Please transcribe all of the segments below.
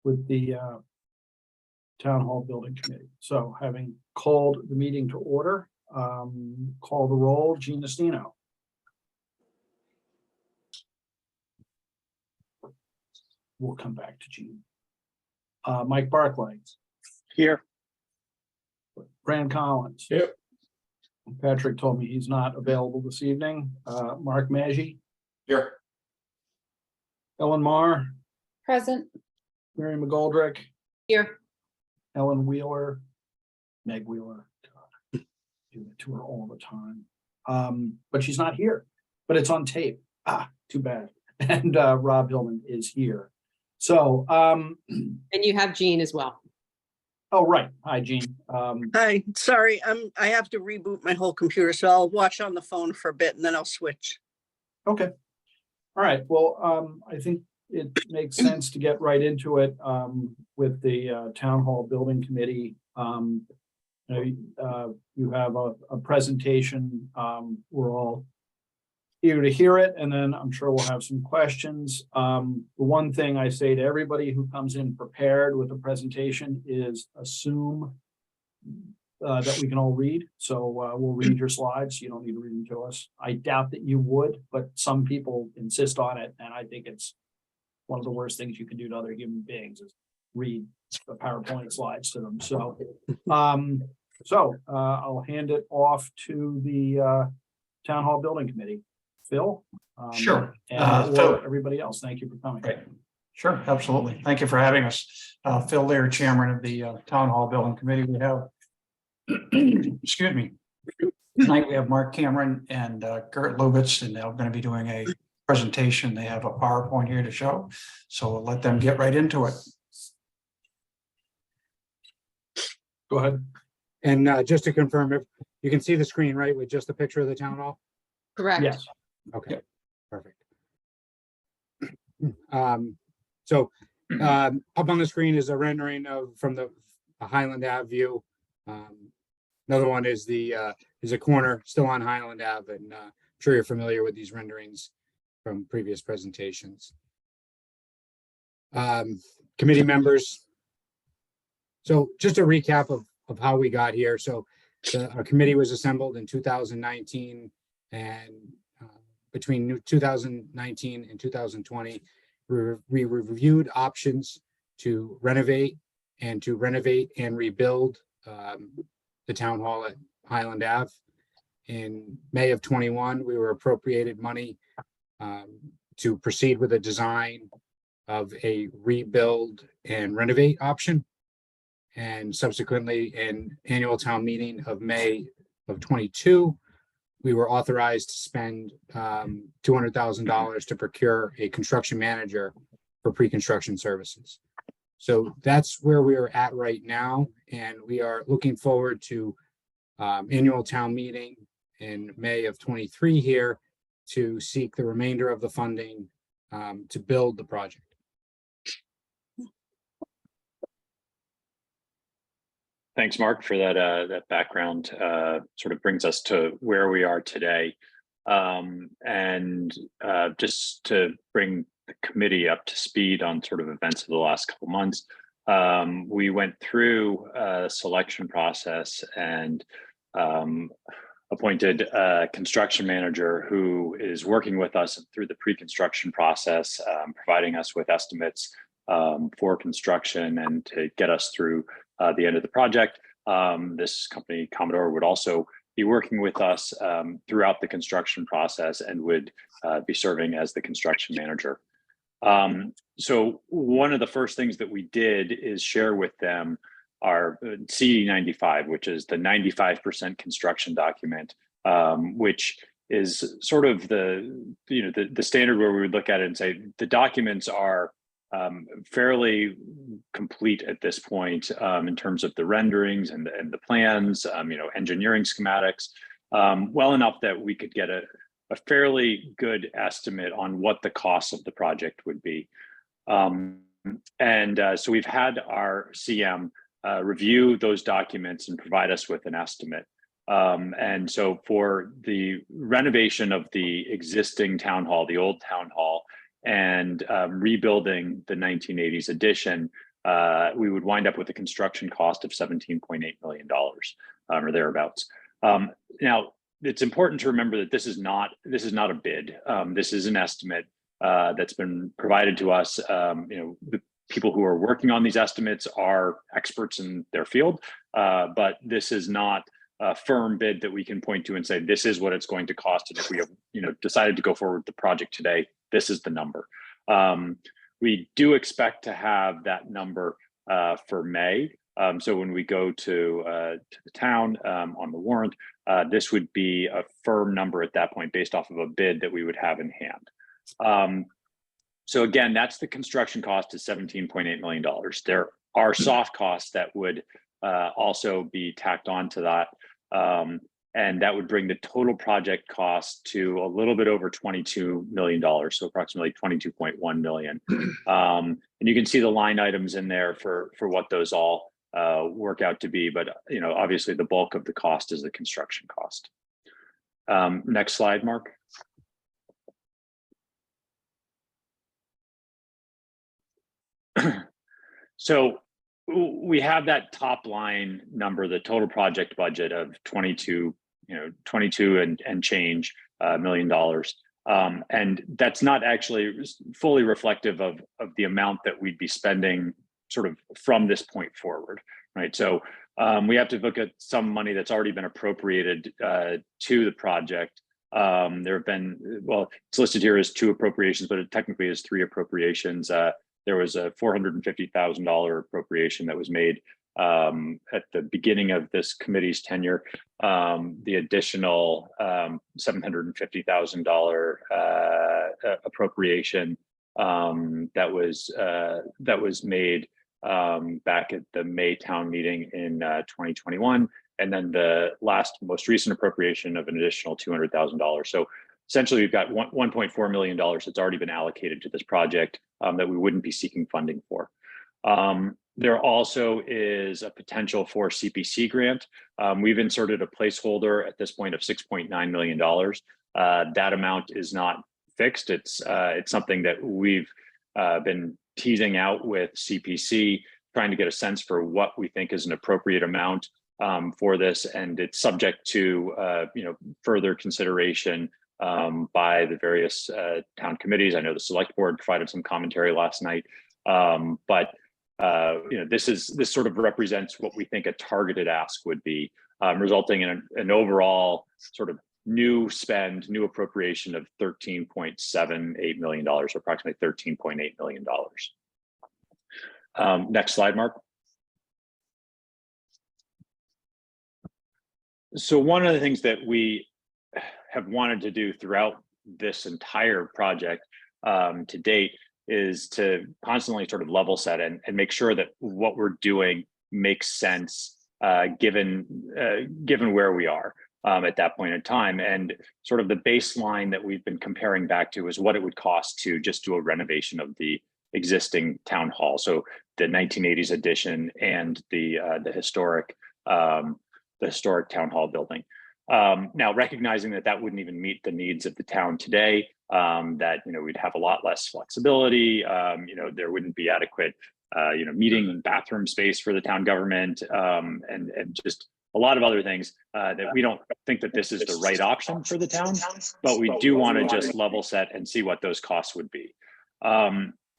with the Town Hall Building Committee. So having called the meeting to order, call the roll. Gina Stino. We'll come back to Gene. Mike Barclay. Here. Fran Collins. Yep. Patrick told me he's not available this evening. Mark Maggi. Here. Ellen Marr. Present. Mary McGoldrick. Here. Ellen Wheeler. Meg Wheeler. God, do it to her all the time. But she's not here. But it's on tape. Too bad. And Rob Hillman is here. So And you have Jean as well. oh right. Hi, Gene. Hi, sorry, I have to reboot my whole computer, so I'll watch on the phone for a bit and then I'll switch. Okay. All right. Well, I think it makes sense to get right into it with the Town Hall Building Committee. You have a presentation. We're all eager to hear it, and then I'm sure we'll have some questions. The one thing I say to everybody who comes in prepared with a presentation is assume that we can all read. So we'll read your slides. You don't need to read them to us. I doubt that you would, but some people insist on it, and I think it's one of the worst things you can do to other human beings is read the PowerPoint slides to them. So, I'll hand it off to the Town Hall Building Committee. Phil? Sure. And Phil. everybody else, thank you for coming. Great. Sure, absolutely. Thank you for having us. Phil Lear, Chairman of the Town Hall Building Committee. We have, excuse me, tonight we have Mark Cameron and Gert Lubitz, and they're going to be doing a presentation. They have a PowerPoint here to show, so we'll let them get right into it. Go ahead. And just to confirm, if you can see the screen, right, with just a picture of the town hall? Correct. Yes. Okay, Yep. perfect. Up on the screen is a rendering from the Highland Ave view. Another one is a corner still on Highland Ave, and I'm sure you're familiar with these renderings from previous presentations. Committee members. So just a recap of how we got here. So our committee was assembled in 2019, and between 2019 and 2020, we reviewed options to renovate and rebuild the town hall at Highland Ave. In May of 21, we were appropriated money to proceed with a design of a rebuild and renovate option. And subsequently, in annual town meeting of May of 22, we were authorized to spend $200,000 to procure a construction manager for pre-construction services. So that's where we are at right now, and we are looking forward to annual town meeting in May of 23 here to seek the remainder of the funding to build the project. Thanks, Mark, for that background. Sort of brings us to where we are today. Just to bring the committee up to speed on sort of events of the last couple months, we went through a selection process and appointed a construction manager who is working with us through the pre-construction process, providing us with estimates for construction and to get us through the end of the project. This company, Commodore, would also be working with us throughout the construction process and would be serving as the construction manager. So one of the first things that we did is share with them our CD95, which is the 95% construction document, which is sort of the standard where we would look at it and say the documents are fairly complete at this point in terms of the renderings and the plans, engineering schematics, well enough that we could get a fairly good estimate on what the cost of the project would be. So we've had our CM review those documents and provide us with an estimate. And so for the renovation of the existing town hall, the old town hall, and rebuilding the 1980s addition, we would wind up with a construction cost of $17.8 million or thereabouts. Now, it's important to remember that this is not a bid. This is an estimate that's been provided to us. The people who are working on these estimates are experts in their field, but this is not a firm bid that we can point to and say, this is what it's going to cost. And if we have, decided to go forward with the project today, this is the number. We do expect to have that number for May. So when we go to the town on the warrant, this would be a firm number at that point based off of a bid that we would have in hand. So again, that's the construction cost is $17.8 million. There are soft costs that would also be tacked on to that. And that would bring the total project cost to a little bit over $22 million, so approximately $22.1 million. And you can see the line items in there for what those all work out to be, but obviously the bulk of the cost is the construction cost. Next slide, Mark. So we have that top line number, the total project budget of 22 and change $1 million. And that's not actually fully reflective of the amount that we'd be spending sort of from this point forward, right? So we have to look at some money that's already been appropriated to the project. There have been, well, it's listed here as 2 appropriations, but it technically is 3 appropriations. There was a $450,000 appropriation that was made at the beginning of this committee's tenure. The additional $750,000 appropriation that was made back at the May town meeting in 2021, and then the most recent appropriation of an additional $200,000. So essentially, we've got $1.4 million that's already been allocated to this project that we wouldn't be seeking funding for. There also is a potential for CPC grant. We've inserted a placeholder at this point of $6.9 million. That amount is not fixed. It's something that we've been teasing out with CPC, trying to get a sense for what we think is an appropriate amount for this, and it's subject to further consideration by the various town committees. I know the select board provided some commentary last night, but this sort of represents what we think a targeted ask would be, resulting in an overall sort of new appropriation of $13.78 million, or approximately $13.8 million. Next slide, Mark. So one of the things that we have wanted to do throughout this entire project to date is to constantly sort of level set and make sure that what we're doing makes sense given where we are at that point in time. And sort of the baseline that we've been comparing back to is what it would cost to just do a renovation of the existing town hall. So the 1980s edition and the historic town hall building. Now, recognizing that wouldn't even meet the needs of the town today, that we'd have a lot less flexibility. There wouldn't be adequate meeting and bathroom space for the town government, and just a lot of other things that we don't think that this is the right option for the town, but we do want to just level set and see what those costs would be.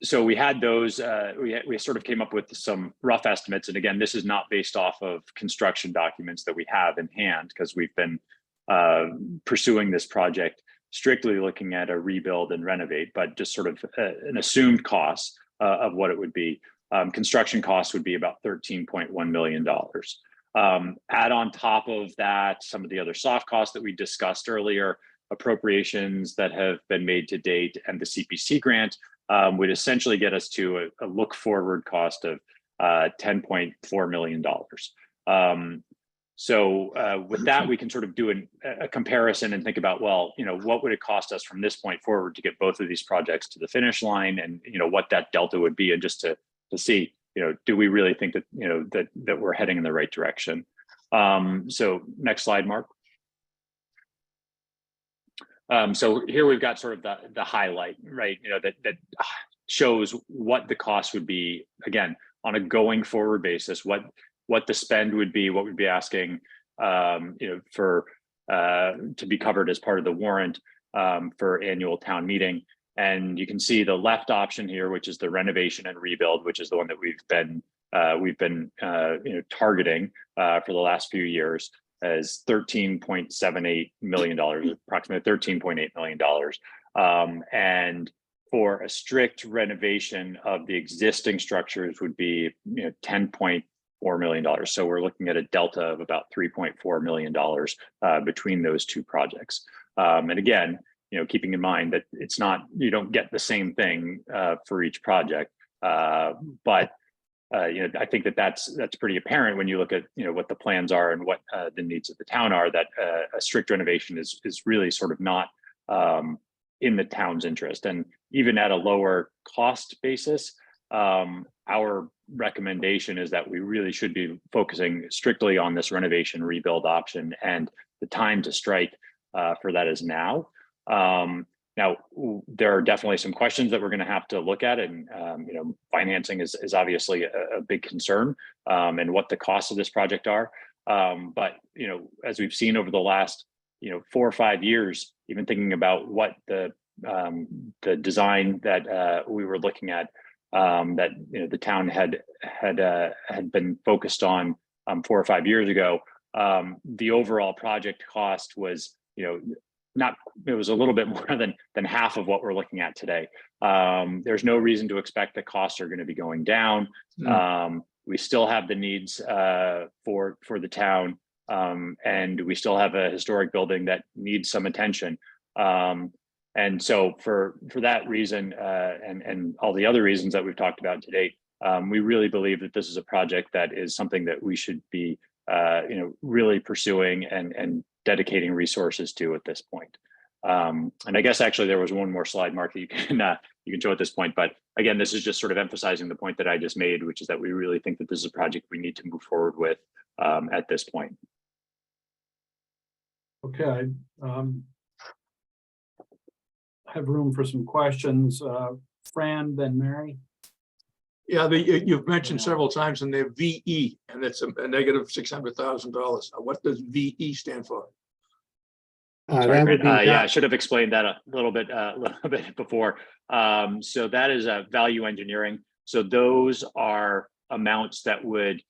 So we had those, we sort of came up with some rough estimates. And again, this is not based off of construction documents that we have in hand, because we've been pursuing this project strictly looking at a rebuild and renovate, but just sort of an assumed cost of what it would be. Construction costs would be about $13.1 million. Add on top of that some of the other soft costs that we discussed earlier, appropriations that have been made to date, and the CPC grant would essentially get us to a look forward cost of $10.4 million. So with that, we can sort of do a comparison and think about, well, what would it cost us from this point forward to get both of these projects to the finish line, and what that delta would be, and just to see, do we really think that that we're heading in the right direction? So next slide, Mark. So here we've got sort of the highlight, right? That shows what the cost would be, again, on a going forward basis, what the spend would be, what we'd be asking, for to be covered as part of the warrant for annual town meeting. And you can see the left option here, which is the renovation and rebuild, which is the one that we've been targeting for the last few years, as $13.78 million, approximately $13.8 million. And for a strict renovation of the existing structures would be $10.4 million. So we're looking at a delta of about $3.4 million between those two projects. And again, keeping in mind that it's not, you don't get the same thing for each project, but I think that's pretty apparent when you look at what the plans are and what the needs of the town are. That a strict renovation is really sort of not in the town's interest, and even at a lower cost basis, our recommendation is that we really should be focusing strictly on this renovation rebuild option, and the time to strike for that is now. Now, there are definitely some questions that we're going to have to look at, and financing is obviously a big concern, and what the costs of this project are. But as we've seen over the last 4 or 5 years, even thinking about what the design that we were looking at, that the town had been focused on 4 or 5 years ago, the overall project cost was it was a little bit more than half of what we're looking at today. There's no reason to expect that costs are going to be going down. We still have the needs for the town, and we still have a historic building that needs some attention. And so for that reason, and all the other reasons that we've talked about today, we really believe that this is a project that is something that we should be really pursuing and dedicating resources to at this point. And I guess actually there was one more slide, Mark, that you can show at this point. But again, this is just sort of emphasizing the point that I just made, which is that we really think that this is a project we need to move forward with at this point. Okay. Have room for some questions. Fran, then Mary. Yeah, you've mentioned several times in there VE, and it's a negative $600,000. What does VE stand for? That would be Yeah, I should have explained that a little bit before. So that is value engineering. So those are amounts that would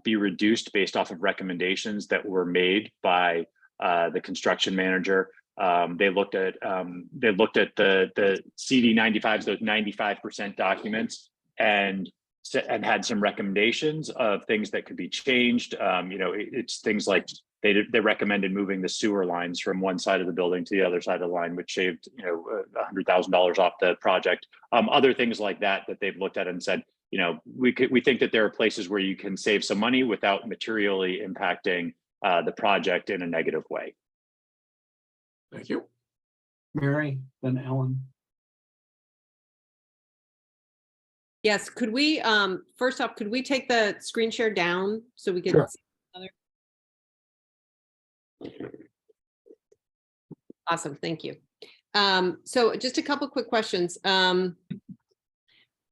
be reduced based off of recommendations that were made by the construction manager. They looked at the CD95s, those 95% documents, and had some recommendations of things that could be changed. It's things like they recommended moving the sewer lines from one side of the building to the other side of the line, which saved $100,000 off the project. Other things like that they've looked at and said, we think that there are places where you can save some money without materially impacting the project in a negative way. Thank you. Mary, then Ellen. Yes, could we, first off, could we take the screen share down so we could? Sure. see each other? Awesome, thank you. So just a couple quick questions.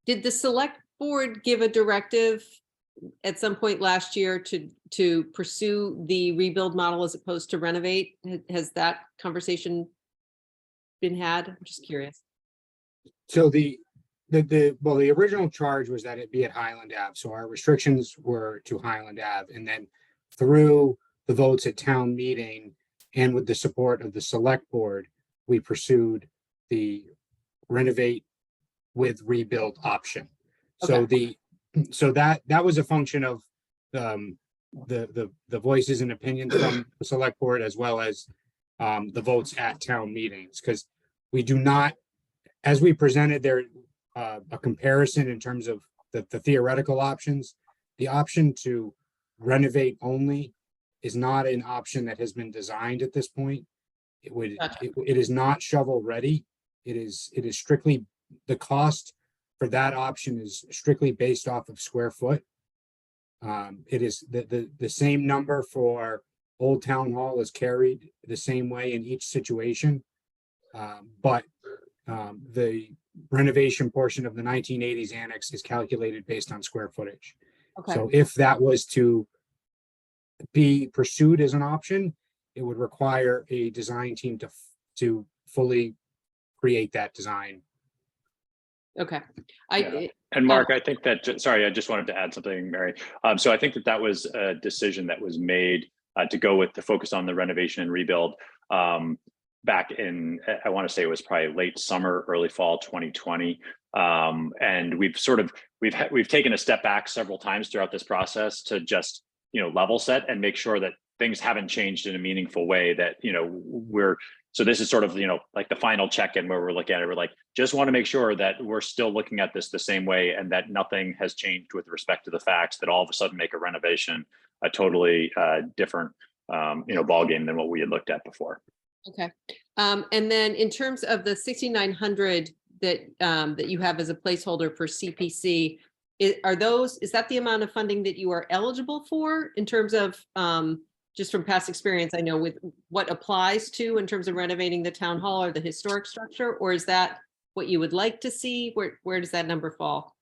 Did the select board give a directive at some point last year to pursue the rebuild model as opposed to renovate? Has that conversation been had? I'm just curious. So the original charge was that it be at Highland Ave. So our restrictions were to Highland Ave, and then through the votes at town meeting and with the support of the select board, we pursued the renovate with rebuild option. So that was a function of the voices and opinions from the select board, as well as the votes at town meetings, because we do not, as we presented there, a comparison in terms of the theoretical options. The option to renovate only is not an option that has been designed at this point. It is not shovel ready. It is strictly, the cost for that option is strictly based off of square foot. It is the same number for Old Town Hall is carried the same way in each situation. But the renovation portion of the 1980s annex is calculated based on square footage. Okay, So if that was to be pursued as an option, it would require a design team to fully create that design. okay. Yeah. And Mark, I think that, sorry, I just wanted to add something, Mary. So I think that was a decision that was made to go with the focus on the renovation and rebuild back in, I want to say it was probably late summer, early fall 2020. And we've taken a step back several times throughout this process to just, level set and make sure that things haven't changed in a meaningful way, that, so this is sort of, like the final check-in where we're looking at it. We're like, just want to make sure that we're still looking at this the same way and that nothing has changed with respect to the facts that all of a sudden make a renovation a totally different, ballgame than what we had looked at before. Okay. And then in terms of the 6,900 that you have as a placeholder for CPC, is that the amount of funding that you are eligible for in terms of, just from past experience, I know with what applies to in terms of renovating the town hall or the historic structure, or is that what you would like to see? Where does that number fall?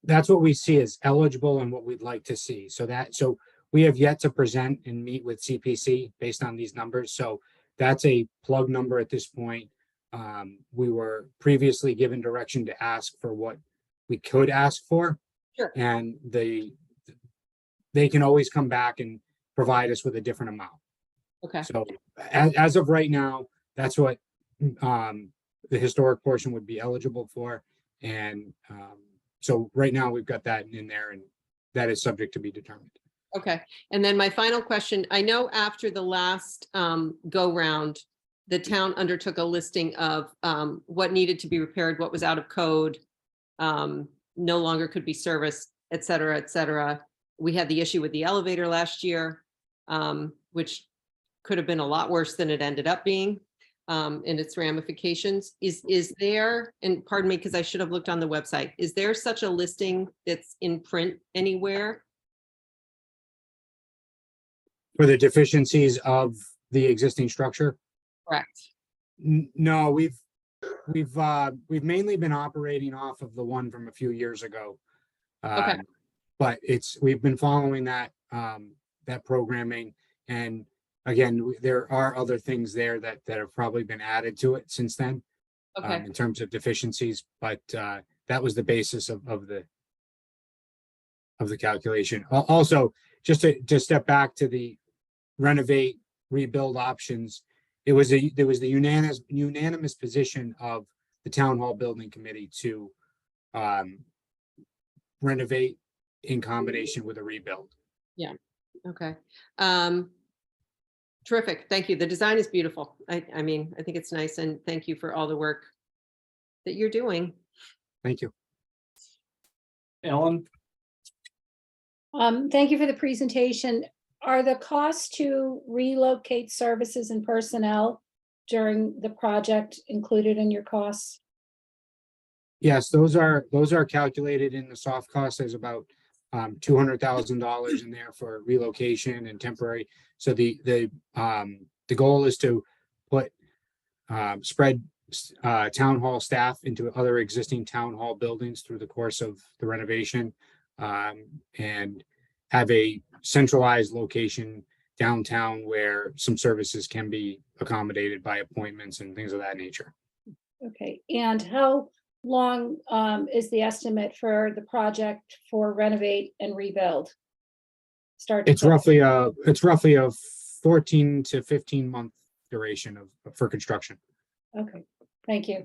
That's what we see as eligible and what we'd like to see. So we have yet to present and meet with CPC based on these numbers. So that's a plug number at this point. We were previously given direction to ask for what we could ask for. Sure. And they can always come back and provide us with a different amount. Okay. So as of right now, that's what the historic portion would be eligible for. And so right now we've got that in there and that is subject to be determined. Okay. And then my final question, I know after the last go round, the town undertook a listing of what needed to be repaired, what was out of code, no longer could be serviced, et cetera, et cetera. We had the issue with the elevator last year, which could have been a lot worse than it ended up being in its ramifications. Is there, and pardon me, because I should have looked on the website, is there such a listing that's in print anywhere? For the deficiencies of the existing structure? Correct. No, we've mainly been operating off of the one from a few years ago. Okay. But we've been following that programming, and again, there are other things there that have probably been added to it since then. Okay. In terms of deficiencies, but that was the basis of the calculation. Also, just to step back to the renovate, rebuild options, there was the unanimous position of the town hall building committee to renovate in combination with a rebuild. Okay. Terrific. Thank you. The design is beautiful. I mean, I think it's nice, and thank you for all the work that you're doing. Thank you. Ellen? Thank you for the presentation. Are the costs to relocate services and personnel during the project included in your costs? Yes, those are calculated in the soft cost. There's about $200,000 in there for relocation and temporary. So the goal is to put spread town hall staff into other existing town hall buildings through the course of the renovation, and have a centralized location downtown where some services can be accommodated by appointments and things of that nature. Okay, and how long is the estimate for the project for renovate and rebuild? It's roughly a 14 to 15 month duration for construction. Okay, thank you.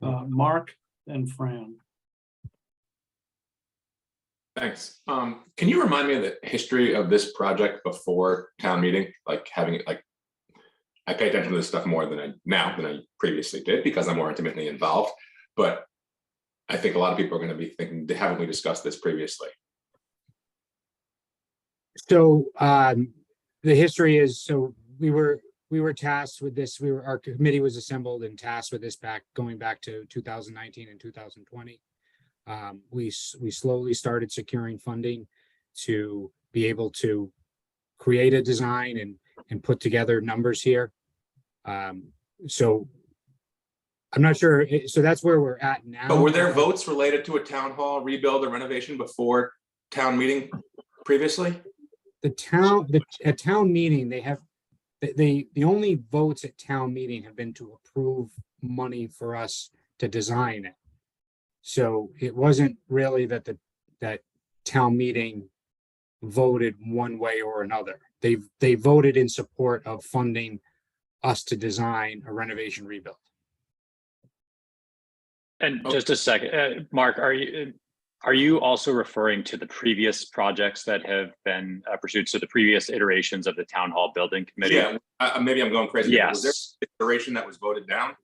Mark and Fran. Thanks. Can you remind me of the history of this project before town meeting? Like having it, like, I pay attention to this stuff more than I previously did because I'm more intimately involved. But I think a lot of people are going to be thinking, haven't we discussed this previously? So the history is, so we were tasked with this. Our committee was assembled and tasked with this going back to 2019 and 2020. We slowly started securing funding to be able to create a design and put together numbers here. So I'm not sure. So that's where we're at now. But were there votes related to a town hall rebuild or renovation before town meeting previously? At town meeting, they have, the only votes at town meeting have been to approve money for us to design it. So it wasn't really that that town meeting voted one way or another. They voted in support of funding us to design a renovation rebuild. And just a second, Mark, are you also referring to the previous projects that have been pursued? So the previous iterations of the town hall building committee? Yeah, maybe I'm going crazy. but Was there Yes. an iteration that was voted down?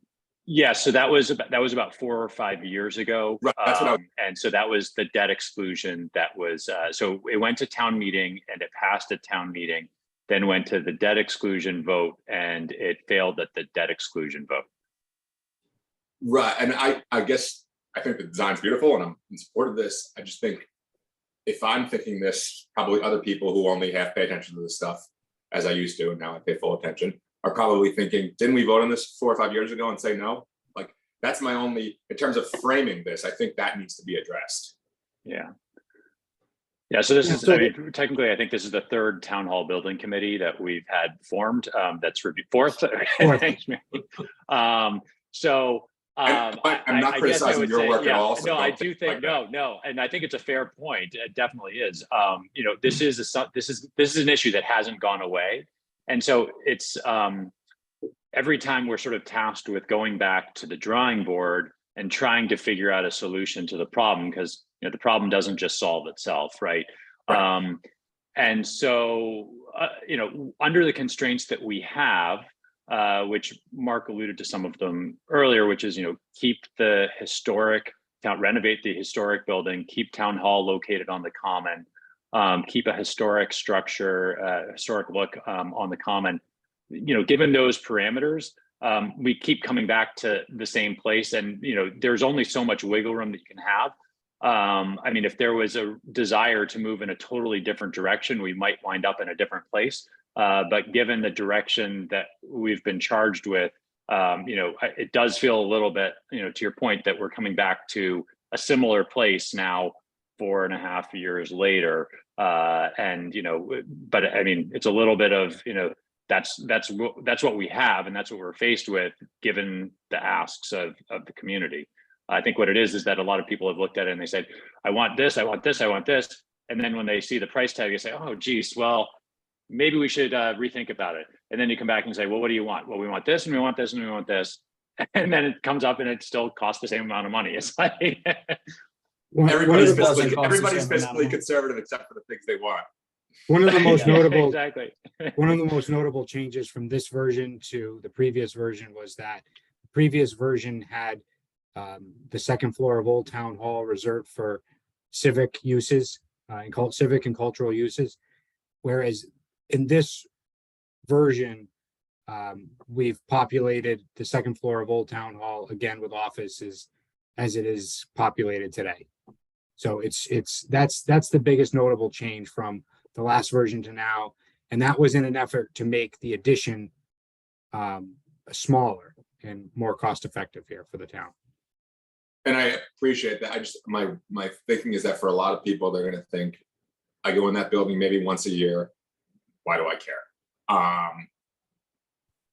Yeah, so that was about 4 or 5 years ago. Right, that's what I was- And so that was the debt exclusion that was, so it went to town meeting and it passed at town meeting, then went to the debt exclusion vote and it failed at the debt exclusion vote. Right, and I guess I think the design's beautiful and I'm in support of this. I just think if I'm thinking this, probably other people who only half pay attention to this stuff as I used to, and now I pay full attention, are probably thinking, didn't we vote on this 4 or 5 years ago and say no? Like, that's my only, in terms of framing this, I think that needs to be addressed. Yeah. Yeah, so this Yeah, is, so I mean, technically, I think this is the third town hall building committee that we've had formed, that's reviewed, fourth. Fourth. So, I'm not I guess I criticizing would your say, work at yeah, all, so no, I don't do think think, like no, and I think it's a fair point. It definitely is. You know, this is an issue that hasn't gone away. And so it's, every time we're sort of tasked with going back to the drawing board and trying to figure out a solution to the problem, because, you know, the problem doesn't just solve itself, right? And so, you know, under the constraints that we have, which Mark alluded to some of them earlier, which is, you know, keep the historic town, renovate the historic building, keep town hall located on the common, keep a historic structure, historic look on the common. You know, given those parameters, we keep coming back to the same place, and you know, there's only so much wiggle room that you can have. I mean, if there was a desire to move in a totally different direction, we might wind up in a different place. But given the direction that we've been charged with, you know, it does feel a little bit, you know, to your point, that we're coming back to a similar place now, 4.5 years later. And, you know, but I mean, it's a little bit of, you know, that's what we have, and that's what we're faced with, given the asks of the community. I think what it is that a lot of people have looked at it and they said, I want this, I want this, I want this. And then when they see the price tag, they say, oh, geez, well, maybe we should rethink about it. And then you come back and say, well, what do you want? Well, we want this and we want this and we want this. And then it comes up and it still costs the same amount of money. It's like Everybody's doesn't cost the fiscally same amount of money. conservative except for the things they want. One of the most Yeah, notable, exactly. one of the most notable changes from this version to the previous version was that the previous version had the second floor of Old Town Hall reserved for civic uses, and civic and cultural uses. Whereas in this version, we've populated the second floor of Old Town Hall again with offices as it is populated today. So that's the biggest notable change from the last version to now. And that was in an effort to make the addition smaller and more cost effective here for the town. And I appreciate that. I just, my thinking is that for a lot of people, they're gonna think, I go in that building maybe once a year. Why do I care?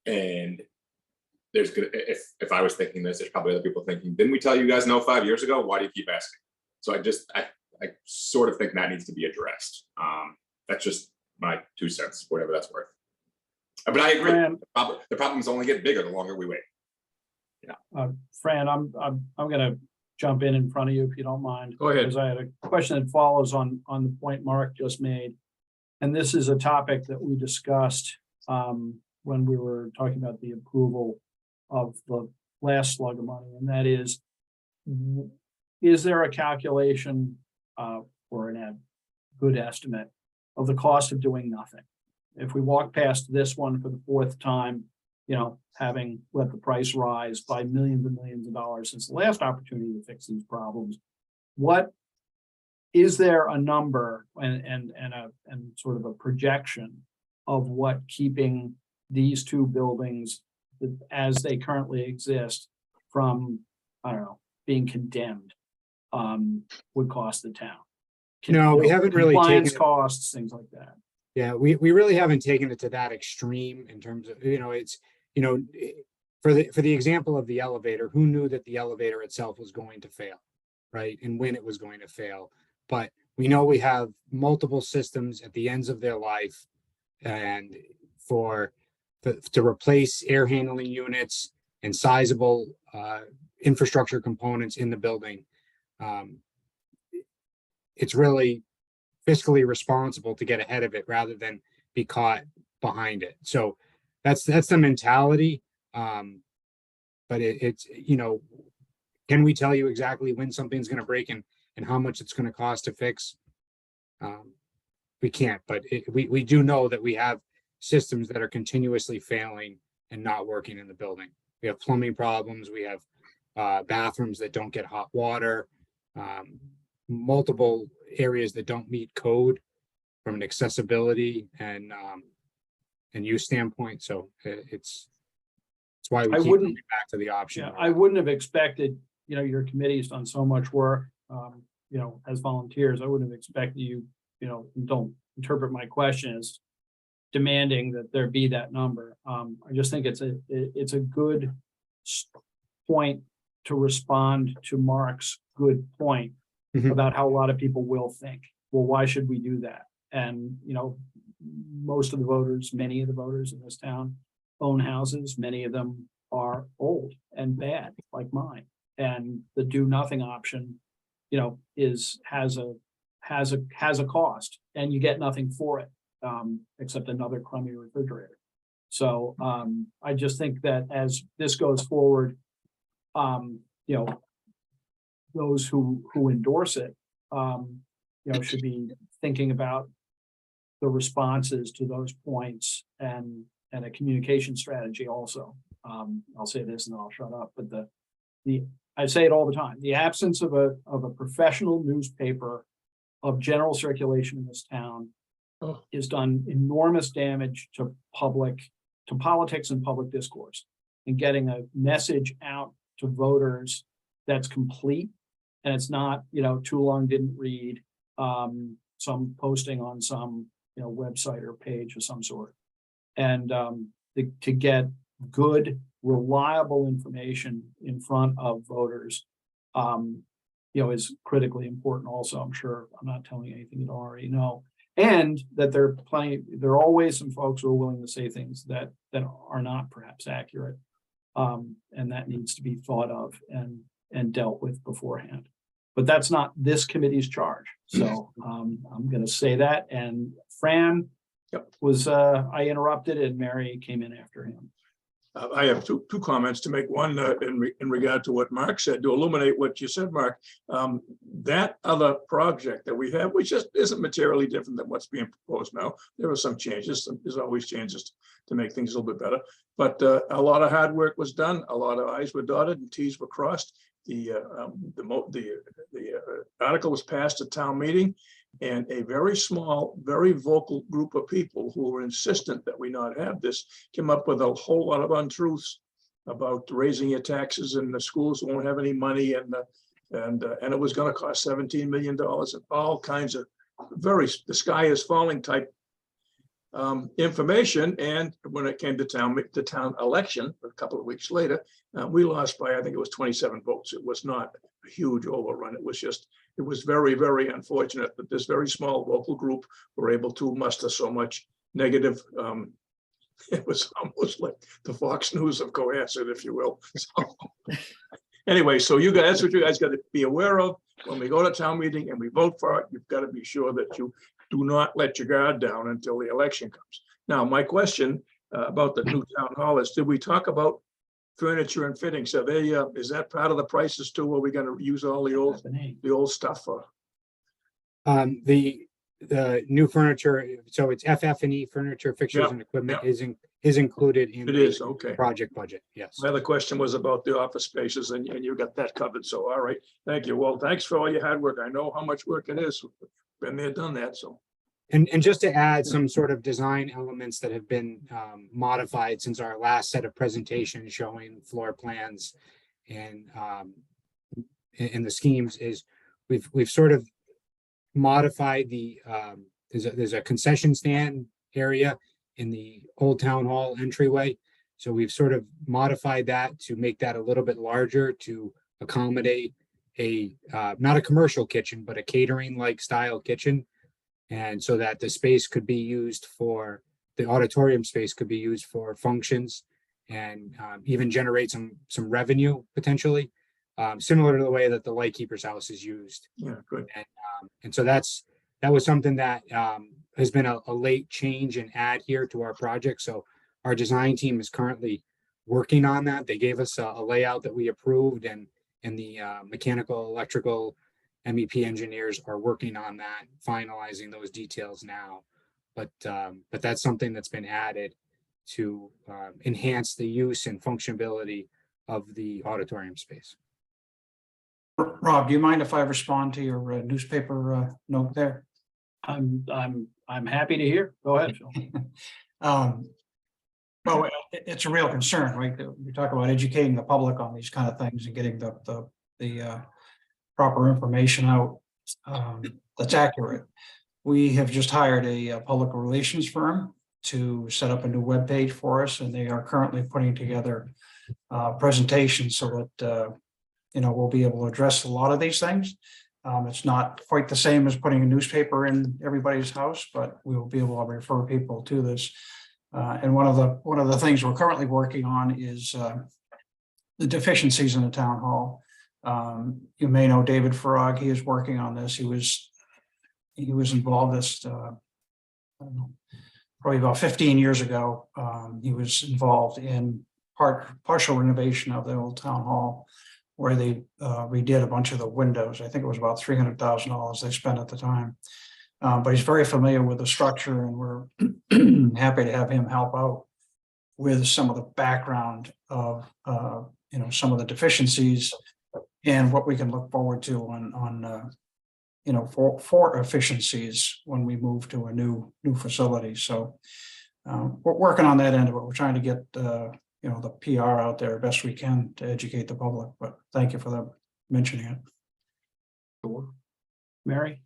And there's gonna, if I was thinking this, there's probably other people thinking, didn't we tell you guys no 5 years ago? Why do you keep asking? So I sort of think that needs to be addressed. That's just my 2 cents, whatever that's worth. But I agree, Fran, the problems only get bigger the longer we wait. Fran, I'm gonna jump in front of you if you don't mind. Go ahead. Because I had a question that follows on the point Mark just made. And this is a topic that we discussed when we were talking about the approval of the last slug of money, and that is there a calculation or a good estimate of the cost of doing nothing? If we walk past this one for the 4th time, you know, having let the price rise by millions and millions of dollars since the last opportunity to fix these problems, what is there a number and sort of a projection of what keeping these 2 buildings as they currently exist from, I don't know, being condemned would cost the town. No, we haven't really Compliance taken it- costs, things like that. Yeah, we really haven't taken it to that extreme in terms of, it's, for the example of the elevator, who knew that the elevator itself was going to fail, right? And when it was going to fail. But we know we have multiple systems at the ends of their life, and to replace air handling units and sizable infrastructure components in the building, it's really fiscally responsible to get ahead of it rather than be caught behind it. So that's the mentality. But it's, can we tell you exactly when something's going to break and how much it's going to cost to fix? We can't, but we do know that we have systems that are continuously failing and not working in the building. We have plumbing problems. We have bathrooms that don't get hot water, multiple areas that don't meet code from an accessibility and use standpoint. So it's why we I keep wouldn't- coming back to the option. Yeah, I wouldn't have expected, your committee's done so much work, as volunteers. I wouldn't have expected you, don't interpret my question as demanding that there be that number. I just think it's a good point to respond to Mark's good point Mhm. about how a lot of people will think, well, why should we do that? And, most of the voters, many of the voters in this town own houses. Many of them are old and bad, like mine. And the do nothing option, has a cost, and you get nothing for it, except another crummy refrigerator. So I just think that as this goes forward, those who endorse it, should be thinking about the responses to those points and a communication strategy also. I'll say this and then I'll shut up, but I say it all the time, the absence of a professional newspaper of general circulation in this town Oh. has done enormous damage to politics and public discourse, and getting a message out to voters that's complete. And it's not, too long, didn't read, some posting on some, website or page of some sort. And to get good, reliable information in front of voters, is critically important also. I'm sure I'm not telling you anything you don't already know. And that there are always some folks who are willing to say things that are not perhaps accurate. And that needs to be thought of and dealt with beforehand. But that's not this committee's charge. So I'm going to say that. And Fran was, I interrupted and Mary came in after him. I have two comments to make. One, in regard to what Mark said, to illuminate what you said, Mark. That other project that we have, which just isn't materially different than what's being proposed now. There are some changes. There's always changes to make things a little bit better. But a lot of hard work was done. A lot of I's were dotted and T's were crossed. The article was passed at town meeting, and a very small, very vocal group of people who were insistent that we not have this came up with a whole lot of untruths about raising your taxes and the schools won't have any money and it was going to cost $17 million and all kinds of the sky is falling type information. And when it came to town election a couple of weeks later, we lost by, I think it was 27 votes. It was not a huge overrun. It was very, very unfortunate that this very small local group were able to muster so much negative. It was almost like the Fox News of Cohasset, if you will. So, anyway, so that's what you guys got to be aware of when we go to town meeting and we vote for it. You've got to be sure that you do not let your guard down until the election comes. Now, my question about the new town hall is: did we talk about furniture and fittings? So is that part of the prices too? Are we going to use all the old stuff? The new furniture, so it's FF&E furniture, fixtures Yeah, and equipment yeah. is included in It is, okay. the project budget. Yes. My other question was about the office spaces and you got that covered. So, all right. Thank you. Well, thanks for all your hard work. I know how much work it is. Been there, done that. So. And just to add some sort of design elements that have been modified since our last set of presentations showing floor plans and in the schemes is we've sort of modified the there's a concession stand area in the old town hall entryway. So we've sort of modified that to make that a little bit larger to accommodate a not a commercial kitchen, but a catering like style kitchen. And so that the space could be used for the auditorium space could be used for functions and even generate some revenue potentially, similar to the way that the Lightkeeper's house is used. Yeah, good. And so that was something that has been a late change and add here to our project. So our design team is currently working on that. They gave us a layout that we approved, and the mechanical, electrical, MEP engineers are working on that, finalizing those details now. But that's something that's been added to enhance the use and functionality of the auditorium space. Rob, do you mind if I respond to your newspaper note there? I'm happy to hear. Go ahead, Phil. Well, it's a real concern, right? We talk about educating the public on these kind of things and getting the proper information out that's accurate. We have just hired a public relations firm to set up a new webpage for us, and they are currently putting together presentations so that we'll be able to address a lot of these things. It's not quite the same as putting a newspaper in everybody's house, but we will be able to refer people to this. And one of the things we're currently working on is the deficiencies in the town hall. You may know David Farag. He is working on this. He was involved this I don't know, probably about 15 years ago. He was involved in partial renovation of the old town hall, where they redid a bunch of the windows. I think it was about $300,000 they spent at the time. But he's very familiar with the structure, and we're happy to have him help out with some of the background of some of the deficiencies and what we can look forward to on for efficiencies when we move to a new facility. So we're working on that end of it. We're trying to get the PR out there best we can to educate the public. But thank you for mentioning it. Mary?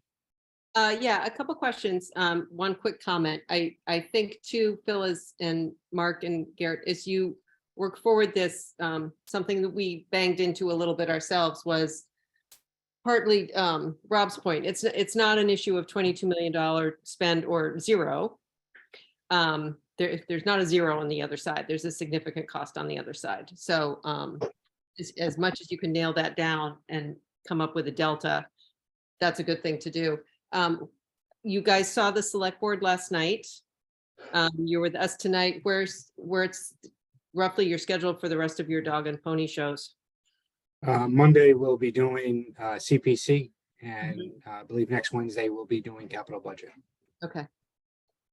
Yeah, a couple questions. One quick comment. I think too, Phyllis and Mark and Garrett, as you work forward this, something that we banged into a little bit ourselves was partly Rob's point. It's not an issue of $22 million spend or zero. There's not a zero on the other side. There's a significant cost on the other side. So as much as you can nail that down and come up with a delta, that's a good thing to do. You guys saw the select board last night. You're with us tonight. Where it's roughly your schedule for the rest of your dog and pony shows? Monday we'll be doing CPC, and I believe next Wednesday we'll be doing capital budget. Okay.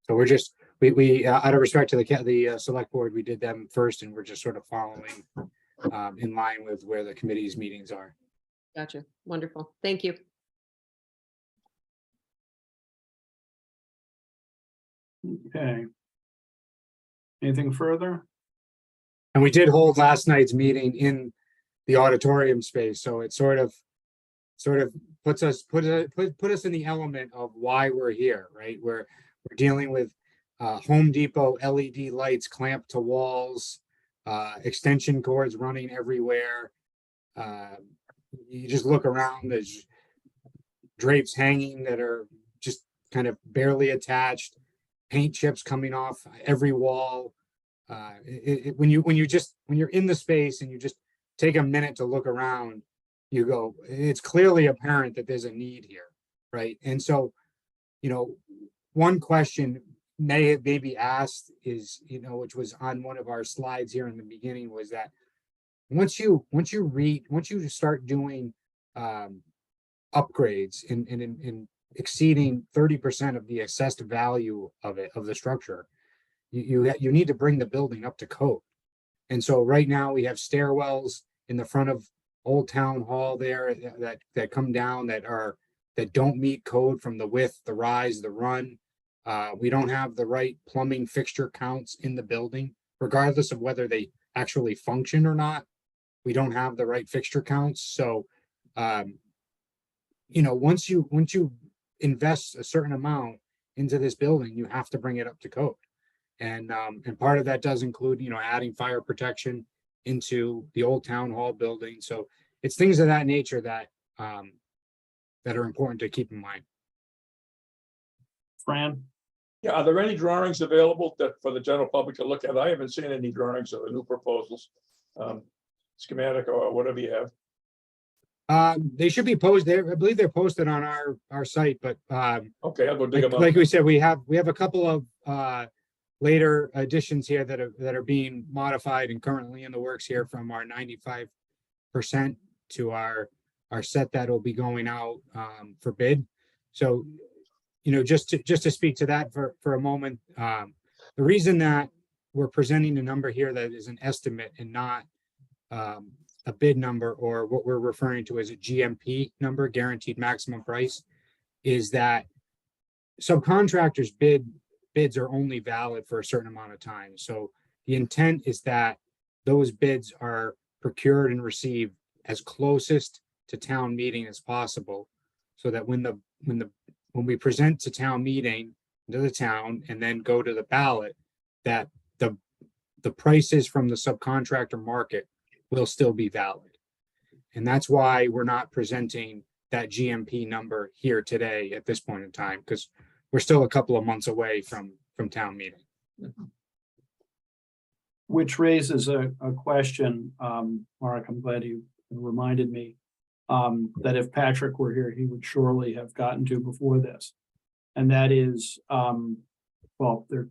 So we're just we out of respect to the select board, we did them first, and we're just sort of following in line with where the committee's meetings are. Gotcha. Wonderful. Thank you. Okay. Anything further? And we did hold last night's meeting in the auditorium space, so it sort of put us in the element of why we're here, right? We're dealing with Home Depot LED lights clamped to walls, extension cords running everywhere. You just look around, there's drapes hanging that are just kind of barely attached, paint chips coming off every wall. When you're in the space and you just take a minute to look around, you go, it's clearly apparent that there's a need here, right? And so, one question may be asked is, which was on one of our slides here in the beginning, was that once you start doing upgrades in exceeding 30% of the assessed value of the structure, you need to bring the building up to code. And so right now we have stairwells in the front of Old Town Hall there that come down that don't meet code from the width, the rise, the run. We don't have the right plumbing fixture counts in the building, regardless of whether they actually function or not. we don't have the right fixture counts. So, once you invest a certain amount into this building, you have to bring it up to code. And part of that does include, adding fire protection into the old town hall building. So it's things of that nature that are important to keep in mind. Fran? Yeah, are there any drawings available that for the general public to look at? I haven't seen any drawings of the new proposals. Schematic or whatever you have. They should be posted there. I believe they're posted on our site, but Okay, I'll go dig them up. like we said, we have a couple of later additions here that are being modified and currently in the works here, from our 95% to our set that will be going out for bid. So, just to speak to that for a moment, the reason that we're presenting a number here that is an estimate and not a bid number, or what we're referring to as a GMP number, guaranteed maximum price, is that subcontractors bids are only valid for a certain amount of time. So the intent is that those bids are procured and received as closest to town meeting as possible, so that when we present to town meeting, to the town, and then go to the ballot, that the prices from the subcontractor market will still be valid. And that's why we're not presenting that GMP number here today at this point in time, because we're still a couple of months away from town meeting. Which raises a question, Mark, I'm glad you reminded me, that if Patrick were here, he would surely have gotten to before this. And that is, well, there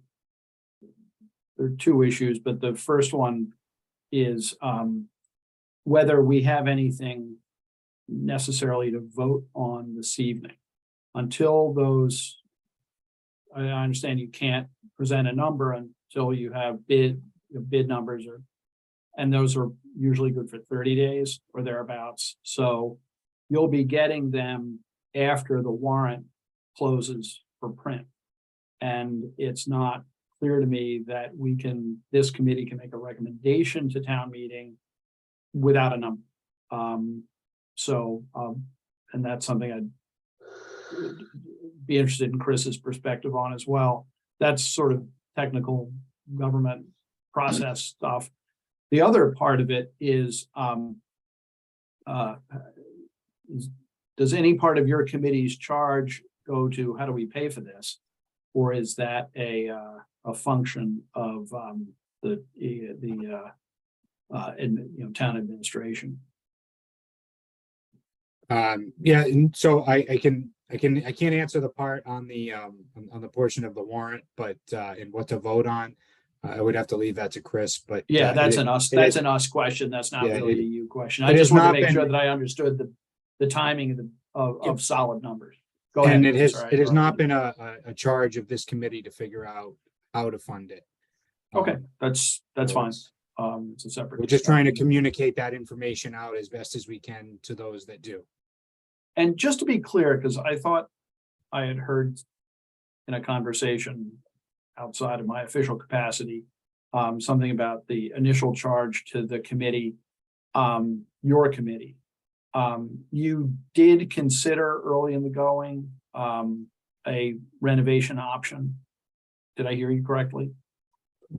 are two issues, but the first one is whether we have anything necessarily to vote on this evening. Until those, I understand you can't present a number until you have bid numbers, and those are usually good for 30 days or thereabouts. So you'll be getting them after the warrant closes for print. And it's not clear to me that this committee can make a recommendation to town meeting without a number. And that's something I'd be interested in Chris's perspective on as well. That's sort of technical government process stuff. The other part of it is, does any part of your committee's charge go to how do we pay for this? Or is that a function of town administration? Yeah, and so I can't answer the part on the portion of the warrant, but and what to vote on. I would have to leave that to Chris, but Yeah, that's an us question. That's not really a you question. I just want to make sure that I understood the timing of solid numbers. Go ahead. And it Sorry, has not been a charge of this committee to figure out how to fund it. Okay, that's fine. It's a separate. We're just trying to communicate that information out as best as we can to those that do. And just to be clear, because I thought I had heard in a conversation outside of my official capacity, something about the initial charge to the committee, your committee. You did consider early in the going a renovation option. Did I hear you correctly?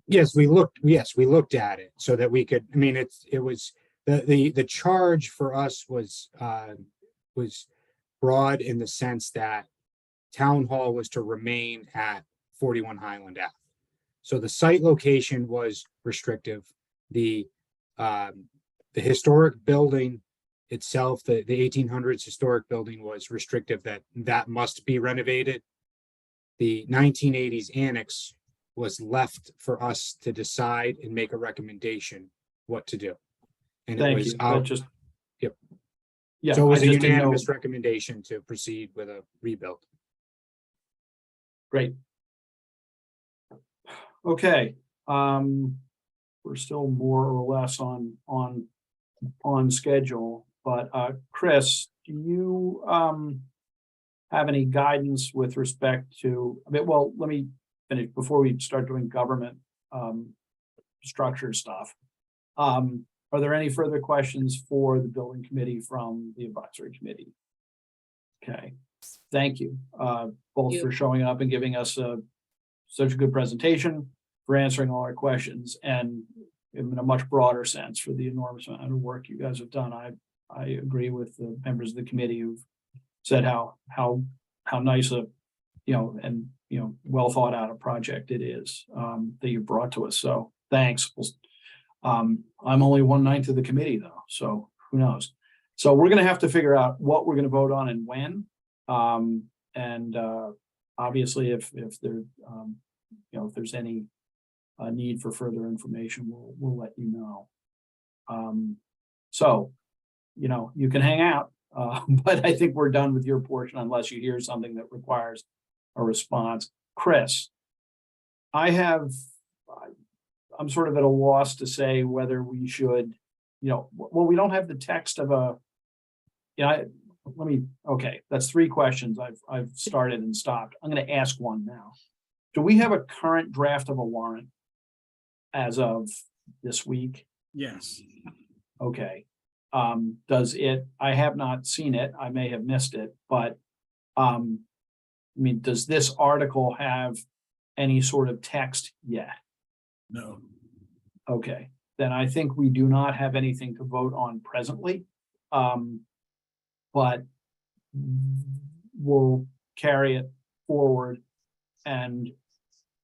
Yes, we looked at it so that we could, it was the charge for us was broad in the sense that town hall was to remain at 41 Highland Ave. So the site location was restrictive. The historic building itself, the 1800s historic building, was restrictive, that must be renovated. The 1980s annex was left for us to decide and make a recommendation what to do. And Thank it was you. out. Yep. Yeah, so it was I a just didn't know- unanimous recommendation to proceed with a rebuild. Great. Okay, we're still more or less on schedule, but Chris, do you have any guidance with respect to, well, let me finish before we start doing government structure stuff. Are Are there any further questions for the building committee from the advisory committee? Okay, thank you, both you. for showing up and giving us such a good presentation, for answering all our questions, and in a much broader sense for the enormous amount of work you guys have done. I agree with the members of the committee who've said how nice a, and, well thought out a project it is, that you brought to us. So thanks. I'm only 1/9 of the committee though, so who knows? So we're gonna have to figure out what we're gonna vote on and when. Obviously, if there, if there's any need for further information, we'll let you know. So, you can hang out, but I think we're done with your portion unless you hear something that requires a response. Chris, I'm sort of at a loss to say whether we should, well, we don't have the text of a, okay, that's 3 questions. I've started and stopped. I'm going to ask one now. Do we have a current draft of a warrant as of this week? Yes. Okay. Does it, I have not seen it. I may have missed it, but does this article have any sort of text yet? No. Okay, then I think we do not have anything to vote on presently. But we'll carry it forward, and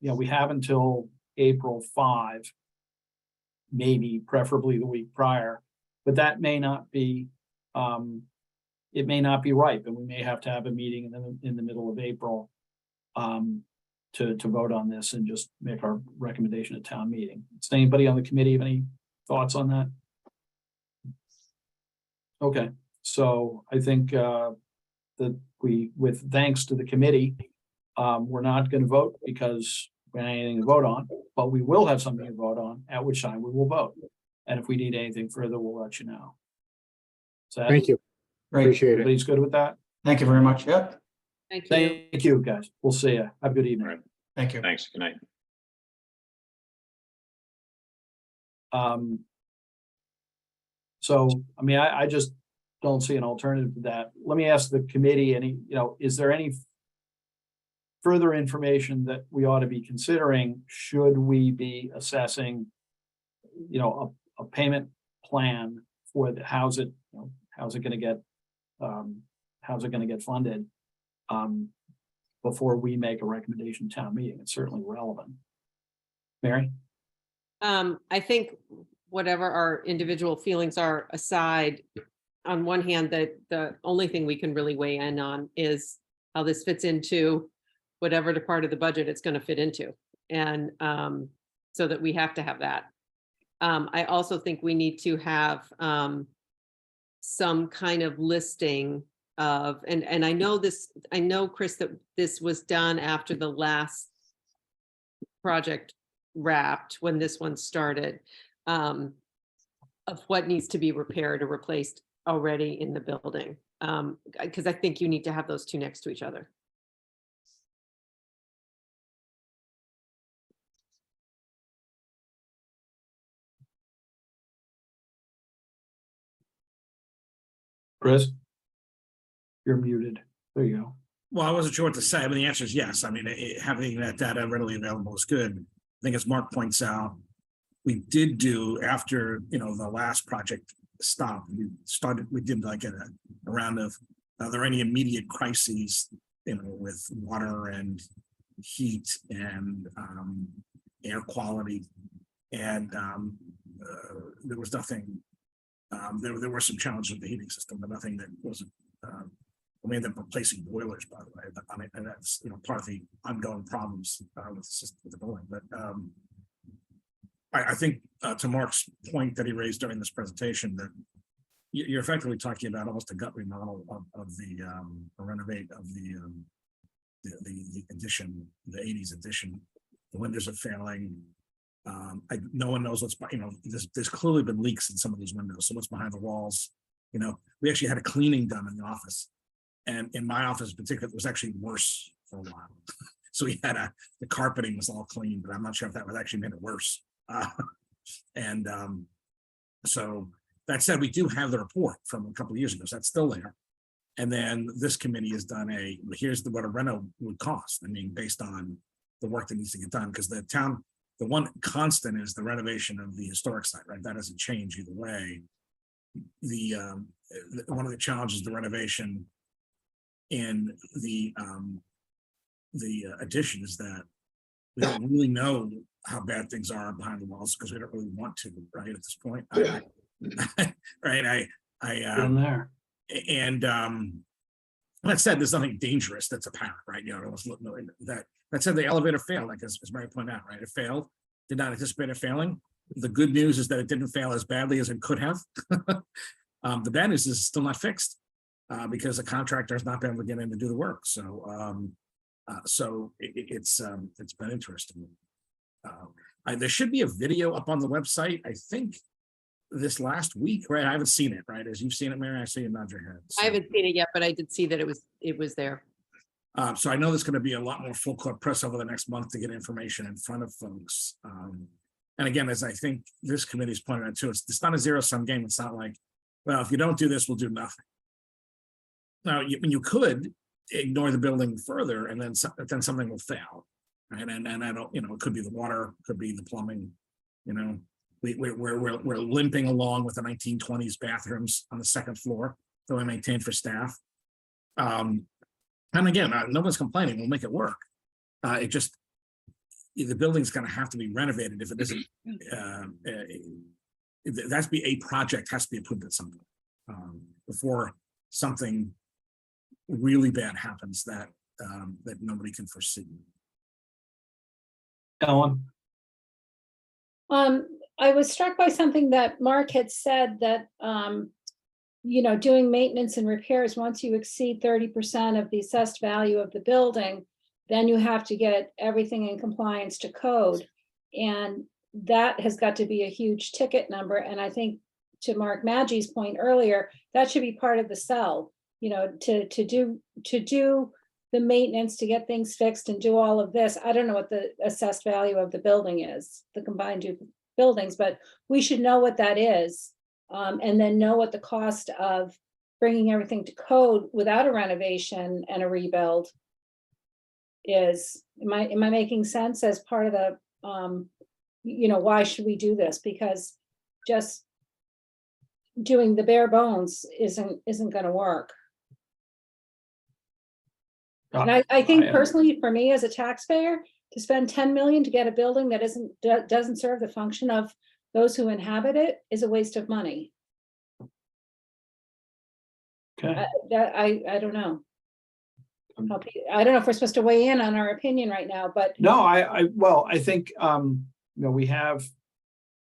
we have until April 5, maybe preferably the week prior, but that may not be, it may not be ripe, and we may have to have a meeting in the middle of April to vote on this and just make our recommendation at town meeting. Does anybody on the committee have any thoughts on that? Okay, so I think that with thanks to the committee, we're not going to vote because we don't have anything to vote on, but we will have something to vote on, at which time we will vote. And if we need anything further, we'll let you know. So Thank you. Great. Appreciate it. everybody's good with that? Thank you very much. Yep. Thank you. Thank you, guys. We'll see you. Have a good evening. All right. Thank you. Thanks. Good night. So, I just don't see an alternative to that. Let me ask the committee, is there any further information that we ought to be considering? Should we be assessing, a payment plan for how's it going to get funded? Before we make a recommendation to town meeting, it's certainly relevant. Mary? I think whatever our individual feelings are aside, on one hand, that the only thing we can really weigh in on is how this fits into whatever part of the budget it's going to fit into. And so that we have to have that. I also think we need to have some kind of listing of, and I know, Chris, that this was done after the last project wrapped, when this one started, of what needs to be repaired or replaced already in the building. Because I think you need to have those two next to each other. Chris? You're muted. There you go. Well, I wasn't sure what to say, but the answer is yes. Having that data readily available is good. I think as Mark points out, we did do after, the last project stopped, we did like a round of, are there any immediate crises, with water and heat and air quality? And there was nothing, there were some challenges with the heating system, but nothing that wasn't, we ended up replacing boilers, by the way. And that's, part of the ongoing problems with the system, with the building. But I think to Mark's point that he raised during this presentation, that you're effectively talking about almost a gut remodel of the renovate of the addition, the 80s addition. The windows are failing. No one knows what's, there's clearly been leaks in some of these windows. So what's behind the walls? We actually had a cleaning done in the office. And in my office in particular, it was actually worse for a while. So we had the carpeting was all clean, but I'm not sure if that would actually made it worse. So that said, we do have the report from a couple of years ago, so that's still there. And then this committee has done here's what a reno would cost. I mean, based on the work that needs to get done, because the one constant is the renovation of the historic site, right? That doesn't change either way. One of the challenges, the renovation in the addition is that we don't really know how bad things are behind the walls because we don't really want to, right, at this point. Yeah. Right. Been there. And that said, there's nothing dangerous that's apparent, right? That said, the elevator failed, like as Mary pointed out, right? It failed, did not anticipate it failing. The good news is that it didn't fail as badly as it could have. The bad news is it's still not fixed because the contractor has not been able to get in to do the work. So it's been interesting. There should be a video up on the website, I think, this last week, right? I haven't seen it, right? As you've seen it, Mary, I see you nod your head. I haven't seen it yet, but I did see that it was there. So I know there's going to be a lot more full court press over the next month to get information in front of folks. And again, as I think this committee's pointed out too, it's not a zero-sum game. It's not like, well, if you don't do this, we'll do nothing. Now, you could ignore the building further, and then something will fail, right? And I don't, it could be the water, could be the plumbing. We're limping along with the 1920s bathrooms on the second floor that we maintain for staff. And again, no one's complaining. We'll make it work. It just the building's going to have to be renovated if it isn't. That's be a project has to be approved at some point before something really bad happens that nobody can foresee. Ellen? I was struck by something that Mark had said that, doing maintenance and repairs, once you exceed 30% of the assessed value of the building, then you have to get everything in compliance to code. And that has got to be a huge ticket number. And I think to Mark Maggie's point earlier, that should be part of the sell, to do the maintenance, to get things fixed and do all of this. I don't know what the assessed value of the building is, the combined two buildings, but we should know what that is. And then know what the cost of bringing everything to code without a renovation and a rebuild is. Am I making sense as part of the, why should we do this? Because just doing the bare bones isn't going to work. And I think personally, for me as a taxpayer, to spend 10 million to get a building that doesn't serve the function of those who inhabit it is a waste of money. Okay. I don't know. I don't know if we're supposed to weigh in on our opinion right now, but No, I think, we have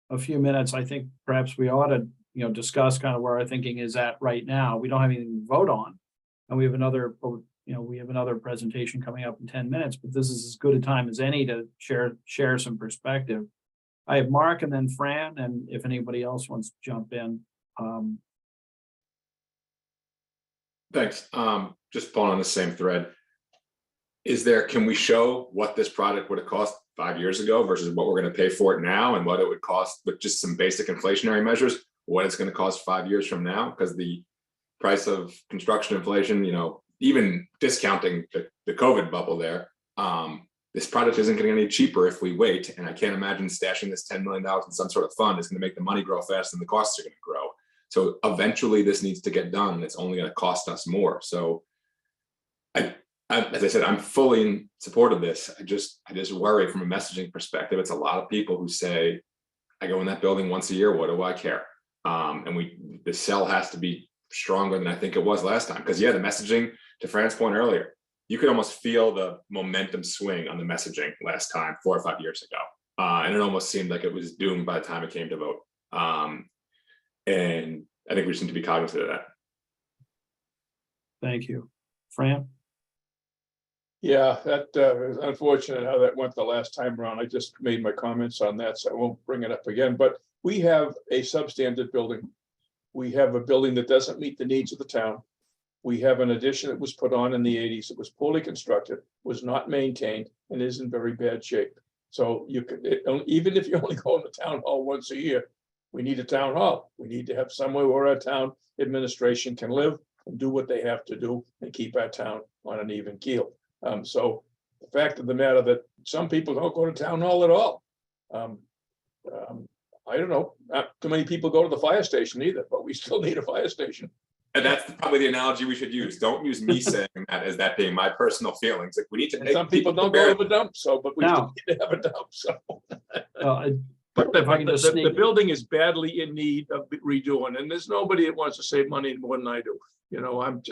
a few minutes. I think perhaps we ought to, discuss kind of where our thinking is at right now. We don't have anything to vote on. And we have another presentation coming up in 10 minutes, but this is as good a time as any to share some perspective. I have Mark and then Fran, and if anybody else wants to jump in. Thanks. Just pulling on the same thread. Can we show what this product would have cost 5 years ago versus what we're going to pay for it now, and what it would cost with just some basic inflationary measures, what it's going to cost 5 years from now? Because the price of construction inflation, even discounting the COVID bubble there, this product isn't going to get any cheaper if we wait. And I can't imagine stashing this $10 million in some sort of fund is going to make the money grow faster than the costs are going to grow. So eventually this needs to get done. It's only going to cost us more. So as I said, I'm fully in support of this. I just worry from a messaging perspective. It's a lot of people who say, I go in that building once a year, what do I care? And the sell has to be stronger than I think it was last time. Because the messaging, to Fran's point earlier, you could almost feel the momentum swing on the messaging last time, 4 or 5 years ago. And it almost seemed like it was doomed by the time it came to vote. And I think we just need to be cognizant of that. Thank you. Fran? Yeah, that is unfortunate how that went the last time around. I just made my comments on that, so I won't bring it up again. But we have a substandard building. We have a building that doesn't meet the needs of the town. We have an addition that was put on in the 80s. It was poorly constructed, was not maintained, and is in very bad shape. So you could, even if you only go in the town hall once a year, We need a town hall. We need to have somewhere where our town administration can live and do what they have to do and keep our town on an even keel. So the fact of the matter that some people don't go to town hall at all. I don't know, not too many people go to the fire station either, but we still need a fire station. And that's probably the analogy we should use. Don't use me saying that as that being my personal feelings. Like we need to And make some people don't go to the dump, so, but we No. still need to have a dump, so. But if I can just The sneak, building is badly in need of redoing, and there's nobody that wants to save money more than I do. You know, I've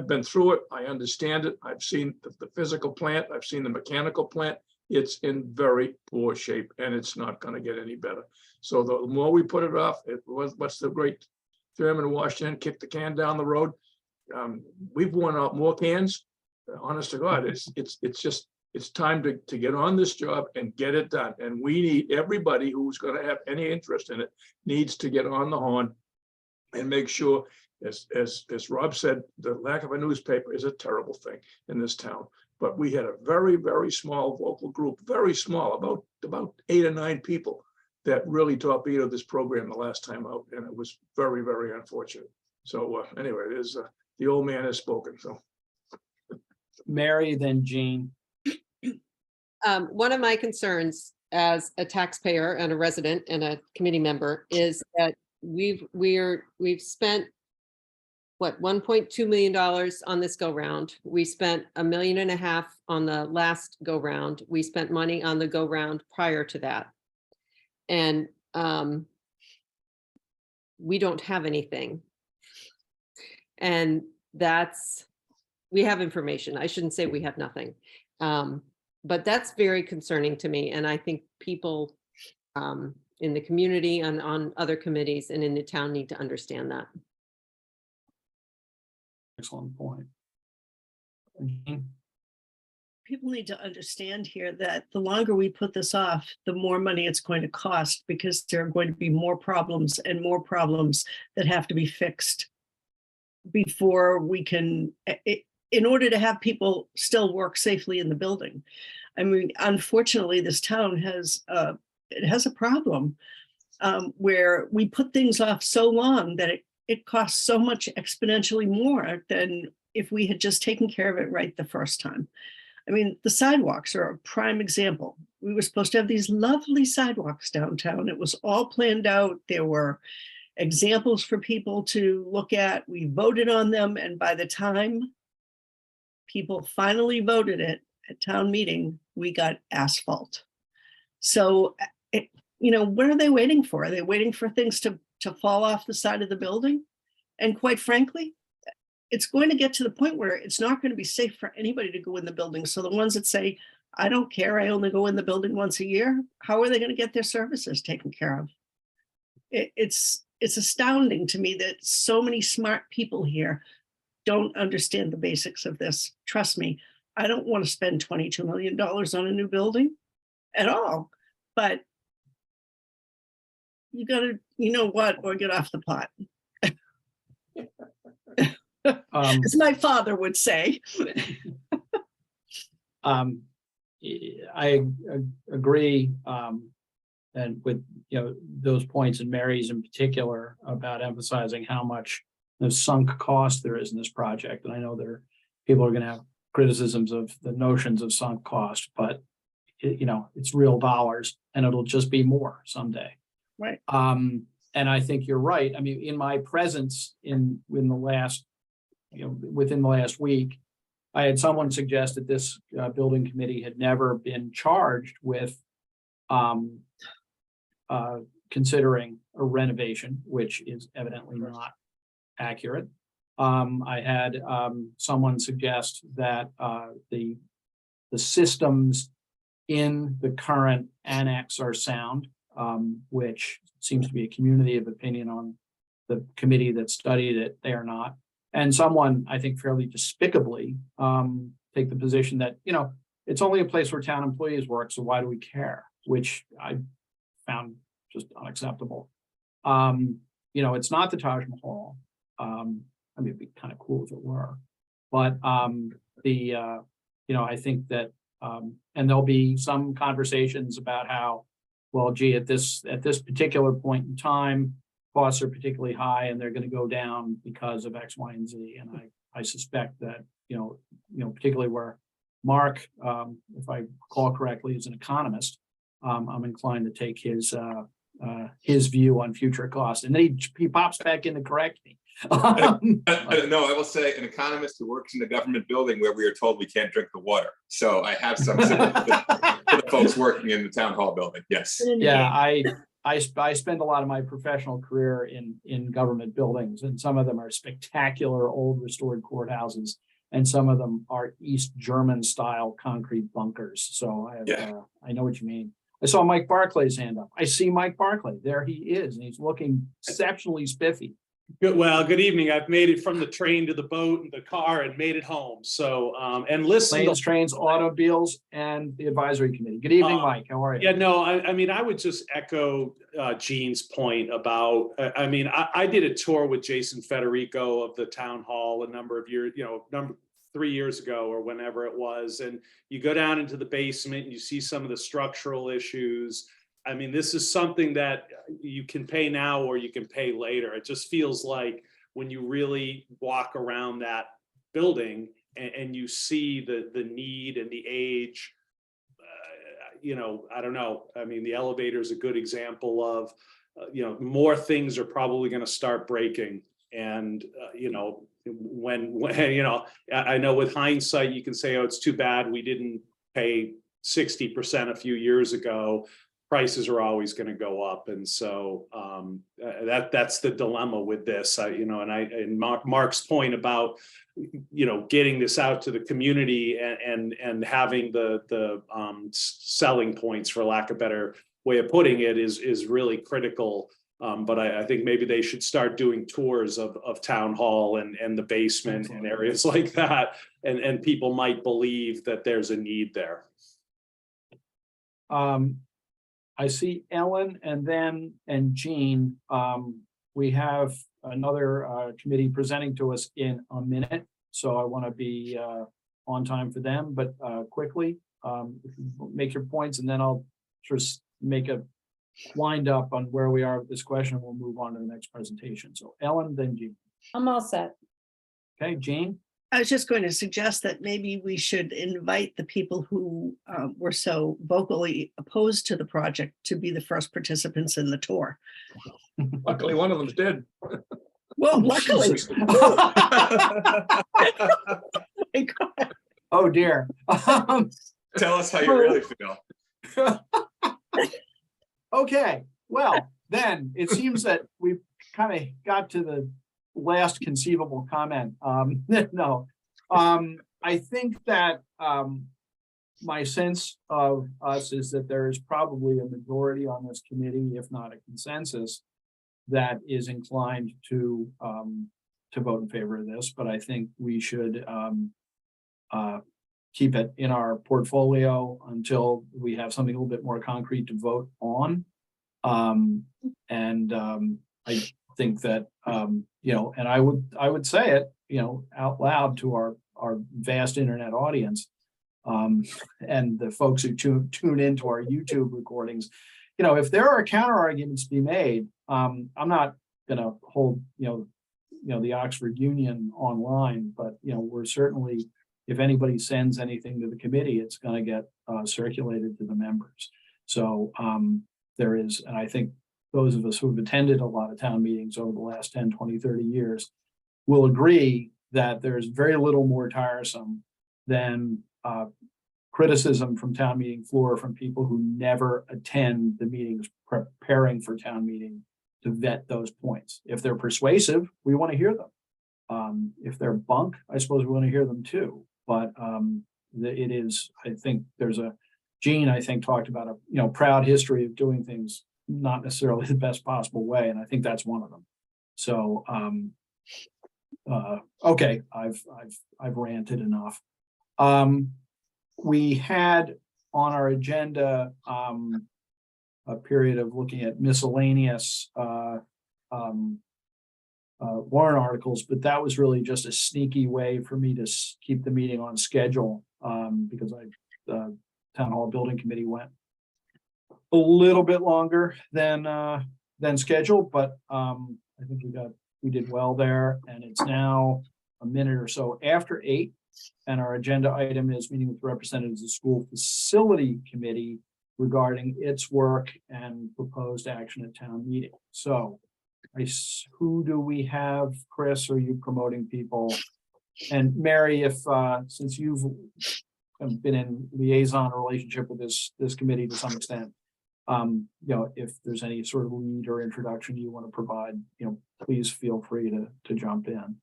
been through it. I understand it. I've seen the physical plant. I've seen the mechanical plant. It's in very poor shape and it's not gonna get any better. So the more we put it off, what's the great Thurman in Washington, kick the can down the road. We've worn out more cans. Honest to God, it's time to get on this job and get it done. And we need, everybody who's gonna have any interest in it needs to get on the horn and make sure, as Rob said, the lack of a newspaper is a terrible thing in this town. But we had a very, very small vocal group, very small, about 8 or 9 people that really torpedoed this program the last time out, and it was very, very unfortunate. So anyway, the old man has spoken, so. Mary, then Jean. One of my concerns as a taxpayer and a resident and a committee member is that we've spent what, $1.2 million on this go round. We spent $1.5 million on the last go round. We spent money on the go round prior to that. And we don't have anything. And we have information. I shouldn't say we have nothing. But that's very concerning to me. And I think people in the community and on other committees and in the town need to understand that. Excellent point. Jean? People need to understand here that the longer we put this off, the more money it's going to cost, because there are going to be more problems that have to be fixed before we can, in order to have people still work safely in the building. I mean, unfortunately, this town has a problem where we put things off so long that it costs so much exponentially more than if we had just taken care of it right the first time. I mean, the sidewalks are a prime example. We were supposed to have these lovely sidewalks downtown. It was all planned out. There were examples for people to look at. We voted on them. And by the time people finally voted it at town meeting, we got asphalt. So, what are they waiting for? Are they waiting for things to fall off the side of the building? And quite frankly, it's going to get to the point where it's not going to be safe for anybody to go in the building. So the ones that say, I don't care, I only go in the building once a year, how are they going to get their services taken care of? It's astounding to me that so many smart people here don't understand the basics of this. Trust me, I don't want to spend $22 million on a new building at all, but you gotta, or get off the pot. As my father would say. I agree, and with those points, and Mary's in particular, about emphasizing how much the sunk cost there is in this project. And I know people are going to have criticisms of the notions of sunk cost, but it's real dollars, and it'll just be more someday. Right. And I think you're right. I mean, in my presence within the last week, I had someone suggest that this building committee had never been charged with considering a renovation, which is evidently not accurate. I had someone suggest that the systems in the current annex are sound, which seems to be a community of opinion on the committee that studied it. They are not. And someone, I think fairly despicably, take the position that, it's only a place where town employees work, so why do we care? Which I found just unacceptable. It's not the Taj Mahal. It'd be kind of cool if it were. But I think that, and there'll be some conversations about how well, gee, at this particular point in time, costs are particularly high and they're going to go down because of X, Y, and Z. And I suspect that, particularly where Mark, if I recall correctly, is an economist, I'm inclined to take his view on future costs. And then he pops back in to correct me. No, I will say an economist who works in a government building where we are told we can't drink the water. So I have some sympathy for the folks working in the town hall building. Yes. Yeah, I spend a lot of my professional career in government buildings, and some of them are spectacular old restored courthouses, and some of them are East German style concrete bunkers. So I know what you mean. I saw Mike Barclay's hand up. I see Mike Barclay. There he is, and he's looking exceptionally spiffy. Good. Well, good evening. I've made it from the train to the boat and the car and made it home. So, and listen. Planes, trains, automobiles, and the advisory committee. Good evening, Mike. How are you? Yeah, no, I mean, I would just echo Gene's point about, I did a tour with Jason Federico of the town hall a number of years, 3 years ago or whenever it was. And you go down into the basement and you see some of the structural issues. I mean, this is something that you can pay now or you can pay later. It just feels like when you really walk around that building and you see the need and the age, I don't know. I mean, the elevator is a good example of, more things are probably going to start breaking. And, when I know with hindsight, you can say, oh, it's too bad we didn't pay 60% a few years ago. Prices are always going to go up. And so that's the dilemma with this, and Mark's point about, getting this out to the community and having the selling points, for lack of a better way of putting it, is really critical. But I think maybe they should start doing tours of town hall and the basement and areas like that. And people might believe that there's a need there. I see Ellen and Jean. We have another committee presenting to us in a minute, so I want to be on time for them, but quickly make your points, and then I'll just make a wind up on where we are with this question. We'll move on to the next presentation. So Ellen, then Jean. I'm all set. Okay, Jean. I was just going to suggest that maybe we should invite the people who were so vocally opposed to the project to be the first participants in the tour. Luckily, one of them's dead. Well, luckily. Oh dear. Tell us how you really feel. Okay, well, then it seems that we've kind of got to the last conceivable comment. I think that my sense of us is that there is probably a majority on this committee, if not a consensus, that is inclined to vote in favor of this. But I think we should keep it in our portfolio until we have something a little bit more concrete to vote on. I think that and I would say it out loud to our vast internet audience, and the folks who tune into our YouTube recordings. If there are counter arguments to be made, I'm not going to hold the Oxford Union online, but we're certainly, if anybody sends anything to the committee, it's going to get circulated to the members. So there is, and I think those of us who have attended a lot of town meetings over the last 10, 20, 30 years will agree that there's very little more tiresome than criticism from town meeting floor from people who never attend the meetings preparing for town meeting to vet those points. If they're persuasive, we want to hear them. If they're bunk, I suppose we want to hear them too. But it is, I think there's Gene, I think, talked about a proud history of doing things not necessarily the best possible way, and I think that's one of them. So okay, I've ranted enough. We had on our agenda a period of looking at miscellaneous warrant articles, but that was really just a sneaky way for me to keep the meeting on schedule because the town hall building committee went a little bit longer than scheduled, but I think we did well there, and it's now a minute or so after 8. And our agenda item is meeting with representatives of the School Facility Committee regarding its work and proposed action at town meeting. So who do we have? Chris, are you promoting people? And Mary, if since you've been in liaison relationship with this committee to some extent, if there's any sort of lead or introduction you want to provide, please feel free to jump in.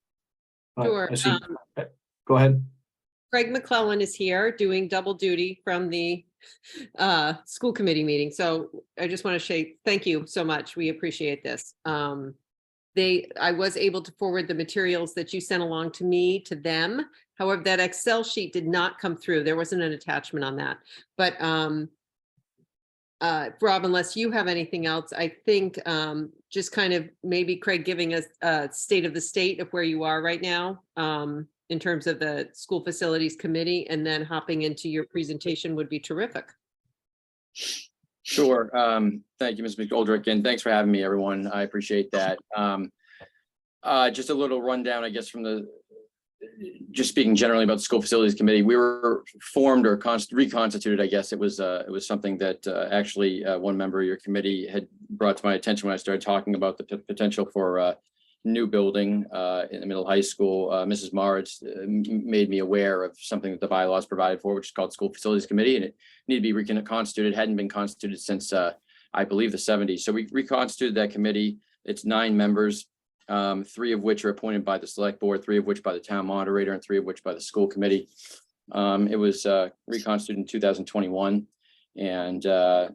But Sure. I see, go ahead. Craig McClellan is here doing double duty from the school committee meeting. So I just want to say thank you so much. We appreciate this. I was able to forward the materials that you sent along to me to them. However, that Excel sheet did not come through. There wasn't an attachment on that. But Rob, unless you have anything else, I think just kind of maybe Craig giving us a state of the state of where you are right now in terms of the school facilities committee, and then hopping into your presentation would be terrific. Sure. Thank you, Ms. McGoldrick, and thanks for having me, everyone. I appreciate that. Just a little rundown, I guess, from just speaking generally about the school facilities committee. We were formed or reconstituted, I guess. It was something that actually one member of your committee had brought to my attention when I started talking about the potential for new building in the middle high school. Mrs. Moritz made me aware of something that the bylaws provided for, which is called School Facilities Committee, and it needed to be reconstituted. It hadn't been constituted since I believe the 70s. So we reconstituted that committee. It's 9 members, 3 of which are appointed by the select board, 3 of which by the town moderator, and 3 of which by the school committee. It was reconstituted in 2021. And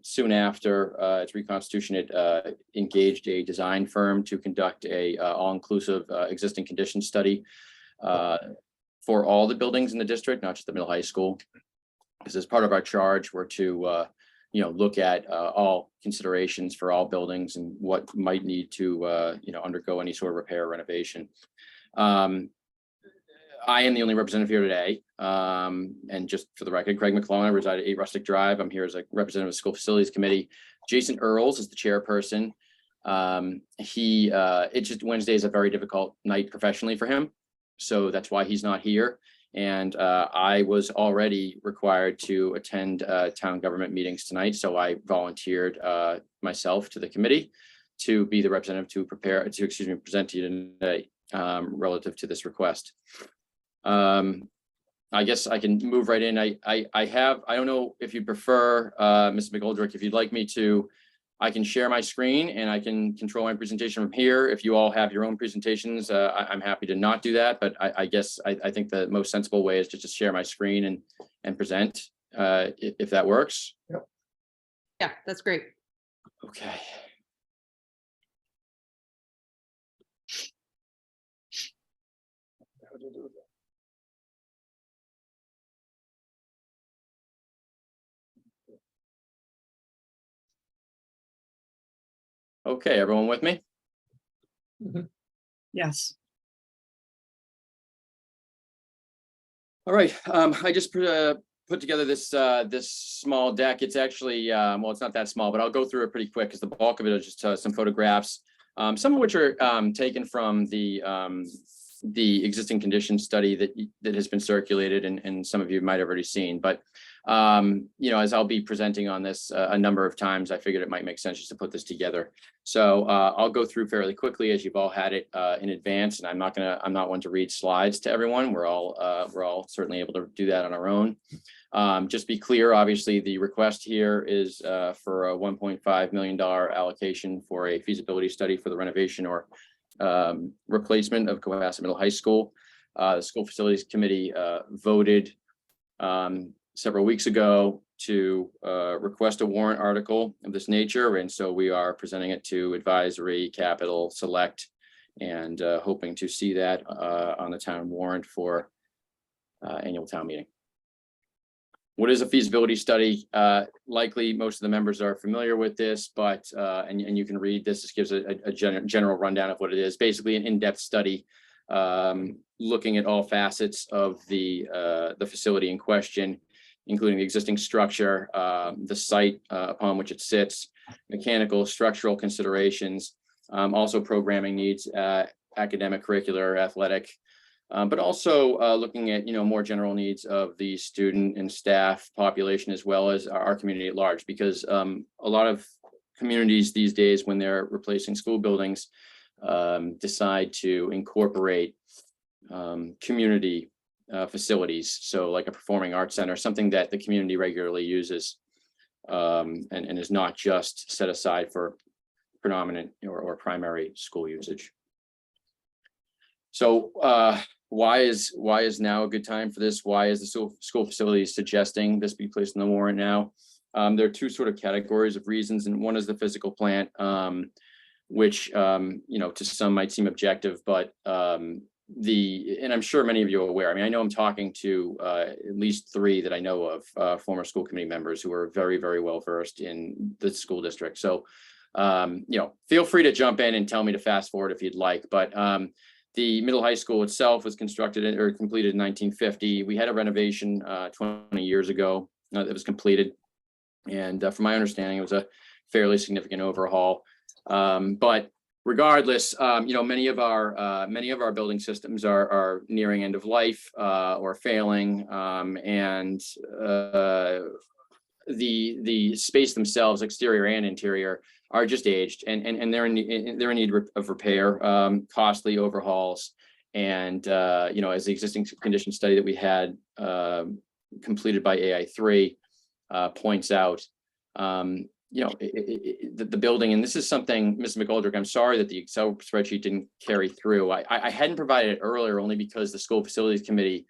soon after its reconstitution, it engaged a design firm to conduct a all-inclusive existing condition study for all the buildings in the district, not just the middle high school. Because as part of our charge, we're to look at all considerations for all buildings and what might need to undergo any sort of repair or renovation. I am the only representative here today. And just for the record, Craig McClellan, I reside at 8 Rustic Drive. I'm here as a representative of the School Facilities Committee. Jason Earls is the chairperson. It's just Wednesday is a very difficult night professionally for him. So that's why he's not here. And I was already required to attend town government meetings tonight. So I volunteered myself to the committee to be the representative to present to you today relative to this request. I guess I can move right in. I don't know if you prefer, Ms. McGoldrick, if you'd like me to, I can share my screen and I can control my presentation from here. If you all have your own presentations, I'm happy to not do that, but I guess I think the most sensible way is to just share my screen and present, if that works. Yep. Yeah, that's great. Okay. Okay, everyone with me? Yes. All right, I just put together this small deck. It's actually, well, it's not that small, but I'll go through it pretty quick because the bulk of it is just some photographs, some of which are taken from the existing condition study that has been circulated and some of you might have already seen. But as I'll be presenting on this a number of times, I figured it might make sense just to put this together. So I'll go through fairly quickly as you've all had it in advance, and I'm not one to read slides to everyone. We're all certainly able to do that on our own. Just be clear, obviously, the request here is for a $1.5 million allocation for a feasibility study for the renovation or replacement of Cohasset Middle High School. The School Facilities Committee voted several weeks ago to request a warrant article of this nature. And so we are presenting it to advisory, capital, select, and hoping to see that on the town warrant for annual town meeting. What is a feasibility study? Likely most of the members are familiar with this, but and you can read this. This gives a general rundown of what it is. Basically an in-depth study looking at all facets of the facility in question, including the existing structure, the site upon which it sits, mechanical, structural considerations, also programming needs, academic, curricular, athletic, but also looking at, more general needs of the student and staff population, as well as our community at large, because a lot of communities these days, when they're replacing school buildings, decide to incorporate community facilities. So like a performing arts center, something that the community regularly uses, and is not just set aside for predominant or primary school usage. So why is now a good time for this? Why is the school facility suggesting this be placed on the warrant now? There are two sort of categories of reasons, and one is the physical plant, which to some might seem objective, but and I'm sure many of you are aware. I mean, I know I'm talking to at least three that I know of, former school committee members who are very, very well versed in the school district. So feel free to jump in and tell me to fast forward if you'd like, but the middle high school itself was constructed or completed in 1950. We had a renovation 20 years ago that was completed. And from my understanding, it was a fairly significant overhaul. But regardless, many of our building systems are nearing end of life or failing. And the space themselves, exterior and interior, are just aged, and they're in need of repair, costly overhauls, and as the existing condition study that we had completed by AI3 points out, the building, and this is something, Ms. McGoldrick, I'm sorry that the Excel spreadsheet didn't carry through. I hadn't provided it earlier only because the school facilities committee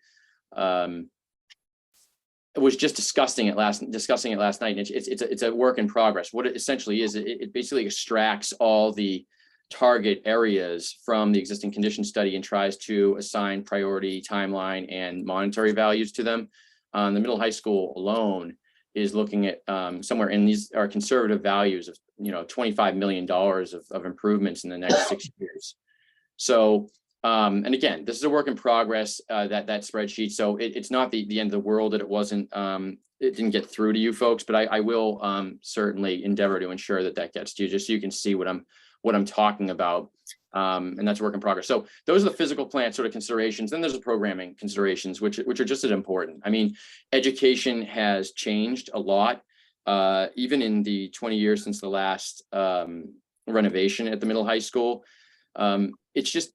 was just discussing it last night. And it's a work in progress. What it essentially is, it basically extracts all the target areas from the existing condition study and tries to assign priority, timeline, and monetary values to them. The middle high school alone is looking at somewhere, and these are conservative values of $25 million of improvements in the next 6 years. So and again, this is a work in progress, that spreadsheet. So it's not the end of the world that it didn't get through to you folks, but I will certainly endeavor to ensure that gets to you, just so you can see what I'm talking about. And that's a work in progress. So those are the physical plant sort of considerations. Then there's the programming considerations, which are just as important. I mean, education has changed a lot, even in the 20 years since the last renovation at the middle high school. It's just,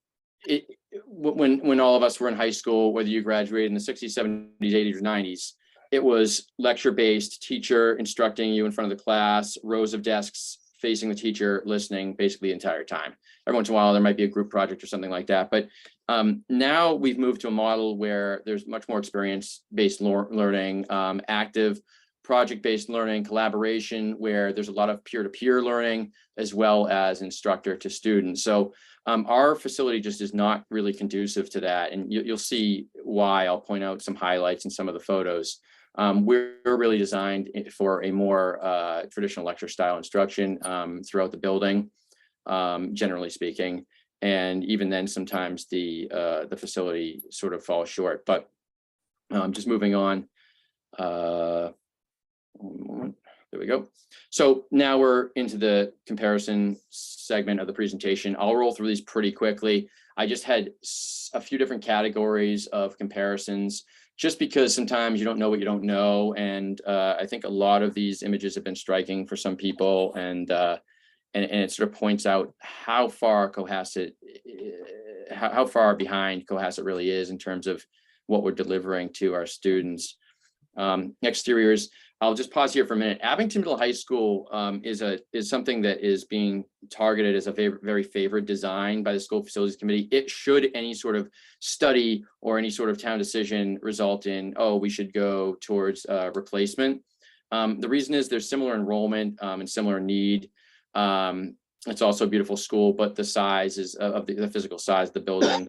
when all of us were in high school, whether you graduated in the 60s, 70s, 80s, or 90s, it was lecture-based, teacher instructing you in front of the class, rows of desks facing the teacher, listening basically the entire time. Every once in a while, there might be a group project or something like that. But now we've moved to a model where there's much more experience-based learning, active project-based learning, collaboration, where there's a lot of peer-to-peer learning, as well as instructor to student. So our facility just is not really conducive to that. And you'll see why. I'll point out some highlights in some of the photos. We're really designed for a more traditional lecture style instruction throughout the building, generally speaking. And even then, sometimes the facility sort of falls short. But just moving on. One moment. There we go. So now we're into the comparison segment of the presentation. I'll roll through these pretty quickly. I just had a few different categories of comparisons, just because sometimes you don't know what you don't know. And I think a lot of these images have been striking for some people, and it sort of points out how far Cohasset, how far behind Cohasset really is in terms of what we're delivering to our students. Exteriors. I'll just pause here for a minute. Abington Middle High School is something that is being targeted as a very favored design by the School Facilities Committee. It should any sort of study or any sort of town decision result in, oh, we should go towards replacement. The reason is there's similar enrollment and similar need. It's also a beautiful school, but the size is of the physical size of the building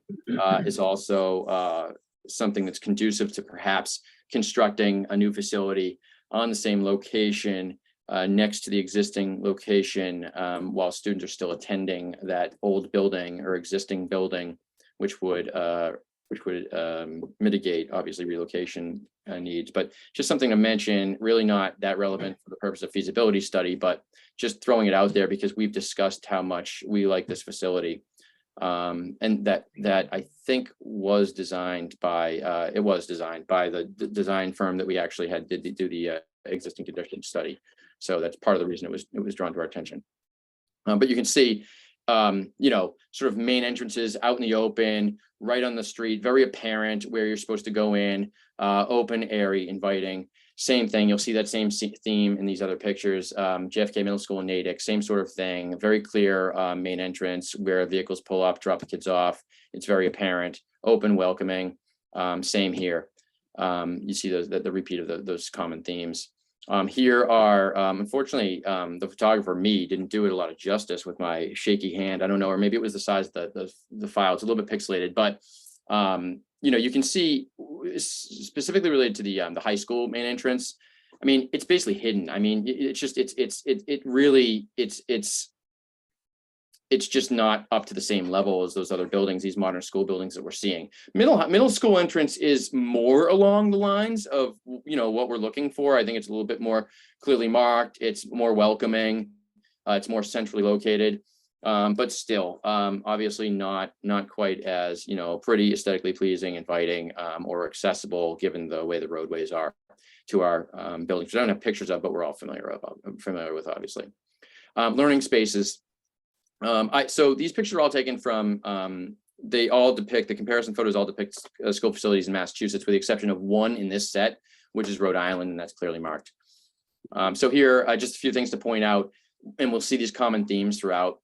is also something that's conducive to perhaps constructing a new facility on the same location next to the existing location while students are still attending that old building or existing building, which would which would mitigate obviously relocation needs, but just something to mention, really not that relevant for the purpose of feasibility study, but just throwing it out there because we've discussed how much we like this facility. And that I think was designed by, it was designed by the design firm that we actually had did do the existing condition study. So that's part of the reason it was drawn to our attention. But you can see, you know, sort of main entrances out in the open, right on the street, very apparent where you're supposed to go in, open, airy, inviting. Same thing, you'll see that same theme in these other pictures. JFK Middle School in Natick, same sort of thing, very clear main entrance where vehicles pull up, drop the kids off. It's very apparent, open, welcoming. Same here. You see the repeat of those common themes. Here are, unfortunately, the photographer, me, didn't do it a lot of justice with my shaky hand. I don't know, or maybe it was the size of the file. It's a little bit pixelated, but you know, you can see specifically related to the high school main entrance. I mean, it's basically hidden. I mean, it's just, it's just not up to the same level as those other buildings, these modern school buildings that we're seeing. Middle school entrance is more along the lines of, you know, what we're looking for. I think it's a little bit more clearly marked. It's more welcoming. It's more centrally located. But still, obviously not quite as, you know, pretty, aesthetically pleasing, inviting, or accessible, given the way the roadways are to our buildings. We don't have pictures of, but we're all familiar with, obviously. Learning spaces. So these pictures are all taken from, they all depict, the comparison photos all depict school facilities in Massachusetts, with the exception of one in this set, which is Rhode Island, and that's clearly marked. So here, just a few things to point out, and we'll see these common themes throughout.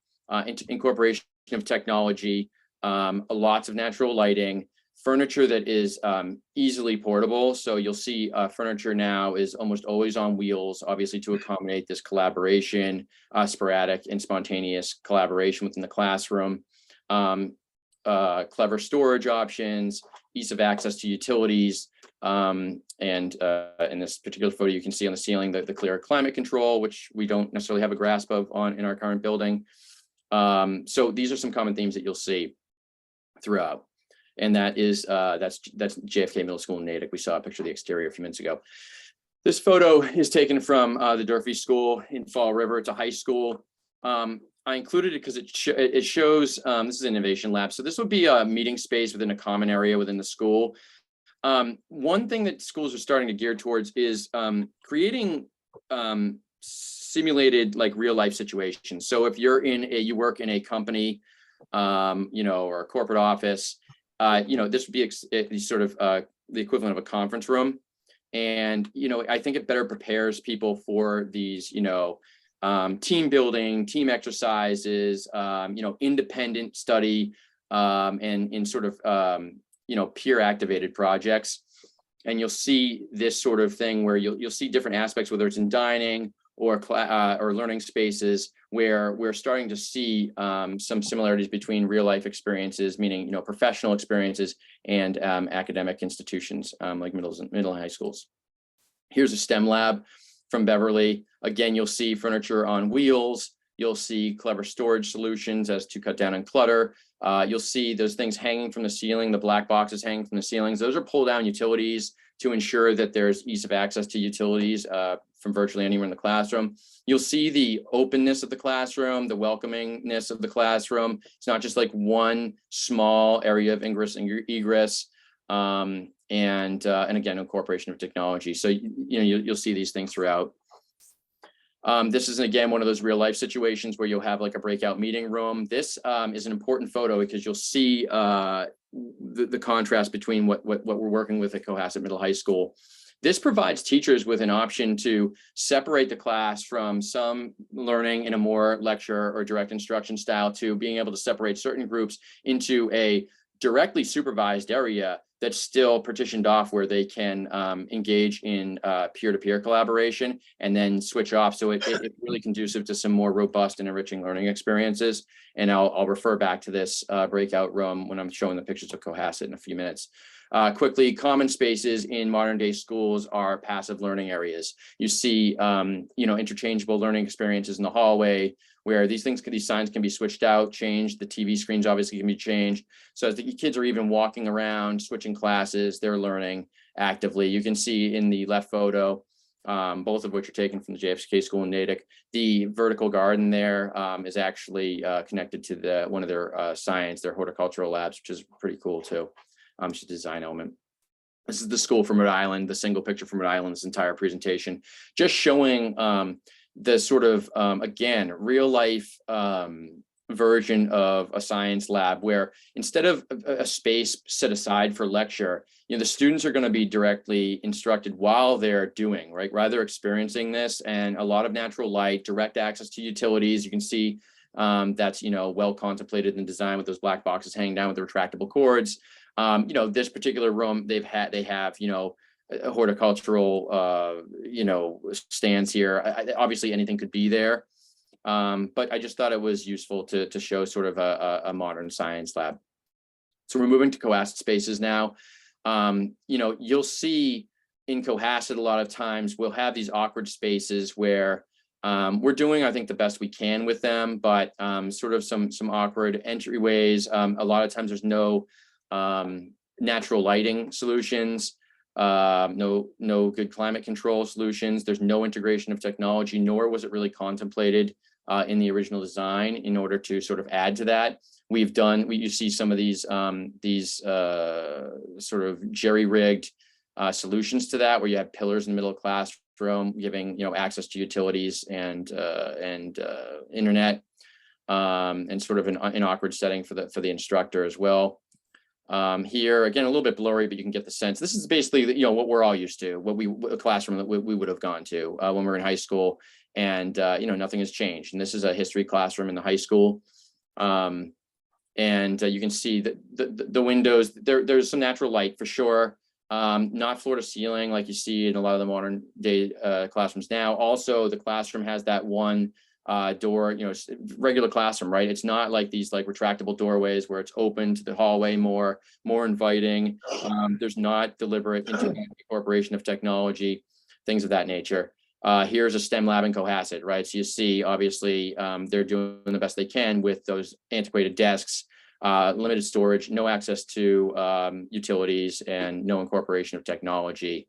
Incorporation of technology, lots of natural lighting, furniture that is easily portable. So you'll see furniture now is almost always on wheels, obviously to accommodate this collaboration, sporadic and spontaneous collaboration within the classroom. Clever storage options, ease of access to utilities, and in this particular photo, you can see on the ceiling the clear climate control, which we don't necessarily have a grasp of in our current building. So these are some common themes that you'll see throughout. And that is, that's JFK Middle School in Natick. We saw a picture of the exterior a few minutes ago. This photo is taken from the Durfee School in Fall River. It's a high school. I included it because it shows, this is an innovation lab. So this would be a meeting space within a common area within the school. One thing that schools are starting to gear towards is creating simulated, like, real life situations. So if you're you work in a company, you know, or a corporate office, you know, this would be sort of the equivalent of a conference room. And, you know, I think it better prepares people for these, you know, team building, team exercises, you know, independent study, and in sort of, you know, peer activated projects. And you'll see this sort of thing where you'll see different aspects, whether it's in dining or learning spaces, where we're starting to see some similarities between real life experiences, meaning, you know, professional experiences, and academic institutions like middle and high schools. Here's a STEM lab from Beverly. Again, you'll see furniture on wheels. You'll see clever storage solutions as to cut down on clutter. You'll see those things hanging from the ceiling, the black boxes hanging from the ceilings. Those are pull down utilities to ensure that there's ease of access to utilities from virtually anywhere in the classroom. You'll see the openness of the classroom, the welcomingness of the classroom. It's not just like one small area of ingress and egress, and again, incorporation of technology. So, you know, you'll see these things throughout. This is, again, one of those real life situations where you'll have like a breakout meeting room. This is an important photo because you'll see the contrast between what we're working with at Cohasset Middle High School. This provides teachers with an option to separate the class from some learning in a more lecture or direct instruction style to being able to separate certain groups into a directly supervised area that's still partitioned off, where they can engage in peer-to-peer collaboration and then switch off. So it's really conducive to some more robust and enriching learning experiences. And I'll refer back to this breakout room when I'm showing the pictures of Cohasset in a few minutes. Quickly, common spaces in modern day schools are passive learning areas. You see, you know, interchangeable learning experiences in the hallway, where these signs can be switched out, changed. The TV screens obviously can be changed. So as the kids are even walking around, switching classes, they're learning actively. You can see in the left photo, both of which are taken from the JFK School in Natick. The vertical garden there is actually connected to one of their their horticultural labs, which is pretty cool too. It's a design element. This is the school from Rhode Island, the single picture from Rhode Island, this entire presentation, just showing the sort of, again, real life version of a science lab where instead of a space set aside for lecture, the students are going to be directly instructed while they're doing, right? While they're experiencing this, and a lot of natural light, direct access to utilities. You can see that's, well contemplated in the design with those black boxes hanging down with the retractable cords. This particular room, they have, horticultural, stands here. Obviously anything could be there. But I just thought it was useful to show sort of a modern science lab. So we're moving to Cohasset spaces now. You'll see in Cohasset a lot of times we'll have these awkward spaces where we're doing, I think, the best we can with them, but sort of some awkward entryways. A lot of times there's no natural lighting solutions, no good climate control solutions. There's no integration of technology, nor was it really contemplated in the original design in order to sort of add to that. You see some of these sort of jerry-rigged solutions to that, where you have pillars in the middle of the classroom giving access to utilities and internet, and sort of an awkward setting for the instructor as well. Here again, a little bit blurry, but you can get the sense. This is basically what we're all used to, a classroom that we would have gone to when we were in high school, and nothing has changed. And this is a history classroom in the high school. And you can see that the windows, there's some natural light for sure, not floor to ceiling like you see in a lot of the modern day classrooms now. Also, the classroom has that one door, regular classroom, right? It's not like these retractable doorways where it's open to the hallway, more inviting. There's not deliberate incorporation of technology, things of that nature. Here's a STEM lab in Cohasset, right? So you see, obviously, they're doing the best they can with those antiquated desks, limited storage, no access to utilities, and no incorporation of technology.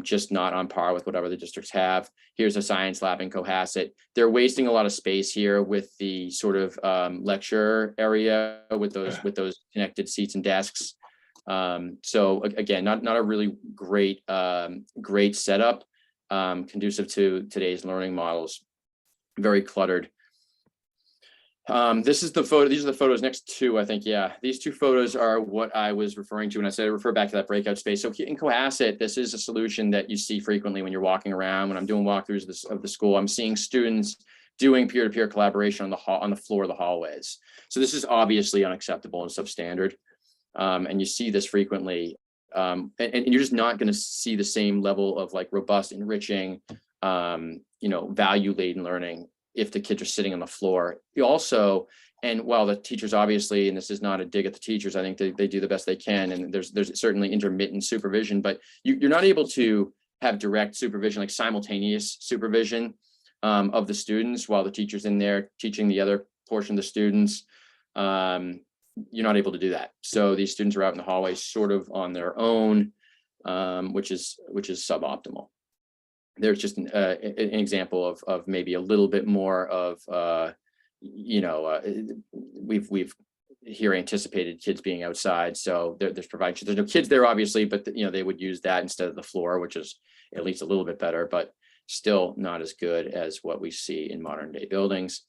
Just not on par with whatever the districts have. Here's a science lab in Cohasset. They're wasting a lot of space here with the sort of lecture area with those connected seats and desks. So again, not a really great setup. Conducive to today's learning models, very cluttered. This is the photo. These are the photos next to, I think, yeah, these two photos are what I was referring to when I said I refer back to that breakout space. So in Cohasset, this is a solution that you see frequently when you're walking around. When I'm doing walkthroughs of the school, I'm seeing students doing peer-to-peer collaboration on the floor of the hallways. So this is obviously unacceptable and substandard. And you see this frequently. And you're just not going to see the same level of robust, enriching, value-laden learning if the kids are sitting on the floor. You also, and while the teachers obviously, and this is not a dig at the teachers, I think they do the best they can, and there's certainly intermittent supervision, but you're not able to have direct supervision, like simultaneous supervision of the students while the teacher's in there teaching the other portion of the students. You're not able to do that. So these students are out in the hallway sort of on their own, which is suboptimal. There's just an example of maybe a little bit more of, we've here anticipated kids being outside. So there's provided, there's no kids there obviously, but they would use that instead of the floor, which is at least a little bit better, but still not as good as what we see in modern day buildings.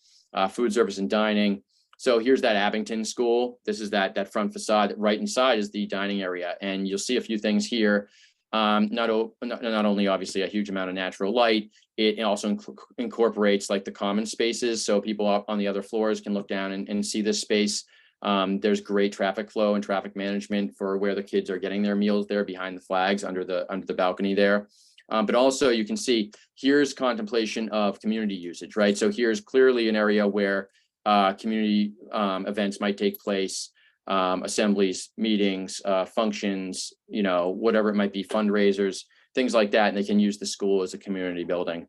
Food service and dining. So here's that Abington school. This is that front facade. Right inside is the dining area, and you'll see a few things here. Not only obviously a huge amount of natural light, it also incorporates the common spaces, so people up on the other floors can look down and see this space. There's great traffic flow and traffic management for where the kids are getting their meals there behind the flags under the balcony there. But also you can see here's contemplation of community usage, right? So here's clearly an area where community events might take place, assemblies, meetings, functions, whatever it might be, fundraisers, things like that, and they can use the school as a community building.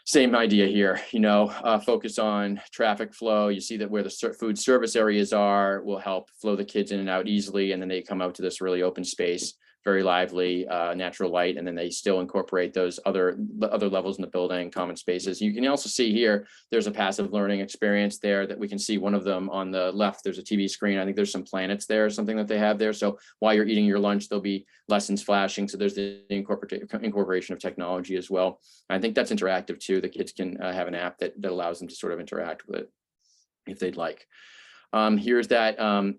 Same idea here, focus on traffic flow. You see that where the food service areas are will help flow the kids in and out easily. And then they come out to this really open space, very lively, natural light. And then they still incorporate those other levels in the building, common spaces. You can also see here, there's a passive learning experience there that we can see one of them on the left. There's a TV screen. I think there's some planets there, something that they have there. So while you're eating your lunch, there'll be lessons flashing. So there's the incorporation of technology as well. I think that's interactive too. The kids can have an app that allows them to sort of interact with it if they'd like. Here's that,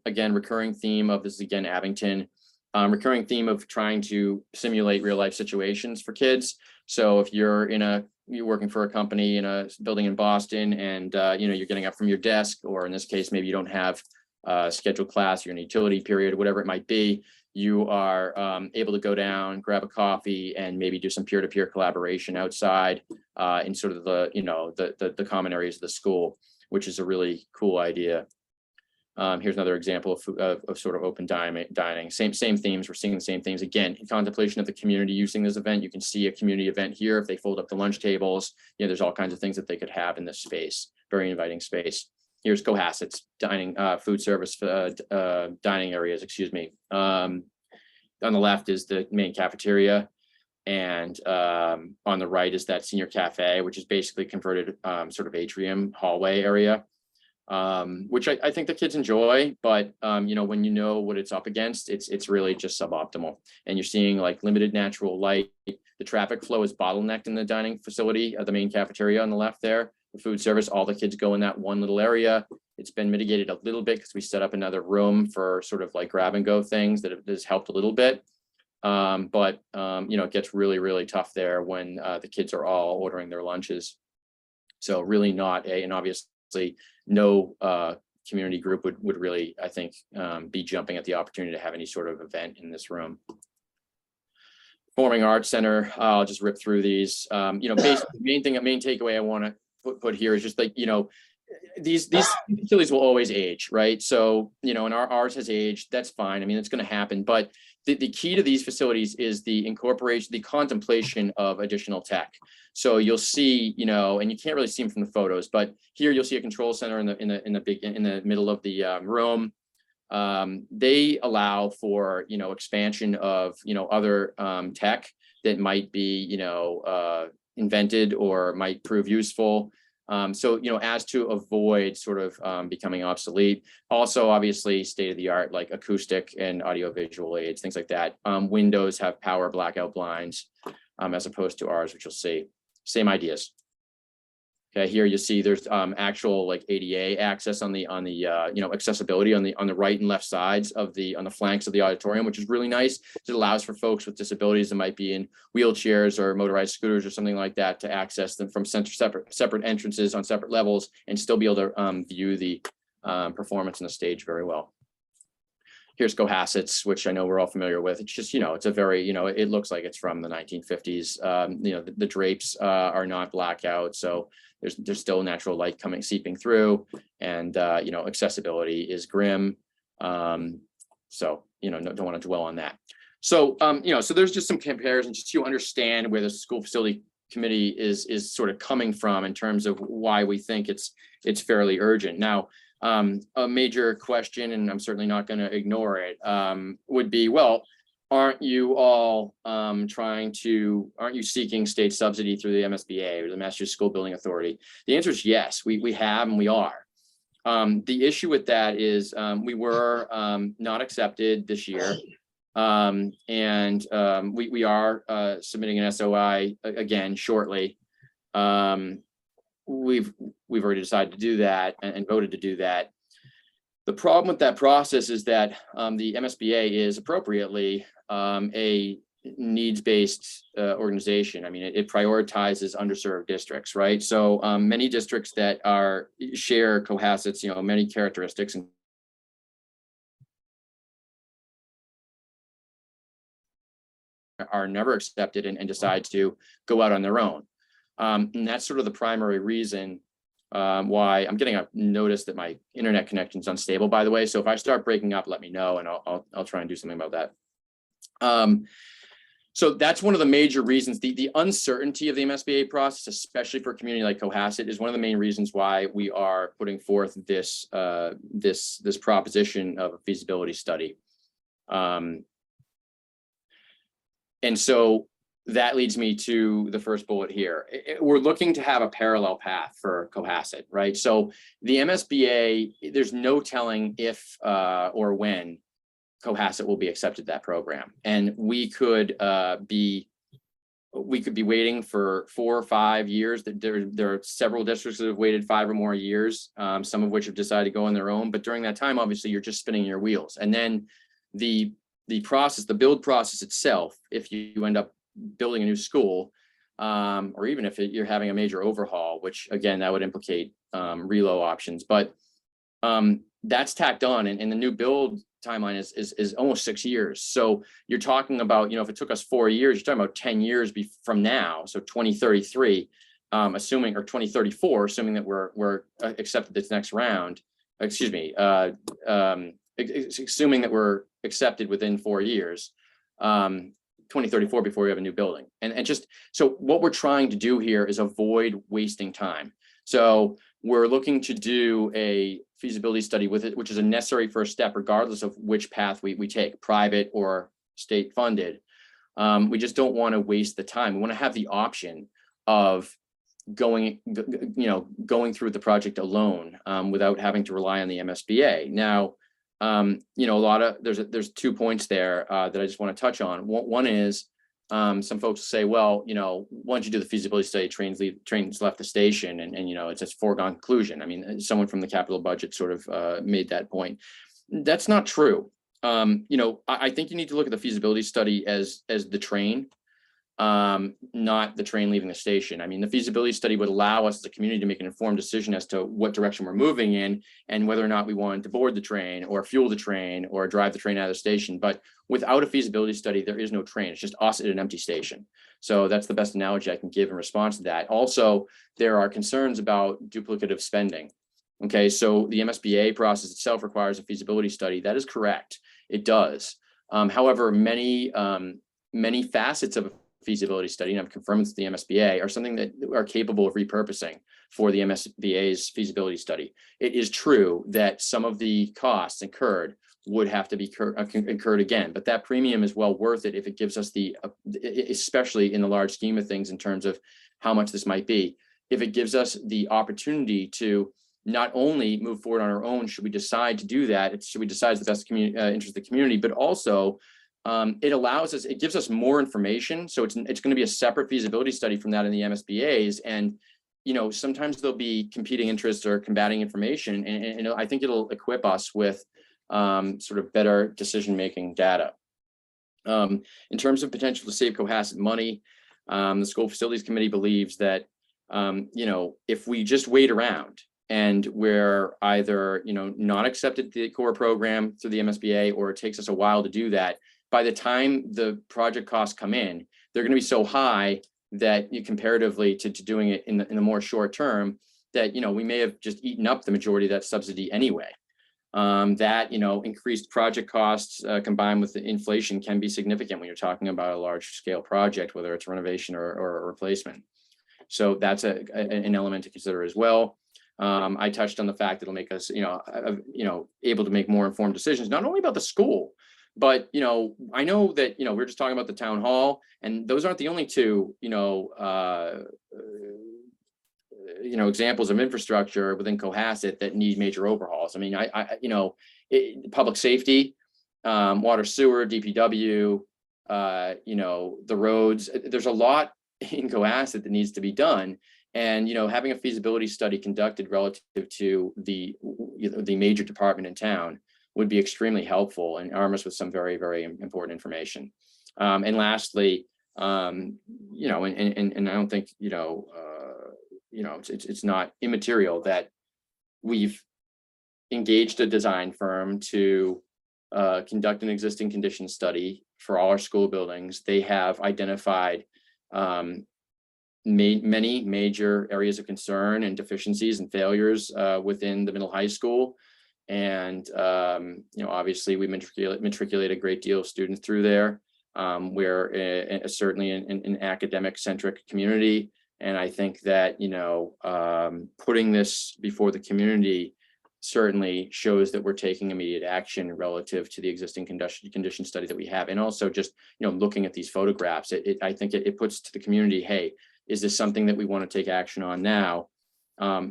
again, recurring theme of this is again, Abington. Recurring theme of trying to simulate real life situations for kids. So if you're working for a company in a building in Boston and you're getting up from your desk, or in this case, maybe you don't have a scheduled class, you're in a utility period, whatever it might be, you are able to go down, grab a coffee, and maybe do some peer-to-peer collaboration outside in sort of the common areas of the school, which is a really cool idea. Here's another example of sort of open dining. Same themes. We're seeing the same things again. In contemplation of the community using this event, you can see a community event here. If they fold up the lunch tables, there's all kinds of things that they could have in this space. Very inviting space. Here's Cohasset's dining, food service dining areas. Excuse me. On the left is the main cafeteria, and on the right is that senior cafe, which is basically converted sort of atrium hallway area. Which I think the kids enjoy, but when you know what it's up against, it's really just suboptimal. And you're seeing like limited natural light. The traffic flow is bottlenecked in the dining facility, the main cafeteria on the left there. The food service, all the kids go in that one little area. It's been mitigated a little bit because we set up another room for sort of like grab and go things that has helped a little bit. But it gets really, really tough there when the kids are all ordering their lunches. So really not and obviously no community group would really, I think, be jumping at the opportunity to have any sort of event in this room. Performing Arts Center, I'll just rip through these. Basically, main takeaway I want to put here is just like, these facilities will always age, right? So, and ours has aged, that's fine. I mean, it's going to happen, but the key to these facilities is the incorporation, the contemplation of additional tech. So you'll see, and you can't really see them from the photos, but here you'll see a control center in the middle of the room. They allow for, expansion of, other tech that might be, invented or might prove useful. So, as to avoid sort of becoming obsolete. Also, obviously, state of the art, like acoustic and audio visual aids, things like that. Windows have power blackout blinds as opposed to ours, which you'll see. Same ideas. Okay, here you see there's actual like ADA access on the accessibility on the right and left sides of on the flanks of the auditorium, which is really nice. It allows for folks with disabilities that might be in wheelchairs or motorized scooters or something like that to access them from separate entrances on separate levels and still be able to view the performance on the stage very well. Here's Cohasset's, which I know we're all familiar with. It's just, it's a very, it looks like it's from the 1950s. The drapes are not blackout, so there's still natural light seeping through, and accessibility is grim. So don't want to dwell on that. So so there's just some comparisons just to understand where the school facility committee is sort of coming from in terms of why we think it's fairly urgent. Now, a major question, and I'm certainly not going to ignore it, would be, well, aren't you all aren't you seeking state subsidy through the MSBA or the Massachusetts School Building Authority? The answer is yes, we have and we are. The issue with that is we were not accepted this year. We are submitting an SOI again shortly. We've already decided to do that and voted to do that. The problem with that process is that the MSBA is appropriately a needs-based organization. I mean, it prioritizes underserved districts, right? So many districts that share Cohasset's, many characteristics and are never accepted and decide to go out on their own. And that's sort of the primary reason why I'm getting a notice that my internet connection is unstable, by the way. So if I start breaking up, let me know and I'll try and do something about that. So that's one of the major reasons, the uncertainty of the MSBA process, especially for a community like Cohasset, is one of the main reasons why we are putting forth this this proposition of a feasibility study. And so that leads me to the first bullet here. We're looking to have a parallel path for Cohasset, right? So the MSBA, there's no telling if or when Cohasset will be accepted that program, and we could be waiting for 4 or 5 years. That there are several districts that have waited 5 or more years, some of which have decided to go on their own. But during that time, obviously, you're just spinning your wheels, and then the process, the build process itself, if you end up building a new school, or even if you're having a major overhaul, which again, that would implicate relo options, but that's tacked on, and the new build timeline is almost 6 years. So you're talking about, if it took us 4 years, you're talking about 10 years from now. So 2033, assuming, or 2034, assuming that we're accepted this next round, excuse me, assuming that we're accepted within 4 years, 2034 before we have a new building. And just, so what we're trying to do here is avoid wasting time. So we're looking to do a feasibility study with it, which is a necessary first step, regardless of which path we take, private or state funded. We just don't want to waste the time. We want to have the option of going through the project alone, without having to rely on the MSBA. Now, there's 2 points there that I just want to touch on. One is, some folks say, well, once you do the feasibility study, trains left the station, and it's a foregone conclusion. I mean, someone from the capital budget sort of made that point. That's not true. I think you need to look at the feasibility study as the train, not the train leaving the station. I mean, the feasibility study would allow us as a community to make an informed decision as to what direction we're moving in, and whether or not we wanted to board the train or fuel the train or drive the train out of the station. But without a feasibility study, there is no train. It's just us at an empty station. So that's the best analogy I can give in response to that. Also, there are concerns about duplicative spending. Okay, so the MSBA process itself requires a feasibility study. That is correct. It does. However, many facets of a feasibility study, and I've confirmed with the MSBA, are something that are capable of repurposing for the MSBA's feasibility study. It is true that some of the costs incurred would have to be incurred again, but that premium is well worth it if it gives us especially in the large scheme of things in terms of how much this might be, if it gives us the opportunity to not only move forward on our own, should we decide to do that, should we decide the best interest of the community, but also it gives us more information. So it's going to be a separate feasibility study from that in the MSBA's. And, sometimes there'll be competing interests or combating information. And I think it'll equip us with sort of better decision-making data. In terms of potential to save Cohasset money, the School Facilities Committee believes that, if we just wait around and we're either, not accepted the core program through the MSBA, or it takes us a while to do that, by the time the project costs come in, they're going to be so high that comparatively to doing it in the more short term, that, we may have just eaten up the majority of that subsidy anyway. Increased project costs combined with the inflation can be significant when you're talking about a large scale project, whether it's renovation or a replacement. So that's an element to consider as well. I touched on the fact that it'll make us, able to make more informed decisions, not only about the school, but, I know that, we're just talking about the town hall, and those aren't the only two, examples of infrastructure within Cohasset that need major overhauls. I mean, public safety, water, sewer, DPW, the roads, there's a lot in Cohasset that needs to be done. And, having a feasibility study conducted relative to the major department in town would be extremely helpful and arm us with some very, very important information. And lastly, and I don't think, it's not immaterial that we've engaged a design firm to conduct an existing condition study for all our school buildings. They have identified many major areas of concern and deficiencies and failures within the middle high school. And, obviously we matriculate a great deal of students through there. We're certainly an academic centric community. And I think that, putting this before the community certainly shows that we're taking immediate action relative to the existing condition study that we have. And also just, looking at these photographs, I think it puts to the community, hey, is this something that we want to take action on now?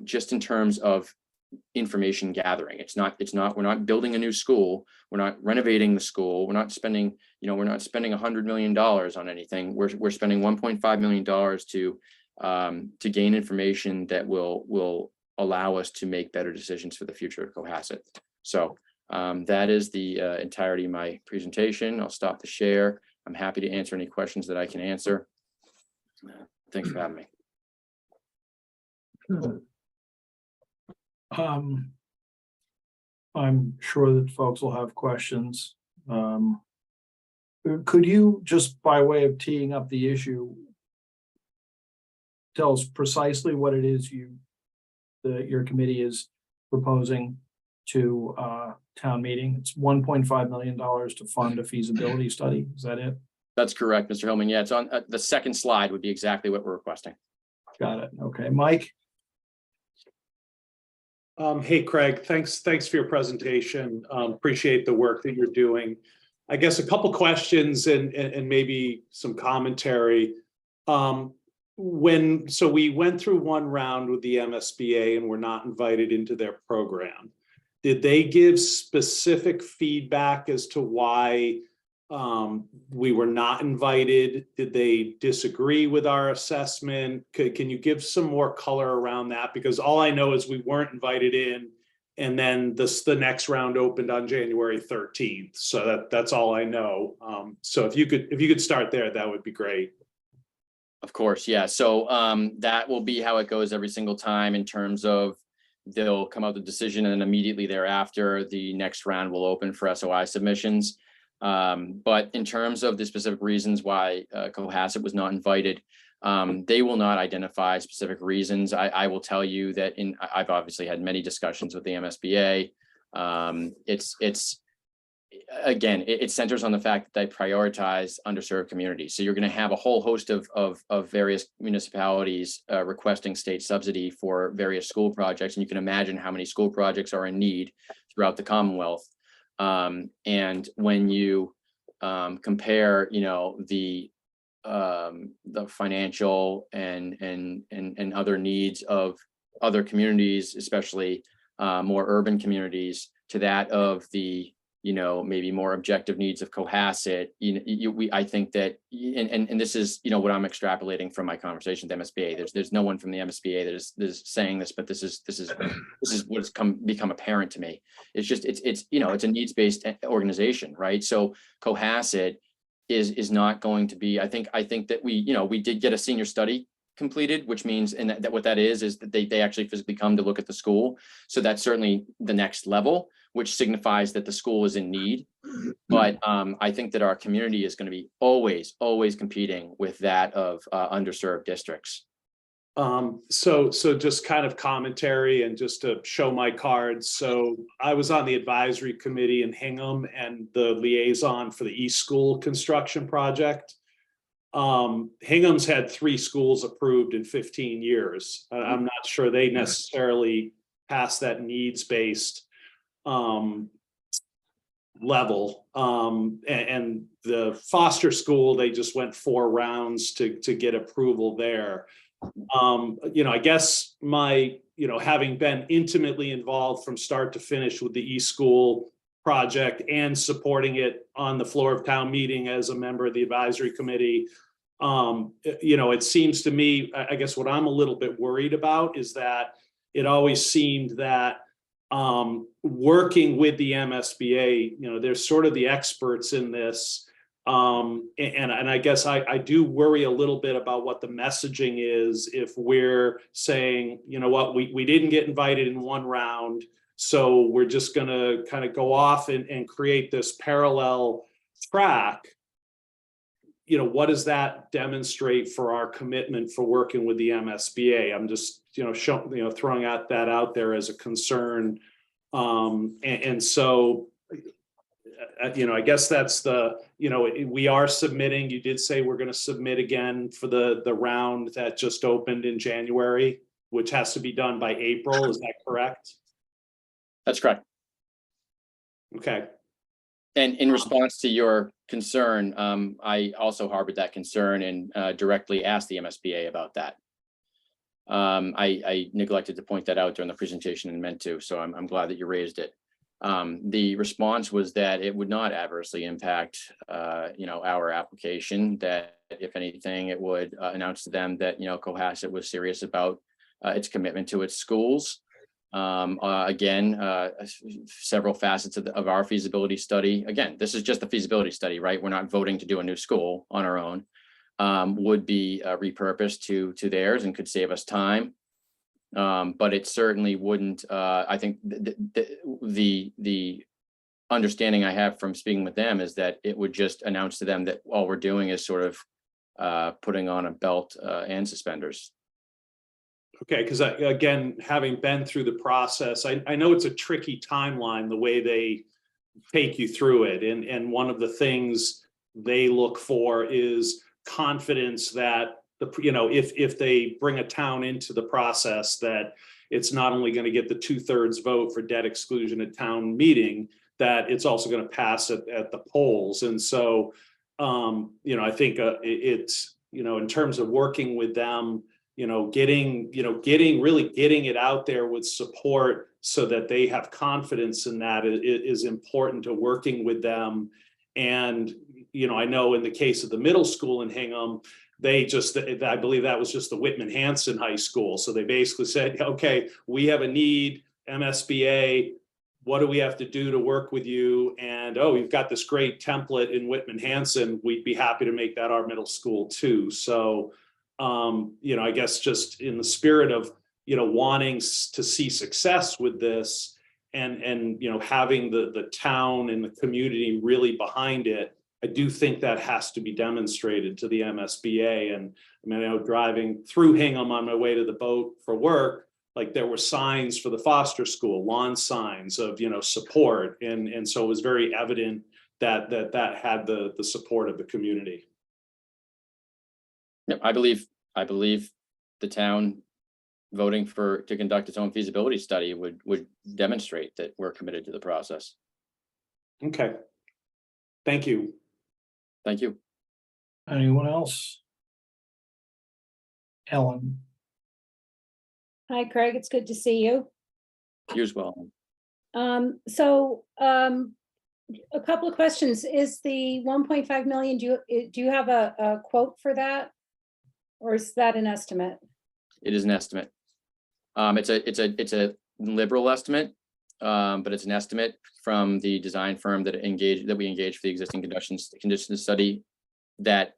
Just in terms of information gathering. We're not building a new school. We're not renovating the school. We're not spending $100 million on anything. We're spending $1.5 million to gain information that will allow us to make better decisions for the future of Cohasset. So that is the entirety of my presentation. I'll stop the share. I'm happy to answer any questions that I can answer. Thanks for having me. I'm sure that folks will have questions. Could you, just by way of teeing up the issue, tell us precisely what it is your committee is proposing to town meeting? It's $1.5 million to fund a feasibility study. Is that it? That's correct, Mr. Hillman. Yeah, it's on the second slide would be exactly what we're requesting. Got it. Okay, Mike. Hey, Craig, thanks for your presentation. Appreciate the work that you're doing. I guess a couple questions and maybe some commentary. So we went through one round with the MSBA and were not invited into their program. Did they give specific feedback as to why we were not invited? Did they disagree with our assessment? Can you give some more color around that? Because all I know is we weren't invited in, and then the next round opened on January 13th. So that's all I know. So if you could start there, that would be great. Of course, yeah. So that will be how it goes every single time, in terms of they'll come out with a decision and then immediately thereafter, the next round will open for SOI submissions. But in terms of the specific reasons why Cohasset was not invited, they will not identify specific reasons. I will tell you that I've obviously had many discussions with the MSBA. It centers on the fact that they prioritize underserved communities. So you're going to have a whole host of various municipalities requesting state subsidy for various school projects. And you can imagine how many school projects are in need throughout the Commonwealth. And when you compare, the financial and other needs of other communities, especially more urban communities, to that of the maybe more objective needs of Cohasset, I think that, and this is, what I'm extrapolating from my conversation with MSBA. There's no one from the MSBA that is saying this, but this is what's become apparent to me. It's just, it's a needs-based organization, right? So Cohasset is not going to be, I think that we did get a senior study completed, which means, and that what that is that they actually physically come to look at the school. So that's certainly the next level, which signifies that the school is in need. But I think that our community is going to be always competing with that of underserved districts. So just kind of commentary and just to show my cards. So I was on the advisory committee in Hingham and the liaison for the East School construction project. Hingham's had 3 schools approved in 15 years. I'm not sure they necessarily passed that needs-based level. And the Foster School, they just went 4 rounds to get approval there. I guess my, having been intimately involved from start to finish with the East School project and supporting it on the floor of town meeting as a member of the advisory committee, it seems to me, I guess what I'm a little bit worried about is that it always seemed that working with the MSBA, they're sort of the experts in this. And I guess I do worry a little bit about what the messaging is if we're saying, we didn't get invited in one round, so we're just going to kind of go off and create this parallel track. What does that demonstrate for our commitment for working with the MSBA? I'm just, throwing that out there as a concern. And so I guess that's we are submitting, you did say we're going to submit again for the round that just opened in January, which has to be done by April. Is that correct? That's correct. Okay. And in response to your concern, I also harbored that concern and directly asked the MSBA about that. I neglected to point that out during the presentation and meant to, so I'm glad that you raised it. The response was that it would not adversely impact, our application, that if anything, it would announce to them that, Cohasset was serious about its commitment to its schools. Again, several facets of our feasibility study. Again, this is just the feasibility study, right? We're not voting to do a new school on our own. Would be repurposed to theirs and could save us time. But it certainly wouldn't. I think the understanding I have from speaking with them is that it would just announce to them that all we're doing is sort of putting on a belt and suspenders. Okay, because again, having been through the process, I know it's a tricky timeline, the way they take you through it. And one of the things they look for is confidence that if they bring a town into the process, that it's not only going to get the 2/3 vote for debt exclusion at town meeting, that it's also going to pass at the polls. And so, I think it's, in terms of working with them, getting it out there with support so that they have confidence in that is important to working with them. And, I know in the case of the middle school in Hingham, I believe that was just the Whitman Hanson High School. So they basically said, okay, we have a need, MSBA, what do we have to do to work with you? And, you've got this great template in Whitman Hanson. We'd be happy to make that our middle school too. So, I guess just in the spirit of, wanting to see success with this and having the town and the community really behind it, I do think that has to be demonstrated to the MSBA. And I know driving through Hingham on my way to the boat for work, like there were signs for the Foster School, lawn signs of, support. And so it was very evident that had the support of the community. Yep, I believe the town voting to conduct its own feasibility study would demonstrate that we're committed to the process. Okay. Thank you. Thank you. Anyone else? Ellen? Hi, Craig. It's good to see you. You as well. A couple of questions. Is the 1.5 million, do you have a quote for that? Or is that an estimate? It is an estimate. It's a liberal estimate, but it's an estimate from the design firm that we engaged for the existing conditions study that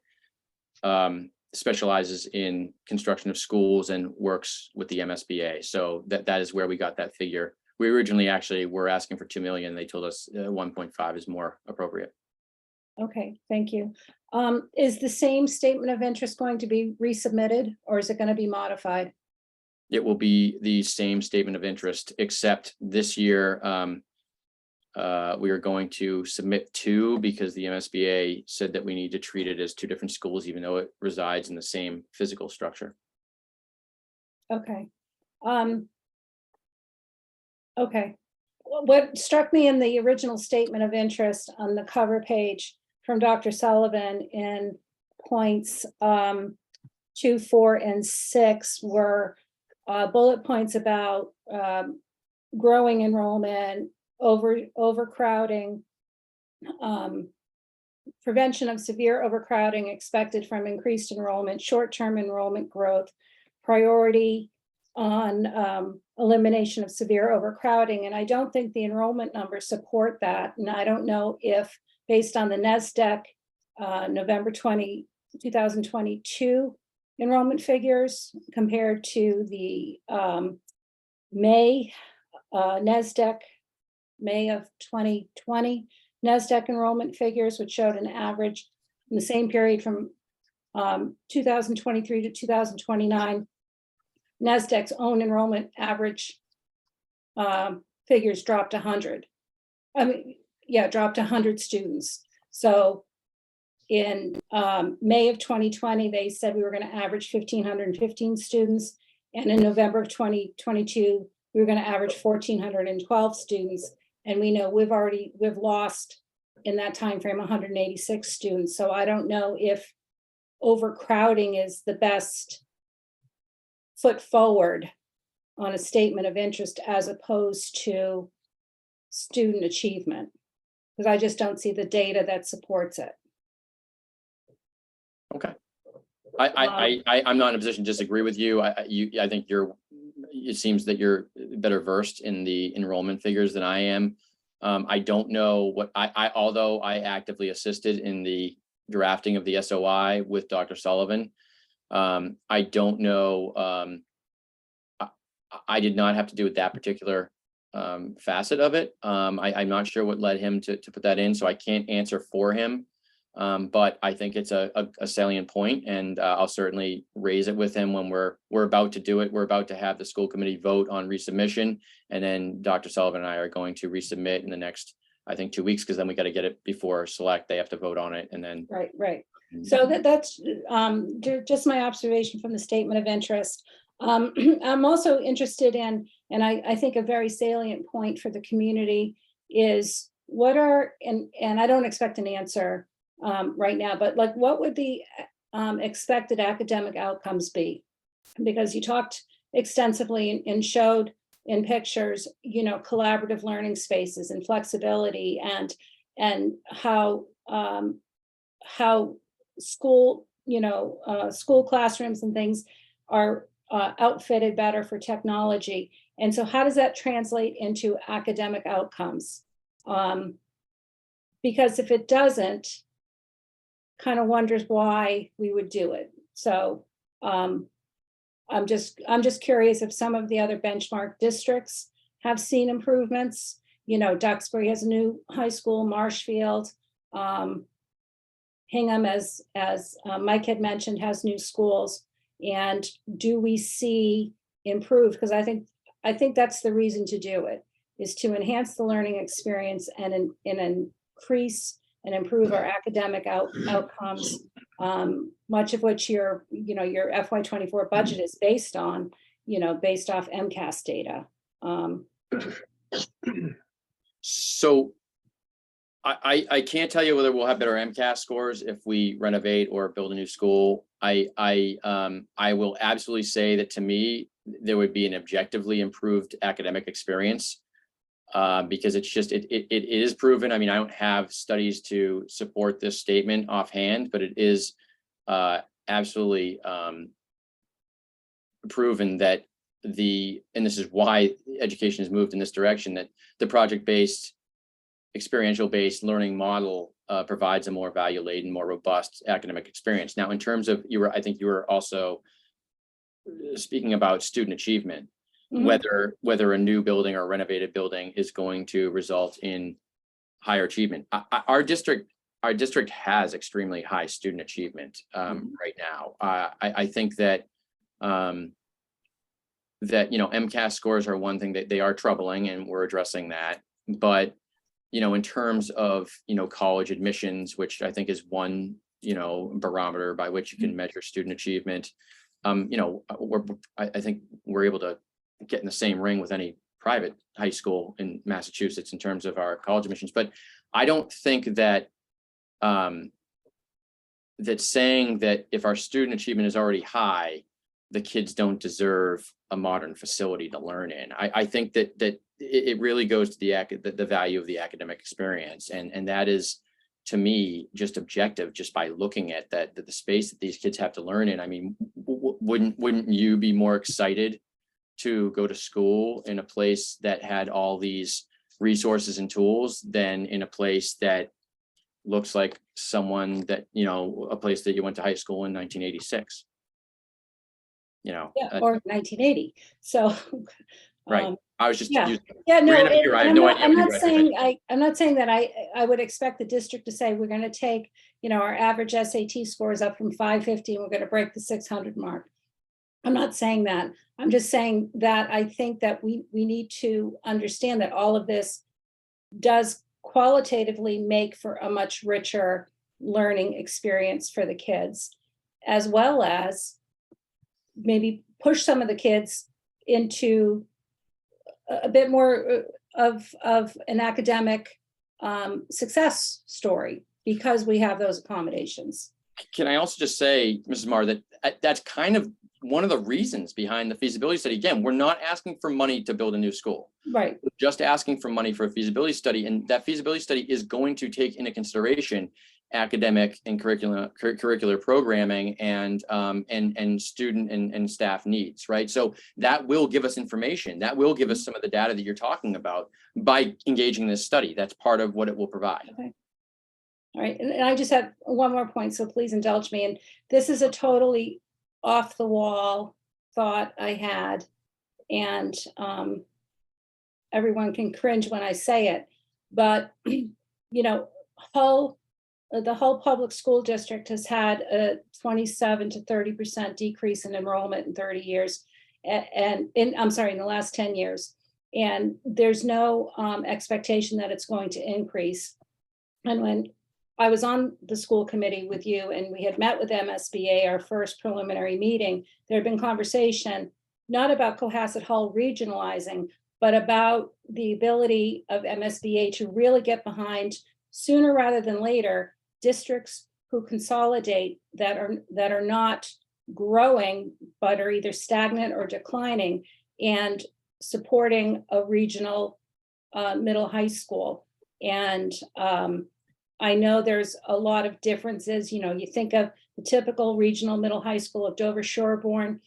specializes in construction of schools and works with the MSBA. So that is where we got that figure. We originally actually were asking for 2 million. They told us 1.5 is more appropriate. Okay, thank you. Is the same statement of interest going to be resubmitted, or is it going to be modified? It will be the same statement of interest, except this year we are going to submit 2 because the MSBA said that we need to treat it as 2 different schools, even though it resides in the same physical structure. Okay. Okay. What struck me in the original statement of interest on the cover page from Dr. Sullivan in points 2, 4, and 6 were bullet points about growing enrollment, overcrowding, prevention of severe overcrowding expected from increased enrollment, short-term enrollment growth, priority on elimination of severe overcrowding. And I don't think the enrollment numbers support that. And I don't know if, based on the NESDEC November 2022 enrollment figures compared to the May NESDEC, May of 2020 NESDEC enrollment figures, which showed an average in the same period from 2023 to 2029. NESDEC's own enrollment average figures dropped 100. I mean, dropped to 100 students. So in May of 2020, they said we were going to average 1,515 students. And in November of 2022, we were going to average 1,412 students. And we know we've lost in that time frame 186 students. So I don't know if overcrowding is the best foot forward on a statement of interest as opposed to student achievement, because I just don't see the data that supports it. Okay. I'm not in a position to disagree with you. I think it seems that you're better versed in the enrollment figures than I am. I don't know what although I actively assisted in the drafting of the SOI with Dr. Sullivan, I don't know. I did not have to do with that particular facet of it. I'm not sure what led him to put that in, so I can't answer for him. But I think it's a salient point, and I'll certainly raise it with him when we're about to do it. We're about to have the school committee vote on resubmission, and then Dr. Sullivan and I are going to resubmit in the next, I think, 2 weeks, because then we got to get it before select. They have to vote on it, and then. Right. So that's just my observation from the statement of interest. I'm also interested in, and I think a very salient point for the community is and I don't expect an answer right now, but like, what would the expected academic outcomes be? Because you talked extensively and showed in pictures, collaborative learning spaces and flexibility, and how school, school classrooms and things are outfitted better for technology. And so how does that translate into academic outcomes? Because if it doesn't, kind of wonders why we would do it. So I'm just curious if some of the other benchmark districts have seen improvements. Duxbury has a new high school, Marshfield, Hingham, as Mike had mentioned, has new schools. And do we see improved? Because I think that's the reason to do it, is to enhance the learning experience and increase and improve our academic outcomes, much of which your FY24 budget is based on, based off MCAS data. So I can't tell you whether we'll have better MCAS scores if we renovate or build a new school. I will absolutely say that, to me, there would be an objectively improved academic experience, because it's just, it is proven. I mean, I don't have studies to support this statement offhand, but it is absolutely proven that and this is why education has moved in this direction, that the project-based, experiential-based learning model provides a more value-laden, more robust academic experience. Now, in terms of, I think you were also speaking about student achievement, whether a new building or a renovated building is going to result in higher achievement. Our district has extremely high student achievement right now. I think that MCAS scores are one thing that they are troubling, and we're addressing that. But in terms of college admissions, which I think is one barometer by which you can measure student achievement, I think we're able to get in the same ring with any private high school in Massachusetts in terms of our college admissions. But I don't think that that saying that if our student achievement is already high, the kids don't deserve a modern facility to learn in. I think that it really goes to the value of the academic experience, and that is, to me, just objective, just by looking at that the space that these kids have to learn in. I mean, wouldn't you be more excited to go to school in a place that had all these resources and tools than in a place that looks like someone that, a place that you went to high school in 1986? Yeah, or 1980. So right. I was just no. I'm not saying that I would expect the district to say we're going to take our average SAT scores up from 550 and we're going to break the 600 mark. I'm not saying that. I'm just saying that I think that we need to understand that all of this does qualitatively make for a much richer learning experience for the kids, as well as maybe push some of the kids into a bit more of an academic success story because we have those accommodations. Can I also just say, Mrs. Marr, that that's kind of one of the reasons behind the feasibility study. Again, we're not asking for money to build a new school. Right. We're just asking for money for a feasibility study, and that feasibility study is going to take into consideration academic and curricular programming and student and staff needs, right? So that will give us information. That will give us some of the data that you're talking about by engaging this study. That's part of what it will provide. Okay. All right, and I just have one more point, so please indulge me. And this is a totally off the wall thought I had, and everyone can cringe when I say it, but you know, the whole public school district has had a 27 to 30% decrease in enrollment in 30 years, and in the last 10 years, and there's no expectation that it's going to increase. And when I was on the school committee with you and we had met with MSBA, our first preliminary meeting, there had been conversation, not about Cohasset Hull regionalizing, but about the ability of MSBA to really get behind sooner rather than later districts who consolidate that are not growing, but are either stagnant or declining, and supporting a regional middle high school. And I know there's a lot of differences. You know, you think of the typical regional middle high school of Dover Shoreborn.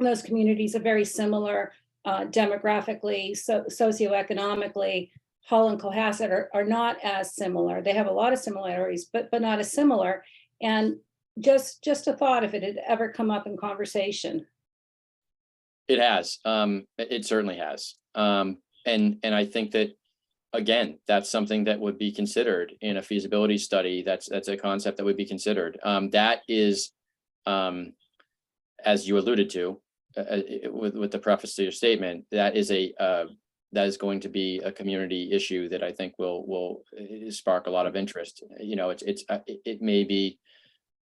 Those communities are very similar demographically, socioeconomically. Hull and Cohasset are not as similar. They have a lot of similarities, but not as similar. And just a thought if it had ever come up in conversation. It has. It certainly has. And I think that, again, that's something that would be considered in a feasibility study. That's a concept that would be considered. That is, as you alluded to, with the preface to your statement, that is going to be a community issue that I think will spark a lot of interest. You know, it may be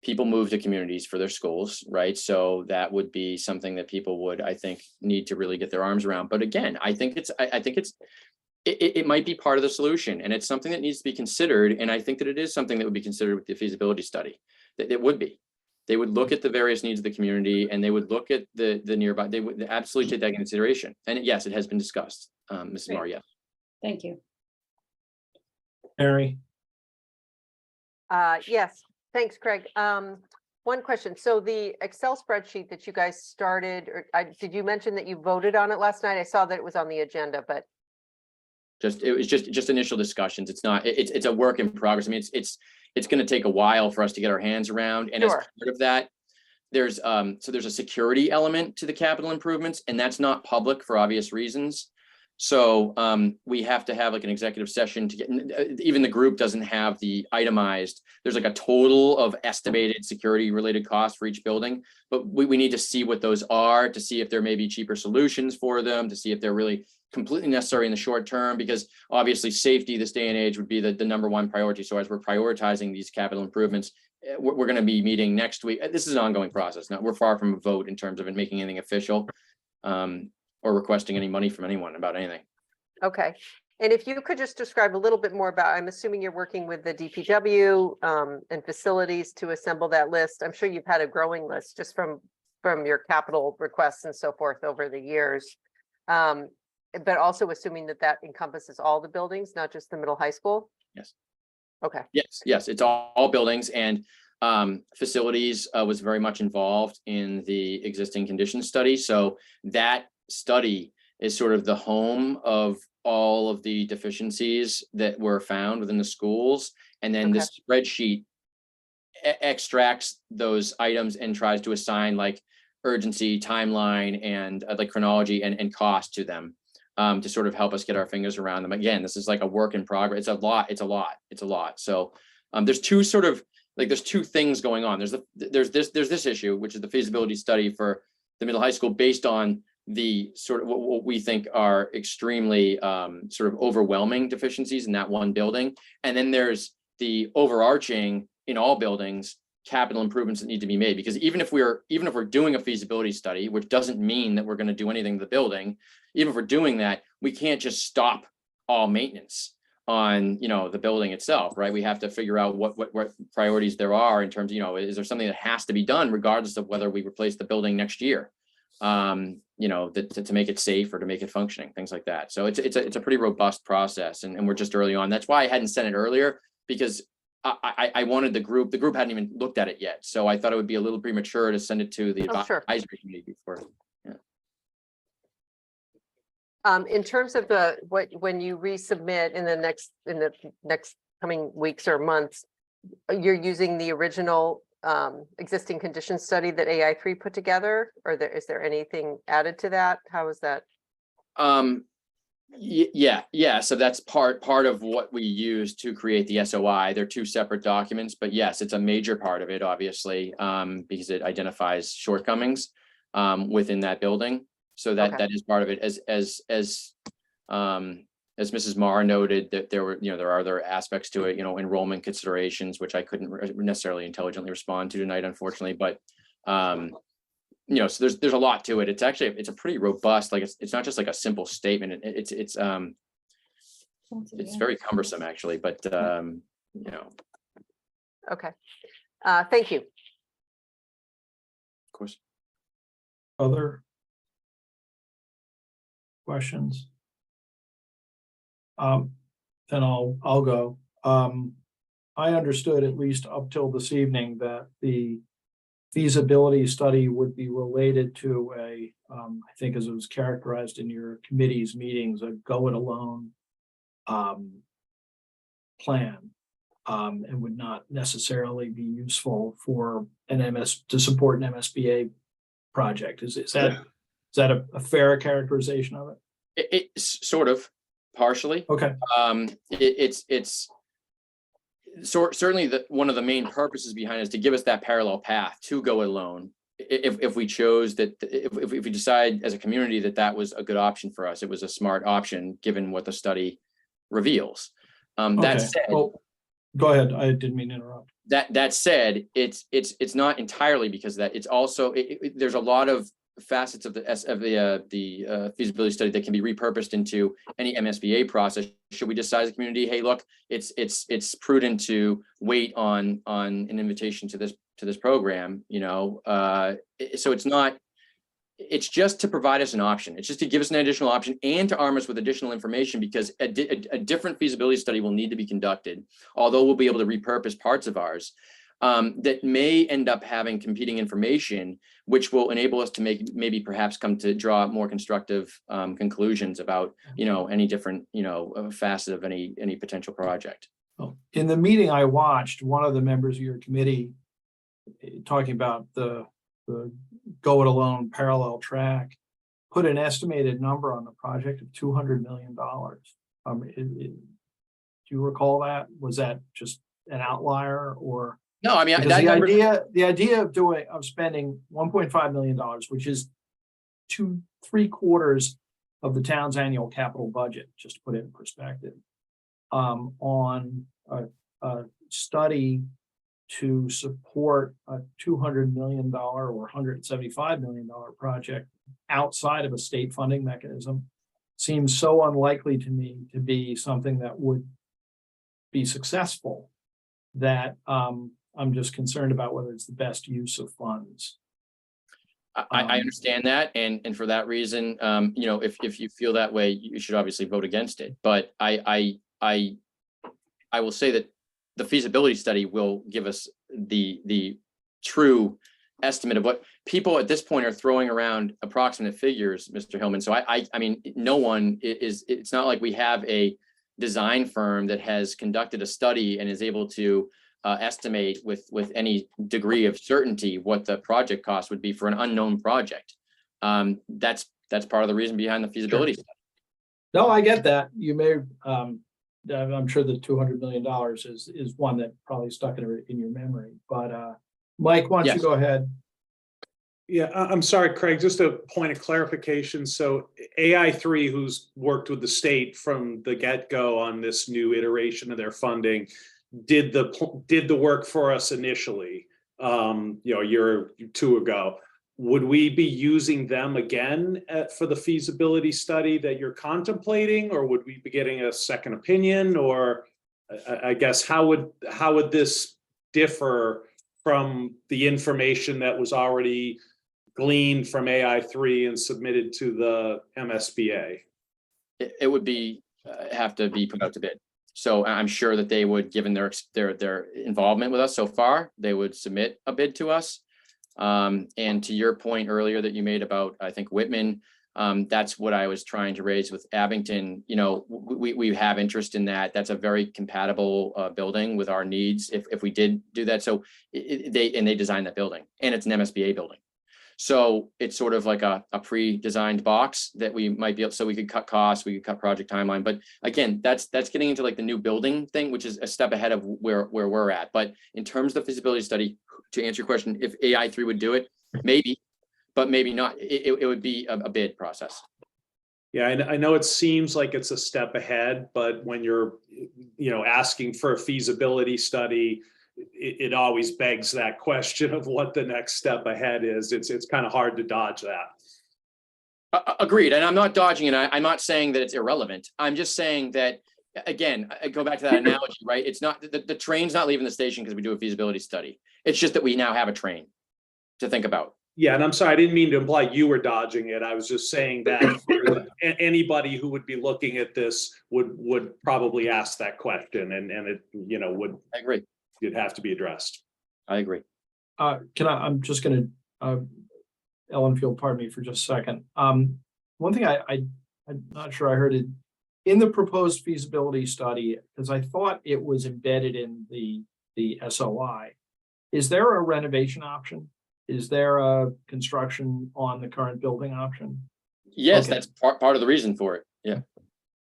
people move to communities for their schools, right? So that would be something that people would, I think, need to really get their arms around. But again, I think it might be part of the solution, and it's something that needs to be considered. And I think that it is something that would be considered with the feasibility study. That it would be. They would look at the various needs of the community, and they would look at the nearby. They would absolutely take that into consideration. And yes, it has been discussed, Mrs. Marr. Yes. Thank you. Mary? Yes, thanks, Craig. One question. So the Excel spreadsheet that you guys started, or did you mention that you voted on it last night? I saw that it was on the agenda, but It was just initial discussions. It's not. It's a work in progress. I mean, it's going to take a while for us to get our hands around. And Sure. as part of that, there's a security element to the capital improvements, and that's not public for obvious reasons. So we have to have like an executive session to get. Even the group doesn't have the itemized. There's like a total of estimated security related costs for each building, but we need to see what those are, to see if there may be cheaper solutions for them, to see if they're really completely necessary in the short term, because obviously safety this day and age would be the number one priority. So as we're prioritizing these capital improvements, we're going to be meeting next week. This is an ongoing process. Now, we're far from a vote in terms of it making anything official or requesting any money from anyone about anything. okay. And if you could just describe a little bit more about, I'm assuming you're working with the DPW and facilities to assemble that list. I'm sure you've had a growing list just from your capital requests and so forth over the years. But also assuming that encompasses all the buildings, not just the middle high school? Yes. Okay. Yes, it's all buildings, and facilities was very much involved in the existing conditions study. So that study is sort of the home of all of the deficiencies that were found within the schools. And then Okay. this spreadsheet extracts those items and tries to assign like urgency, timeline, and like chronology and cost to them. To sort of help us get our fingers around them. Again, this is like a work in progress. It's a lot. So there's two things going on. There's this issue, which is the feasibility study for the middle high school based on the sort of what we think are extremely sort of overwhelming deficiencies in that one building. And then there's the overarching in all buildings, capital improvements that need to be made. Because even if we're doing a feasibility study, which doesn't mean that we're going to do anything to the building, even if we're doing that, we can't just stop all maintenance on, you know, the building itself, right? We have to figure out what priorities there are in terms of, you know, is there something that has to be done regardless of whether we replace the building next year? You know, to make it safe or to make it functioning, things like that. So it's a pretty robust process, and we're just early on. That's why I hadn't sent it earlier, because I wanted the group hadn't even looked at it yet. So I thought it would be a little premature to send it to the Oh, sure. advisory committee before. In terms of when you resubmit in the next coming weeks or months, you're using the original existing condition study that AI3 put together, or is there anything added to that? How is that? Yeah. So that's part of what we use to create the SOI. They're two separate documents, but yes, it's a major part of it, obviously, because it identifies shortcomings within that building. So that is part of it. As Mrs. Marr noted, that there are other aspects to it, you know, enrollment considerations, which I couldn't necessarily intelligently respond to tonight, unfortunately, but you know, so there's a lot to it. It's a pretty robust, like it's not just like a simple statement. It's very cumbersome, actually, but you know. Okay. Thank you. Of course. Other questions? Then I'll go. I understood, at least up till this evening, that the feasibility study would be related to I think as it was characterized in your committee's meetings, a go it alone plan, and would not necessarily be useful for to support an MSBA project. Is that a fair characterization of it? It's sort of partially. Okay. It's certainly one of the main purposes behind it is to give us that parallel path to go it alone. If we chose that, if we decide as a community that was a good option for us, it was a smart option given what the study reveals. That said, well, go ahead. I didn't mean to interrupt. That said, it's not entirely because of that. It's also there's a lot of facets of the feasibility study that can be repurposed into any MSBA process. Should we decide as a community, hey, look, it's prudent to wait on an invitation to this program, you know, so it's just to provide us an option. It's just to give us an additional option and to arm us with additional information, because a different feasibility study will need to be conducted, although we'll be able to repurpose parts of ours. That may end up having competing information, which will enable us to maybe perhaps come to draw more constructive conclusions about, you know, any different, you know, facet of any potential project. Well, in the meeting I watched, one of the members of your committee talking about the go it alone parallel track put an estimated number on the project of $200 million. Do you recall that? Was that just an outlier, or? No, I mean, the idea of spending $1.5 million, which is 3/4 of the town's annual capital budget, just to put it in perspective, on a study to support a $200 million or $175 million project outside of a state funding mechanism seems so unlikely to me to be something that would be successful that I'm just concerned about whether it's the best use of funds. I understand that, and for that reason, you know, if you feel that way, you should obviously vote against it. But I will say that the feasibility study will give us the true estimate of what people at this point are throwing around approximate figures, Mr. Hillman. So I mean, no one is. It's not like we have a design firm that has conducted a study and is able to estimate with any degree of certainty what the project cost would be for an unknown project. That's part of the reason behind the feasibility study. No, I get that. You may, I'm sure the $200 million is one that probably stuck in your memory. But Mike, why don't you go ahead? Yeah, I'm sorry, Craig, just a point of clarification. So AI3, who's worked with the state from the get-go on this new iteration of their funding, did the work for us initially, a year or two ago. Would we be using them again for the feasibility study that you're contemplating, or would we be getting a second opinion? Or I guess how would this differ from the information that was already gleaned from AI3 and submitted to the MSBA? It would be, have to be put out to bid. So I'm sure that they would, given their involvement with us so far, they would submit a bid to us. And to your point earlier that you made about, I think, Whitman, that's what I was trying to raise with Abington. You know, we have interest in that. That's a very compatible building with our needs if we did do that. So they designed that building, and it's an MSBA building. So it's sort of like a pre-designed box that we might be able, so we could cut costs, we could cut project timeline. But again, that's getting into like the new building thing, which is a step ahead of where we're at. But in terms of the feasibility study, to answer your question, if AI3 would do it, maybe, but maybe not. It would be a bid process. Yeah, I know it seems like it's a step ahead, but when you're, asking for a feasibility study, it always begs that question of what the next step ahead is. It's kind of hard to dodge that. Agreed. And I'm not dodging it. I'm not saying that it's irrelevant. I'm just saying that, again, I go back to that analogy, right? It's not, the train's not leaving the station because we do a feasibility study. It's just that we now have a train to think about. Yeah, and I'm sorry, I didn't mean to imply you were dodging it. I was just saying that anybody who would be looking at this would probably ask that question, and it, would. I agree. It'd have to be addressed. I agree. I'm just gonna, Ellen Field, pardon me for just a second. One thing I'm not sure I heard it in the proposed feasibility study, because I thought it was embedded in the SOI. Is there a renovation option? Is there a construction on the current building option? Yes, Okay. that's part of the reason for it. Yeah.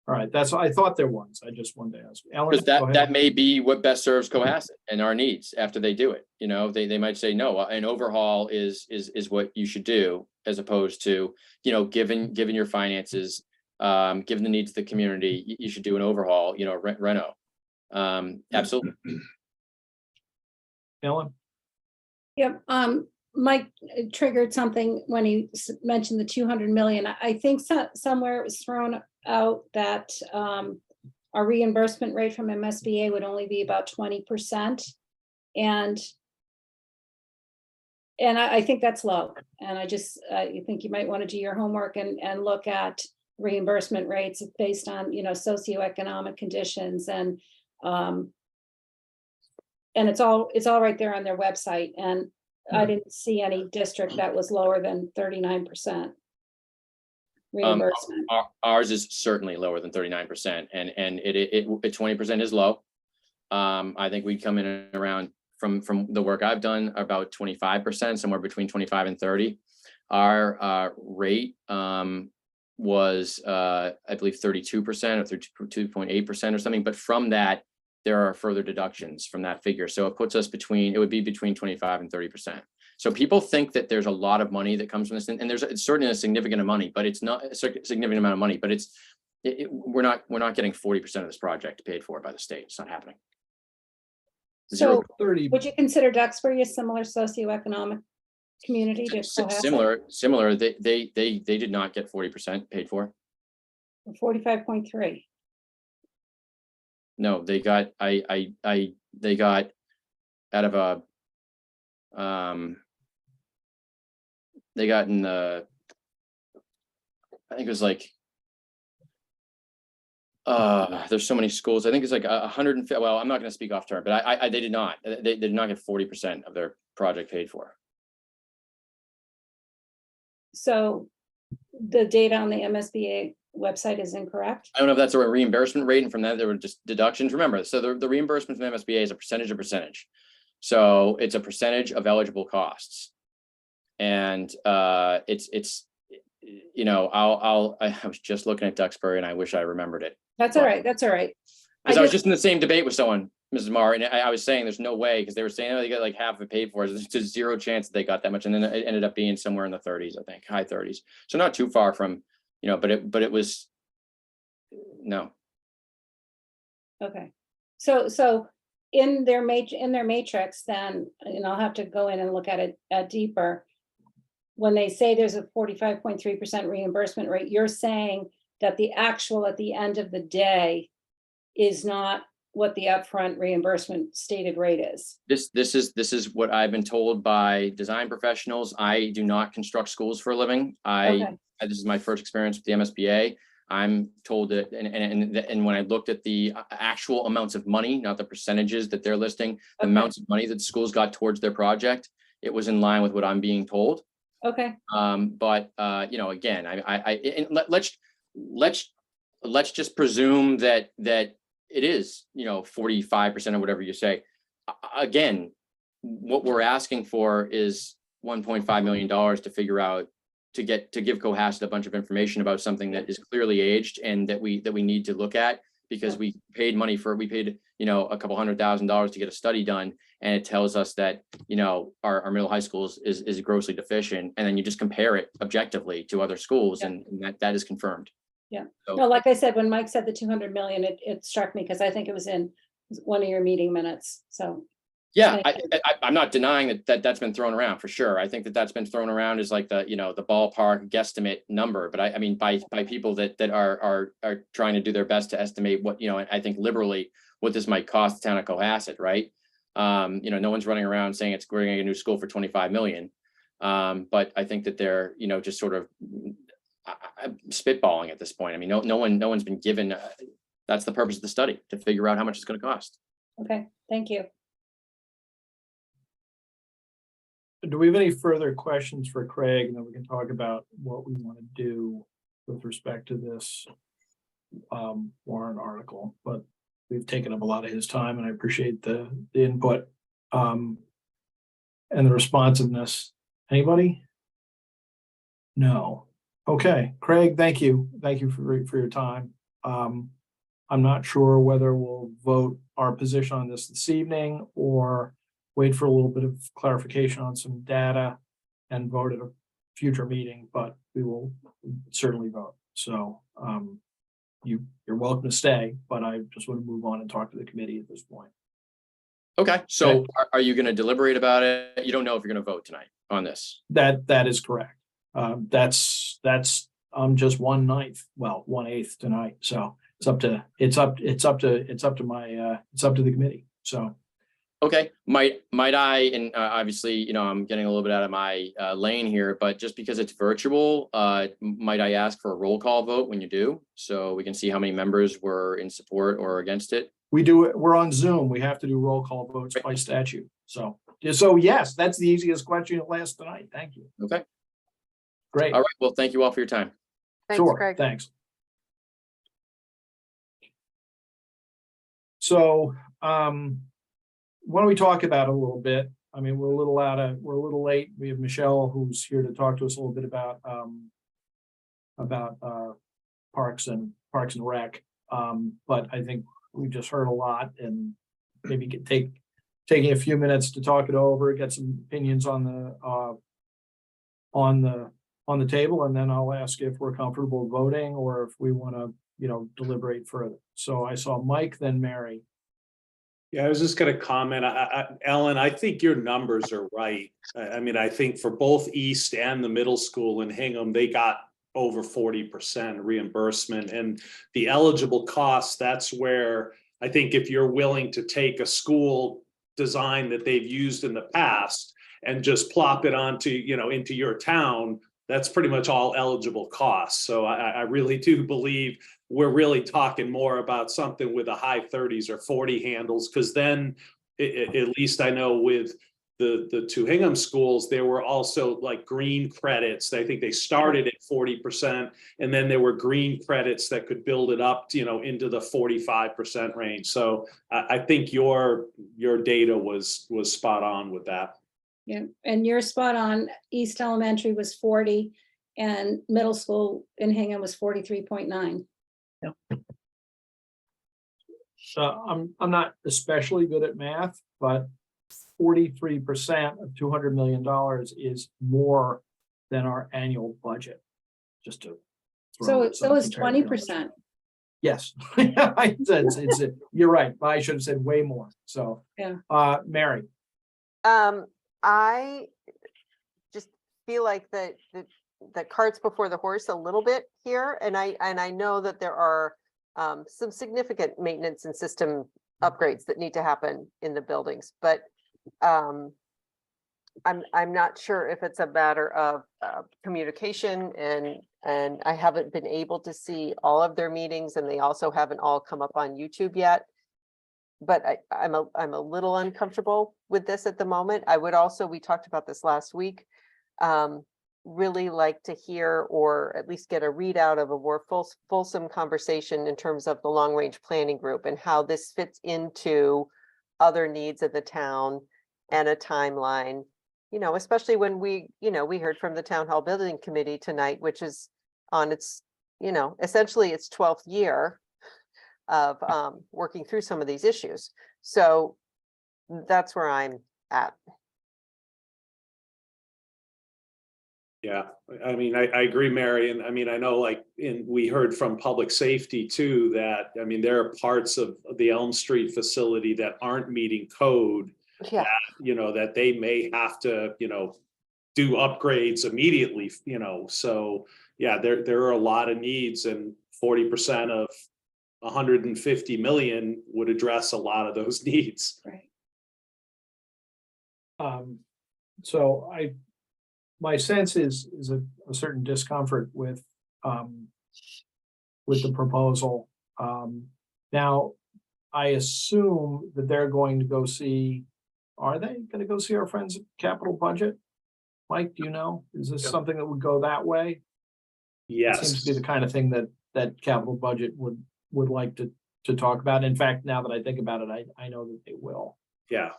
All right, I thought there was. I just wanted to ask. Ellen, Because go ahead. that may be what best serves Cohasset and our needs after they do it. They might say, no, an overhaul is what you should do, as opposed to, given your finances, given the needs of the community, you should do an overhaul, reno. Absolutely. Ellen? Yep, Mike triggered something when he mentioned the 200 million. I think somewhere it was thrown out that our reimbursement rate from MSBA would only be about 20%. And I think that's low. And I think you might want to do your homework and look at reimbursement rates based on, socioeconomic conditions, and it's all right there on their website. And I didn't see any district that was lower than 39% reimbursement. Ours is certainly lower than 39%, and it 20% is low. I think we come in around, from the work I've done, about 25%, somewhere between 25 and 30. Our rate was I believe 32% or 32.8% or something, but from that there are further deductions from that figure. So it puts us it would be between 25 and 30%. So people think that there's a lot of money that comes from this, and it's certainly a significant amount of money, but it's not a significant amount of money, but we're not getting 40% of this project paid for by the state. It's not happening. So 30. would you consider Duxbury a similar socioeconomic community to Cohasset? Similar. They did not get 40% paid for. 45.3. No, they got, they got out of a, they got in the, I think it was like, there's so many schools. I think it's like 150. Well, I'm not going to speak off turn, but they did not. They did not get 40% of their project paid for. So the data on the MSBA website is incorrect? I don't know if that's a reimbursement rate, and from that there were just deductions. Remember, so the reimbursement from MSBA is a percentage. So it's a percentage of eligible costs, and I was just looking at Duxbury and I wish I remembered it. That's all right. That's all right. Because I was just in the same debate with someone Mrs. Marr, and I was saying there's no way, because they were saying, oh, they got like half of it paid for. There's just zero chance that they got that much. And then it ended up being somewhere in the 30s, I think, high 30s. So not too far from, but it was, no. Okay, so in their matrix, then, and I'll have to go in and look at it deeper. When they say there's a 45.3% reimbursement rate, you're saying that the actual at the end of the day is not what the upfront reimbursement stated rate is. This is what I've been told by design professionals. I do not construct schools for a living. Okay. This is my first experience with the MSBA. I'm told that, and when I looked at the actual amounts of money, not the percentages that they're listing, the Okay. amounts of money that schools got towards their project, it was in line with what I'm being told. Okay, But again, let's just presume that it is, 45% or whatever you say. Again, what we're asking for is $1.5 million to figure out, to give Cohasset a bunch of information about something that is clearly aged and that we need to look at, because we paid a couple $100,000 to get a study done, and it tells us that our middle high schools is grossly deficient, and then you just compare it objectively to other schools, Yeah. and that is confirmed. Yeah. So- no, like I said, when Mike said the 200 million, it struck me because I think it was in one of your meeting minutes, so. Yeah, Thank you. I'm not denying that's been thrown around for sure. I think that's been thrown around as like the ballpark guesstimate number. But I mean, by people that are trying to do their best to estimate what, I think liberally what this might cost the town of Cohasset, right? No one's running around saying we're going to get a new school for 25 million. But I think that they're, just sort of spitballing at this point. I mean, no one's been given, that's the purpose of the study, to figure out how much it's going to cost. Okay, thank you. Do we have any further questions for Craig? And then we can talk about what we want to do with respect to this warrant article, but we've taken up a lot of his time and I appreciate the input and the responsiveness. Anybody? No. Okay, Craig, thank you. Thank you for your time. I'm not sure whether we'll vote our position on this evening or wait for a little bit of clarification on some data and vote at a future meeting, but we will certainly vote. So you're welcome to stay, but I just want to move on and talk to the committee at this point. Okay, so are you going to deliberate about it? You don't know if you're going to vote tonight on this. That is correct. That's just 1/8 tonight. So it's up to the committee. So. Okay, might I, and obviously, I'm getting a little bit out of my lane here, but just because it's virtual, might I ask for a roll call vote when you do? So we can see how many members were in support or against it? We're on Zoom. We have to do roll call votes by statute. So yes, that's the easiest question at last tonight. Thank you. Okay. Great. All right, well, thank you all for your time. Thanks, Sure, Craig. thanks. So, why don't we talk about it a little bit? I mean, we're a little late. We have Michelle who's here to talk to us a little bit about Parks and Rec. But I think we just heard a lot and maybe taking a few minutes to talk it over, get some opinions on the table, and then I'll ask if we're comfortable voting or if we want to, deliberate further. So I saw Mike, then Mary. Yeah, I was just going to comment, Ellen, I think your numbers are right. I mean, I think for both East and the middle school in Hingham, they got over 40% reimbursement, and the eligible costs, that's where I think if you're willing to take a school design that they've used in the past and just plop it onto, into your town, that's pretty much all eligible costs. So I really do believe we're really talking more about something with a high 30s or 40 handles, because then at least I know with the two Hingham schools, there were also like green credits. I think they started at 40%, and then there were green credits that could build it up, into the 45% range. So I think your data was spot on with that. Yeah, and you're spot on. East Elementary was 40 and middle school in Hingham was 43.9. I'm not especially good at math, but 43% of $200 million is more than our annual budget. Just to. throw So some is comparative 20%. Yes, you're right. I should have said way more. So. Yeah. Mary, I just feel like the cart's before the horse a little bit here, and I know that there are some significant maintenance and system upgrades that need to happen in the buildings, but I'm not sure if it's a matter of communication, and I haven't been able to see all of their meetings, and they also haven't all come up on YouTube yet. But I'm a little uncomfortable with this at the moment. I would also, we talked about this last week, really like to hear or at least get a readout of a more fulsome conversation in terms of the long range planning group and how this fits into other needs of the town and a timeline, you know, especially when we heard from the Town Hall Building Committee tonight, which is on its, essentially its 12th year of working through some of these issues. So that's where I'm at. Yeah, I mean, I agree, Mary. And I mean, I know we heard from public safety too, that, I mean, there are parts of the Elm Street facility that aren't meeting code. Yeah. That they may have to, do upgrades immediately, so yeah, there are a lot of needs, and 40% of 150 million would address a lot of those needs. Right. so my sense is a certain discomfort with the proposal. Now, I assume that they're going to go see, are they going to go see our friends at Capital Budget? Mike, do you know? Is this Yep. something that would go that way? It seems Yes. to be the kind of thing that Capital Budget would like to talk about. In fact, now that I think about it, I know that they will. Yeah.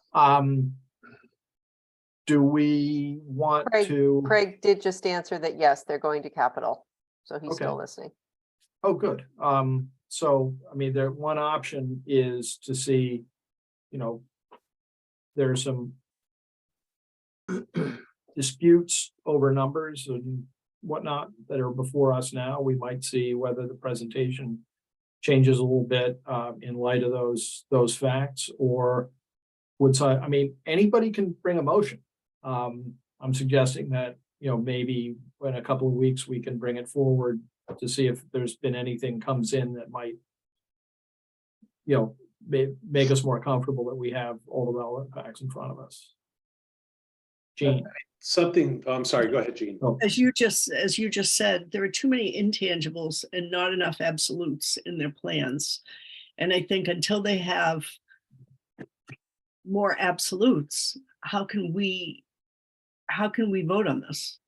Do we want Craig- to? Craig did just answer that, yes, they're going to Capitol, so he's still Okay. listening. Oh, good. So, I mean, one option is to see, there's some disputes over numbers and whatnot that are before us now. We might see whether the presentation changes a little bit in light of those facts, or I mean, anybody can bring a motion. I'm suggesting that, maybe in a couple of weeks, we can bring it forward to see if there's been anything comes in that might, make us more comfortable that we have all the relevant facts in front of us. Gene. I'm sorry, go ahead, Gene. Oh, As you just said, there are too many intangibles and not enough absolutes in their plans. And I think until they have more absolutes, how can we vote on this?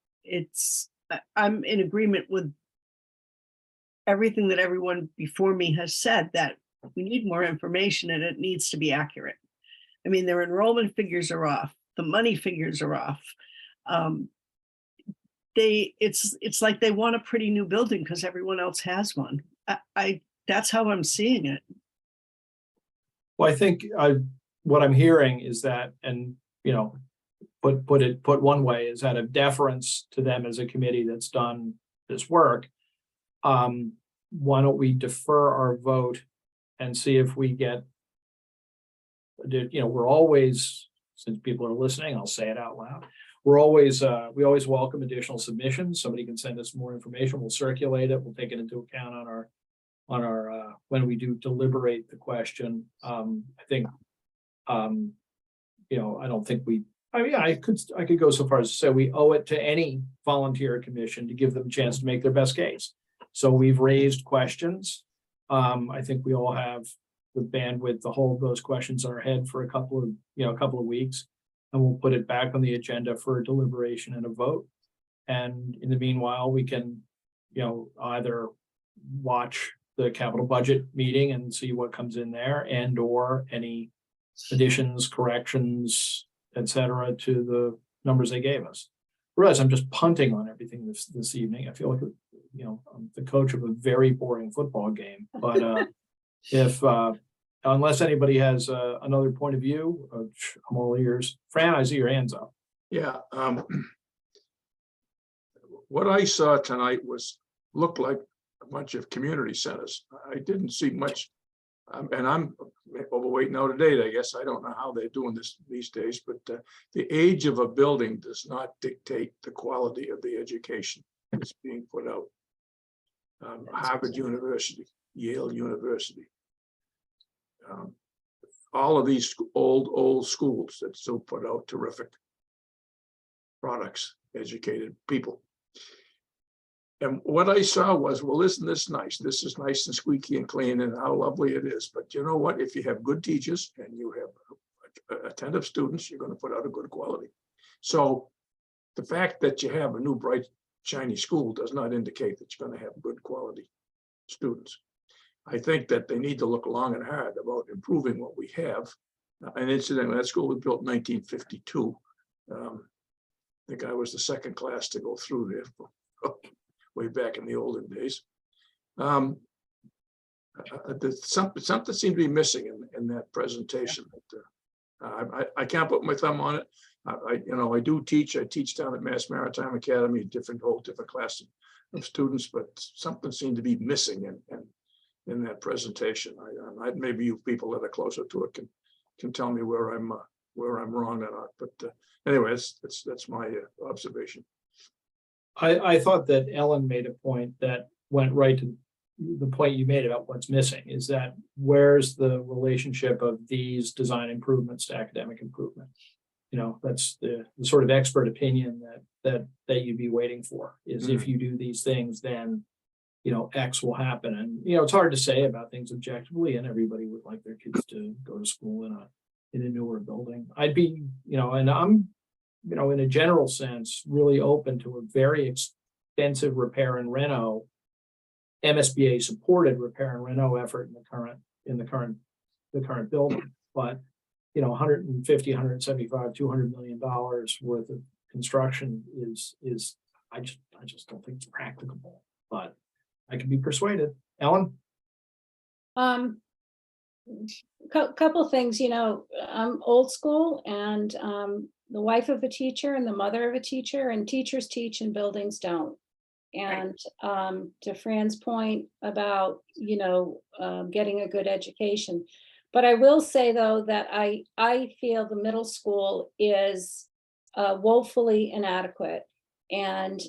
I'm in agreement with everything that everyone before me has said, that we need more information and it needs to be accurate. I mean, their enrollment figures are off, the money figures are off. It's like they want a pretty new building because everyone else has one. That's how I'm seeing it. well, I think what I'm hearing is that, and, put one way, is that a deference to them as a committee that's done this work. Why don't we defer our vote and see if we get, we're always, since people are listening, I'll say it out loud. We always welcome additional submissions. Somebody can send us more information. We'll circulate it. We'll take it into account on our when we do deliberate the question. I think, I don't think I could go so far as to say we owe it to any volunteer commission to give them a chance to make their best case. So we've raised questions. I think we all have the bandwidth to hold those questions in our head for a couple of weeks, and we'll put it back on the agenda for a deliberation and a vote. And in the meanwhile, we can, either watch the capital budget meeting and see what comes in there, and or any additions, corrections, et cetera, to the numbers they gave us. Whereas I'm just punting on everything this evening. I feel like, I'm the coach of a very boring football game, but if Unless anybody has another point of view, I'm all ears. Fran, I see your hands up. Yeah. What I saw tonight looked like a bunch of community centers. I didn't see much. And I'm overweight now today, I guess. I don't know how they're doing this these days, but the age of a building does not dictate the quality of the education that's being put out. Harvard University, Yale University. All of these old schools that still put out terrific products, educated people. And what I saw was, well, isn't this nice? This is nice and squeaky and clean and how lovely it is. But you know what? If you have good teachers and you have attentive students, you're going to put out a good quality. So the fact that you have a new bright, shiny school does not indicate that you're going to have good quality students. I think that they need to look long and hard about improving what we have. And incidentally, that school was built in 1952. I think I was the second class to go through there. Way back in the olden days. Something seemed to be missing in that presentation. I can't put my thumb on it. I do teach. I teach down at Mass Maritime Academy, whole different class of students, but something seemed to be missing in that presentation. Maybe you people that are closer to it can tell me where I'm wrong or not. But anyway, that's my observation. I thought that Ellen made a point that went right to the point you made about what's missing, is that where's the relationship of these design improvements to academic improvement? That's the sort of expert opinion that you'd be waiting for, is if you do these things, then, X will happen. And, it's hard to say about things objectively, and everybody would like their kids to go to school in a newer building. I'd be, and I'm, in a general sense, really open to a very extensive repair and reno, MSBA supported repair and reno effort in the current building. But, 150, 175, $200 million worth of construction is I just don't think it's practicable, but I can be persuaded. Ellen? Couple things, I'm old school, and the wife of a teacher and the mother of a teacher, and teachers teach and buildings don't. And to Fran's point about, getting a good education. But I will say, though, that I feel the middle school is woefully inadequate. And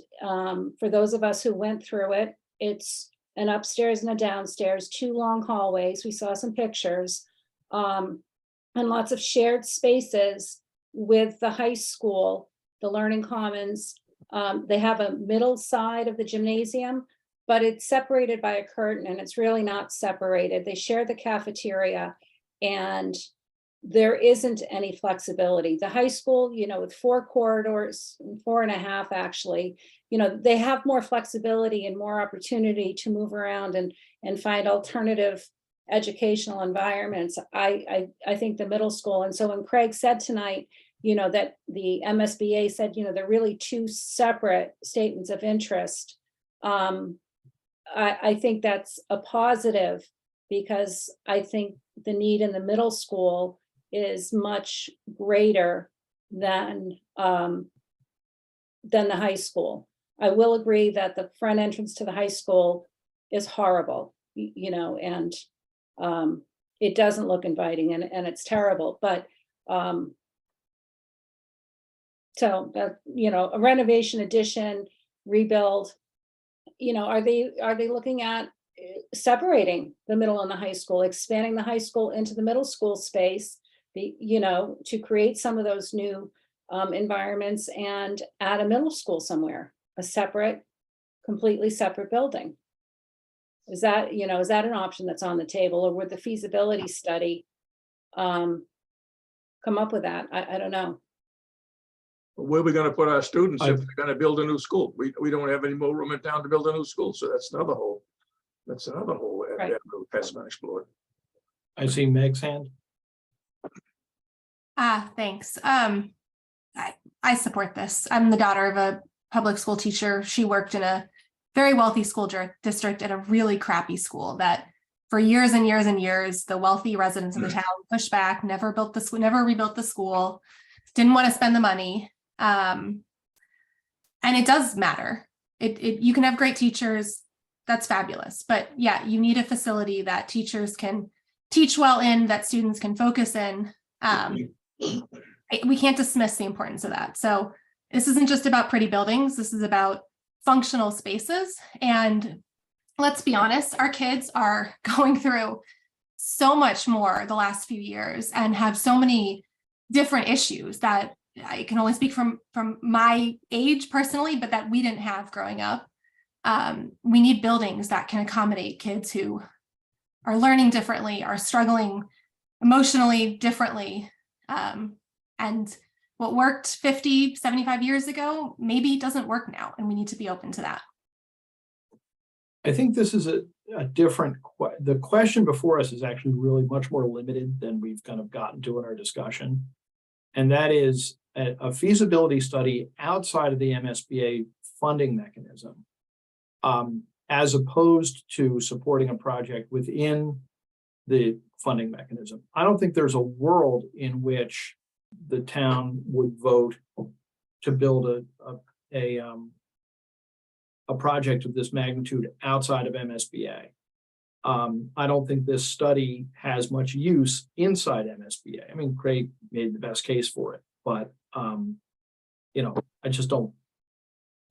for those of us who went through it, it's an upstairs and a downstairs, 2 long hallways. We saw some pictures, and lots of shared spaces with the high school, the Learning Commons. They have a middle side of the gymnasium, but it's separated by a curtain, and it's really not separated. They share the cafeteria, and there isn't any flexibility. The high school, with 4 corridors, 4.5 actually, they have more flexibility and more opportunity to move around and find alternative educational environments. I think the middle school. And so when Craig said tonight, that the MSBA said, they're really 2 separate statements of interest. I think that's a positive, because I think the need in the middle school is much greater than the high school. I will agree that the front entrance to the high school is horrible, and it doesn't look inviting, and it's terrible, but so that, a renovation, addition, rebuild, are they looking at separating the middle and the high school, expanding the high school into the middle school space, to create some of those new environments, and add a middle school somewhere, a separate, completely separate building? Is that an option that's on the table, or would the feasibility study come up with that? I don't know. Where are we going to put our students if they're going to build a new school? We don't have any more room in town to build a new school, so that's another whole Right. that's not explored. I see Meg's hand. Thanks. I support this. I'm the daughter of a public school teacher. She worked in a very wealthy school district at a really crappy school that For years and years and years, the wealthy residents of the town pushed back, never built the school, never rebuilt the school, didn't want to spend the money. And it does matter. You can have great teachers, that's fabulous. But yeah, you need a facility that teachers can teach well in, that students can focus in. We can't dismiss the importance of that. So this isn't just about pretty buildings. This is about functional spaces. And let's be honest, our kids are going through so much more the last few years and have so many different issues that I can only speak from my age personally, but that we didn't have growing up. We need buildings that can accommodate kids who are learning differently, are struggling emotionally differently. And what worked 50, 75 years ago, maybe doesn't work now, and we need to be open to that. I think this is a different, the question before us is actually really much more limited than we've kind of gotten to in our discussion. And that is a feasibility study outside of the MSBA funding mechanism, as opposed to supporting a project within the funding mechanism. I don't think there's a world in which the town would vote to build a project of this magnitude outside of MSBA. I don't think this study has much use inside MSBA. I mean, Craig made the best case for it, but you know, I just don't.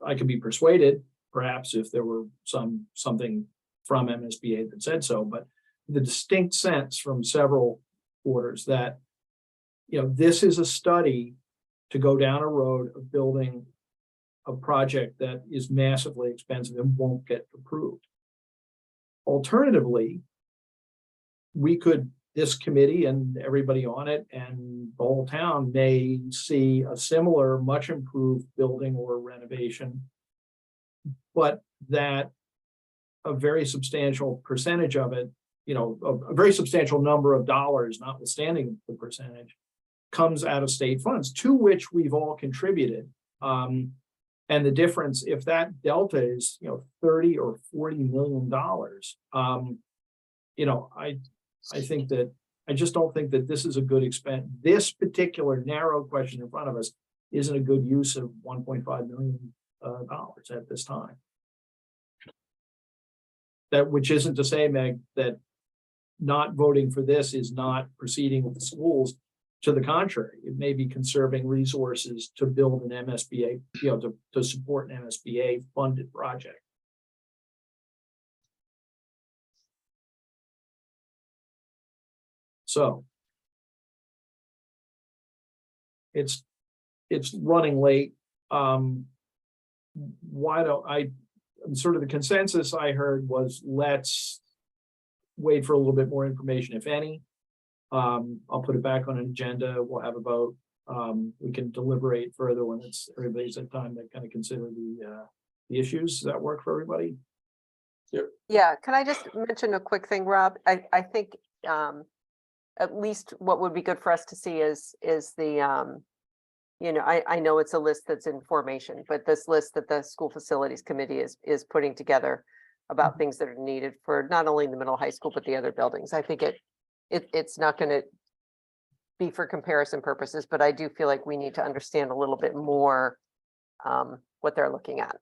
I could be persuaded, perhaps, if there were something from MSBA that said so, but the distinct sense from several quarters that, you know, this is a study to go down a road of building a project that is massively expensive and won't get approved. Alternatively, this committee and everybody on it and the whole town may see a similar, much improved building or renovation, but that a very substantial percentage of it, you know, a very substantial number of dollars, notwithstanding the percentage, comes out of state funds, to which we've all contributed. And the difference, if that delta is, you know, $30 or $40 million, you know, I think that, I just don't think that this is a good expense. This particular narrow question in front of us isn't a good use of $1.5 million at this time. That, which isn't to say, Meg, that not voting for this is not proceeding with the schools. To the contrary, it may be conserving resources to build an MSBA, you know, to support an MSBA funded project. So it's running late. Why don't sort of the consensus I heard was, let's wait for a little bit more information, if any. I'll put it back on an agenda. We'll have about, we can deliberate further when everybody's at time to kind of consider the issues. Does that work for everybody? Yeah, can I just mention a quick thing, Rob? I think at least what would be good for us to see is the, you know, I know it's a list that's in formation, but this list that the School Facilities Committee is putting together about things that are needed for not only the middle high school, but the other buildings. I think it's not going to be for comparison purposes, but I do feel like we need to understand a little bit more what they're looking at.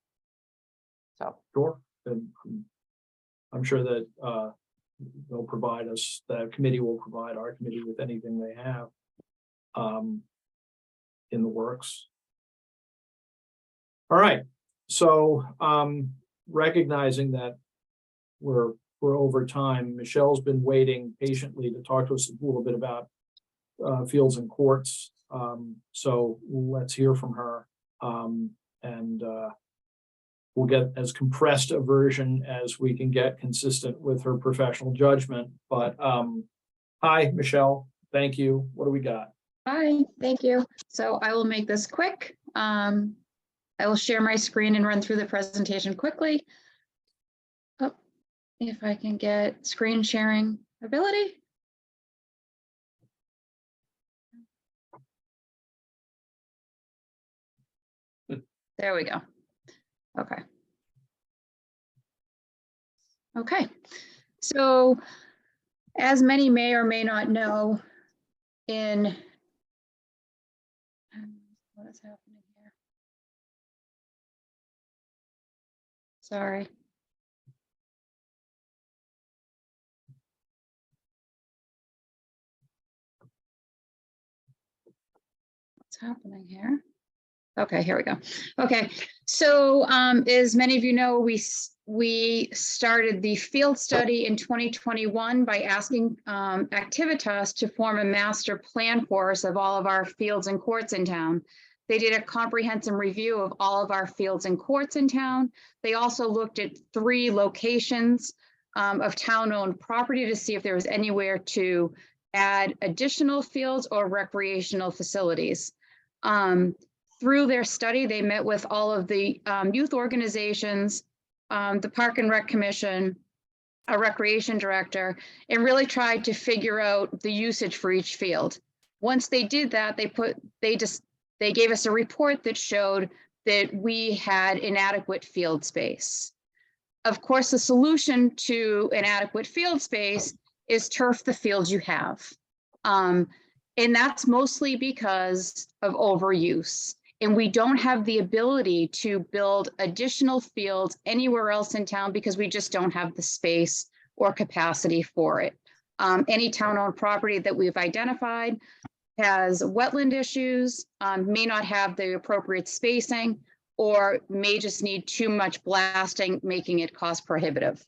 So Sure. And I'm sure that they'll provide us, the committee will provide our committee with anything they have in the works. All right. So recognizing that we're over time, Michelle's been waiting patiently to talk to us a little bit about fields and courts. So let's hear from her, and we'll get as compressed a version as we can get, consistent with her professional judgment. But hi, Michelle. Thank you. What do we got? Hi, thank you. So I will make this quick. I will share my screen and run through the presentation quickly. Oh, if I can get screen sharing ability. There we go. Okay. Okay. So As many may or may not know, what is happening here? Sorry. What's happening here? Okay, here we go. Okay, so as many of you know, we started the field study in 2021 by asking Activitas to form a master plan for us of all of our fields and courts in town. They did a comprehensive review of all of our fields and courts in town. They also looked at 3 locations of town-owned property to see if there was anywhere to add additional fields or recreational facilities. Through their study, they met with all of the youth organizations, the Park and Rec Commission, a recreation director, and really tried to figure out the usage for each field. Once they did that, they gave us a report that showed that we had inadequate field space. Of course, the solution to inadequate field space is turf the fields you have. And that's mostly because of overuse. And we don't have the ability to build additional fields anywhere else in town because we just don't have the space or capacity for it. Any town-owned property that we've identified has wetland issues, may not have the appropriate spacing, or may just need too much blasting, making it cost prohibitive.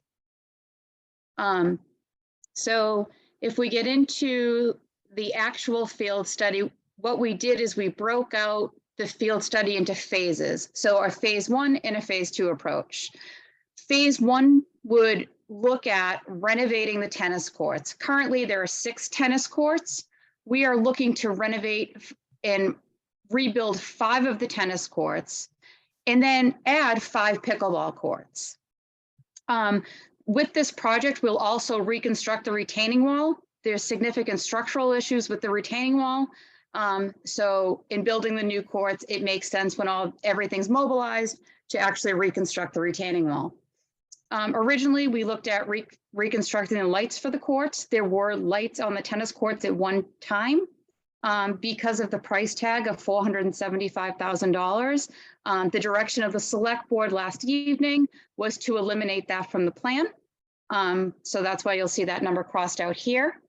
So if we get into the actual field study, what we did is we broke out the field study into phases. So a phase 1 and a phase 2 approach. Phase 1 would look at renovating the tennis courts. Currently, there are 6 tennis courts. We are looking to renovate and rebuild 5 of the tennis courts and then add 5 pickleball courts. With this project, we'll also reconstruct the retaining wall. There's significant structural issues with the retaining wall. So in building the new courts, it makes sense when everything's mobilized to actually reconstruct the retaining wall. Originally, we looked at reconstructing the lights for the courts. There were lights on the tennis courts at one time. Because of the price tag of $475,000, the direction of the select board last evening was to eliminate that from the plan. So that's why you'll see that number crossed out here.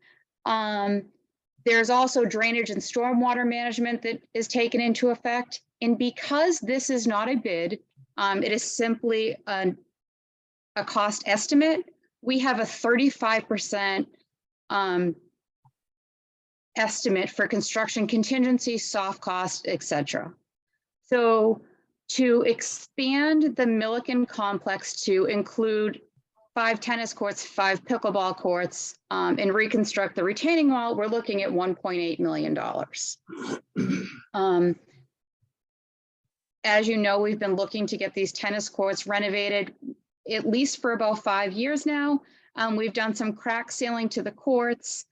There's also drainage and stormwater management that is taken into effect. And because this is not a bid, it is simply a cost estimate. We have a 35% estimate for construction contingency, soft cost, etc. So to expand the Milliken complex to include 5 tennis courts, 5 pickleball courts, and reconstruct the retaining wall, we're looking at $1.8 million. As you know, we've been looking to get these tennis courts renovated at least for about 5 years now. We've done some crack sealing to the courts.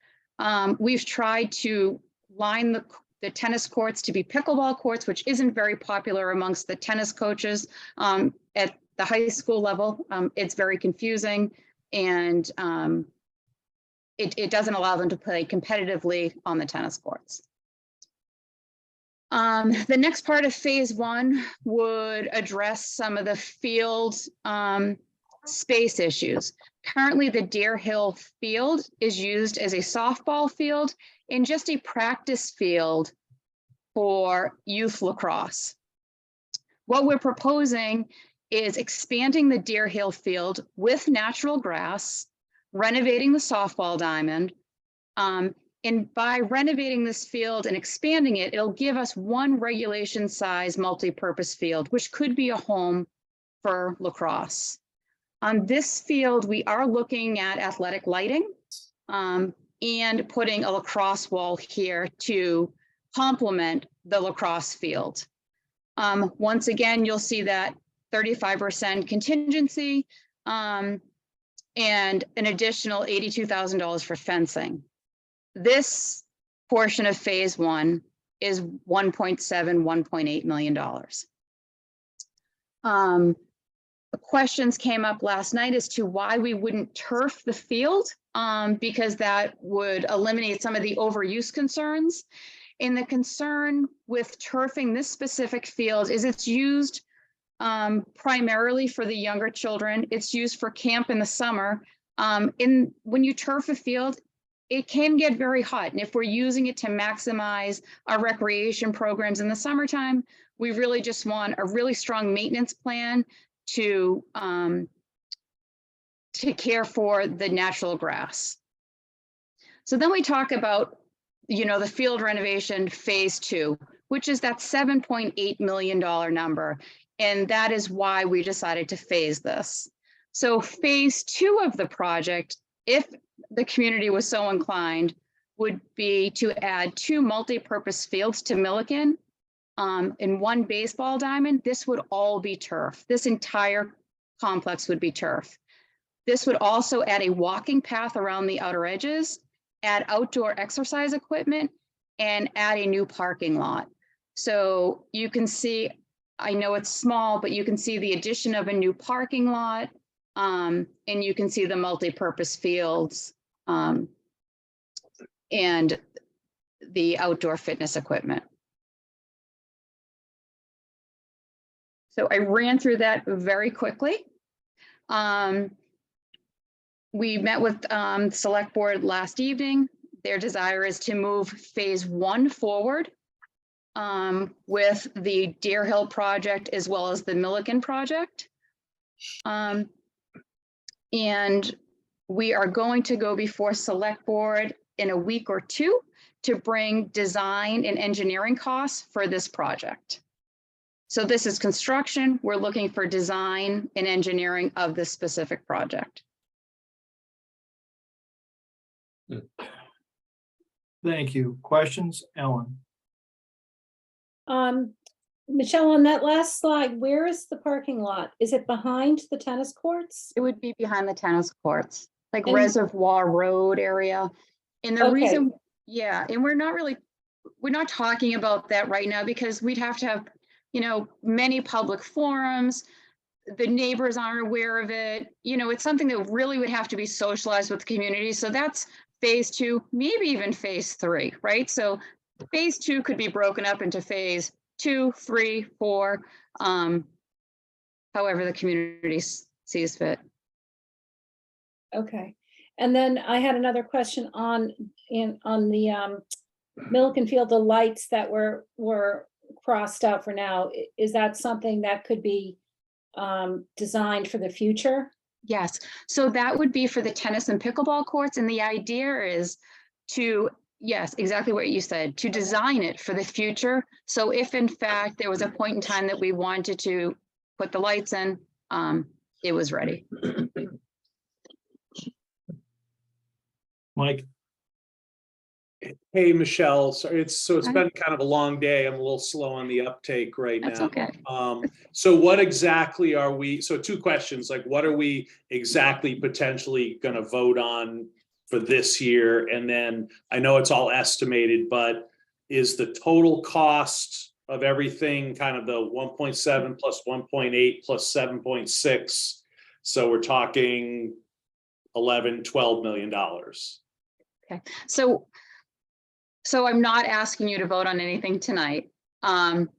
We've tried to line the tennis courts to be pickleball courts, which isn't very popular amongst the tennis coaches at the high school level. It's very confusing, and it doesn't allow them to play competitively on the tennis courts. The next part of phase 1 would address some of the field space issues. Currently, the Deer Hill field is used as a softball field and just a practice field for youth lacrosse. What we're proposing is expanding the Deer Hill field with natural grass, renovating the softball diamond. And by renovating this field and expanding it, it'll give us 1 regulation size multi-purpose field, which could be a home for lacrosse. On this field, we are looking at athletic lighting and putting a lacrosse wall here to complement the lacrosse field. Once again, you'll see that 35% contingency and an additional $82,000 for fencing. This portion of phase 1 is $1.7, $1.8 million. A questions came up last night as to why we wouldn't turf the field, because that would eliminate some of the overuse concerns. And the concern with turfing this specific field is it's used primarily for the younger children. It's used for camp in the summer. When you turf a field, it can get very hot. And if we're using it to maximize our recreation programs in the summertime, we really just want a really strong maintenance plan to care for the natural grass. So then we talk about, the field renovation phase 2, which is that $7.8 million number. And that is why we decided to phase this. So phase 2 of the project, if the community was so inclined, would be to add 2 multi-purpose fields to Milliken and 1 baseball diamond. This would all be turf. This entire complex would be turf. This would also add a walking path around the outer edges, add outdoor exercise equipment, and add a new parking lot. So you can see, I know it's small, but you can see the addition of a new parking lot, and you can see the multi-purpose fields and the outdoor fitness equipment. So I ran through that very quickly. We met with the select board last evening. Their desire is to move phase 1 forward with the Deer Hill project as well as the Milliken project. And we are going to go before select board in a week or 2 to bring design and engineering costs for this project. So this is construction. We're looking for design and engineering of this specific project. Thank you. Questions, Ellen? Michelle, on that last slide, where is the parking lot? Is it behind the tennis courts? It would be behind the tennis courts, like And- Reservoir Road area. And the Okay. reason, yeah, and we're not talking about that right now because we'd have to have, many public forums. The neighbors aren't aware of it. It's something that really would have to be socialized with the community. So that's phase 2, maybe even phase 3, right? So phase 2 could be broken up into phase 2, 3, 4, however the community sees fit. Okay. And then I had another question on the Milliken Field, the lights that were crossed out for now. Is that something that could be designed for the future? Yes, so that would be for the tennis and pickleball courts. And the idea is to, yes, exactly what you said, to design it for the future. So if in fact there was a point in time that we wanted to put the lights in, it was ready. Mike? Hey, Michelle, so it's Hi. been kind of a long day. I'm a little slow on the uptake right That's now. okay. So what exactly are we, so 2 questions, like what are we exactly potentially gonna vote on for this year? And then I know it's all estimated, but is the total cost of everything kind of the 1.7 plus 1.8 plus 7.6? So we're talking $11-12 million. Okay, so I'm not asking you to vote on anything tonight.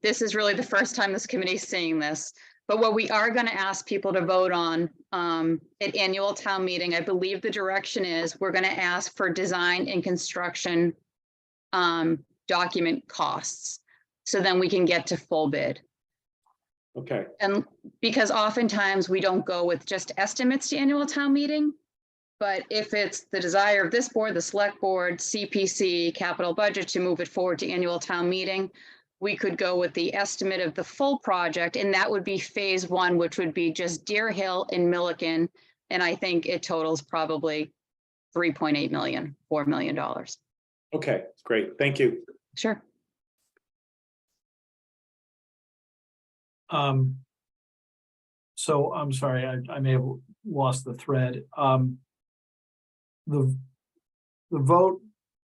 This is really the first time this committee is seeing this. But what we are going to ask people to vote on at annual town meeting, I believe the direction is we're going to ask for design and construction document costs. So then we can get to full bid. Okay, And because oftentimes we don't go with just estimates to annual town meeting. But if it's the desire of this board, the select board, CPC, capital budget to move it forward to annual town meeting, we could go with the estimate of the full project, and that would be phase 1, which would be just Deer Hill and Milliken. And I think it totals probably $3.8 million, $4 million. okay, great, thank you. Sure. So I'm sorry, I may have lost the thread. The vote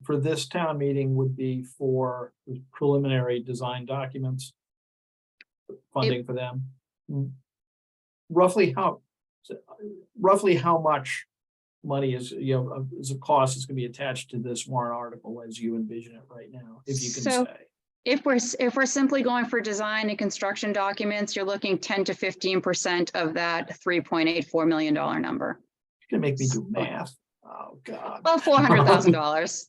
for this town meeting would be for the preliminary design documents, funding for them. roughly how much money is, is a cost is going to be attached to this warrant article as you envision it right now, if you can So- say? If we're simply going for design and construction documents, you're looking 10 to 15% of that $3.84 million number. You're gonna make me do math. Oh, God. Well, $400,000.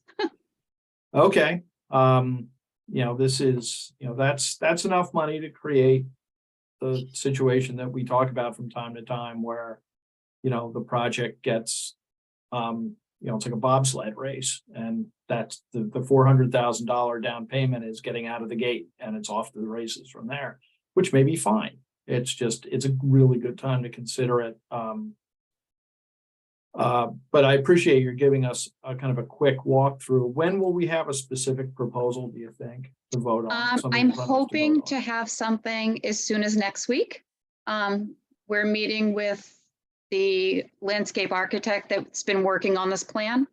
Okay, this is, that's enough money to create the situation that we talk about from time to time where, the project gets, it's like a bobsled race, and that's the $400,000 down payment is getting out of the gate, and it's off to the races from there, which may be fine. It's a really good time to consider it. But I appreciate you giving us a kind of a quick walkthrough. When will we have a specific proposal, do you think, to vote on? Something I'm for us hoping vote to on? have something as soon as next week. We're meeting with the landscape architect that's been working on this plan.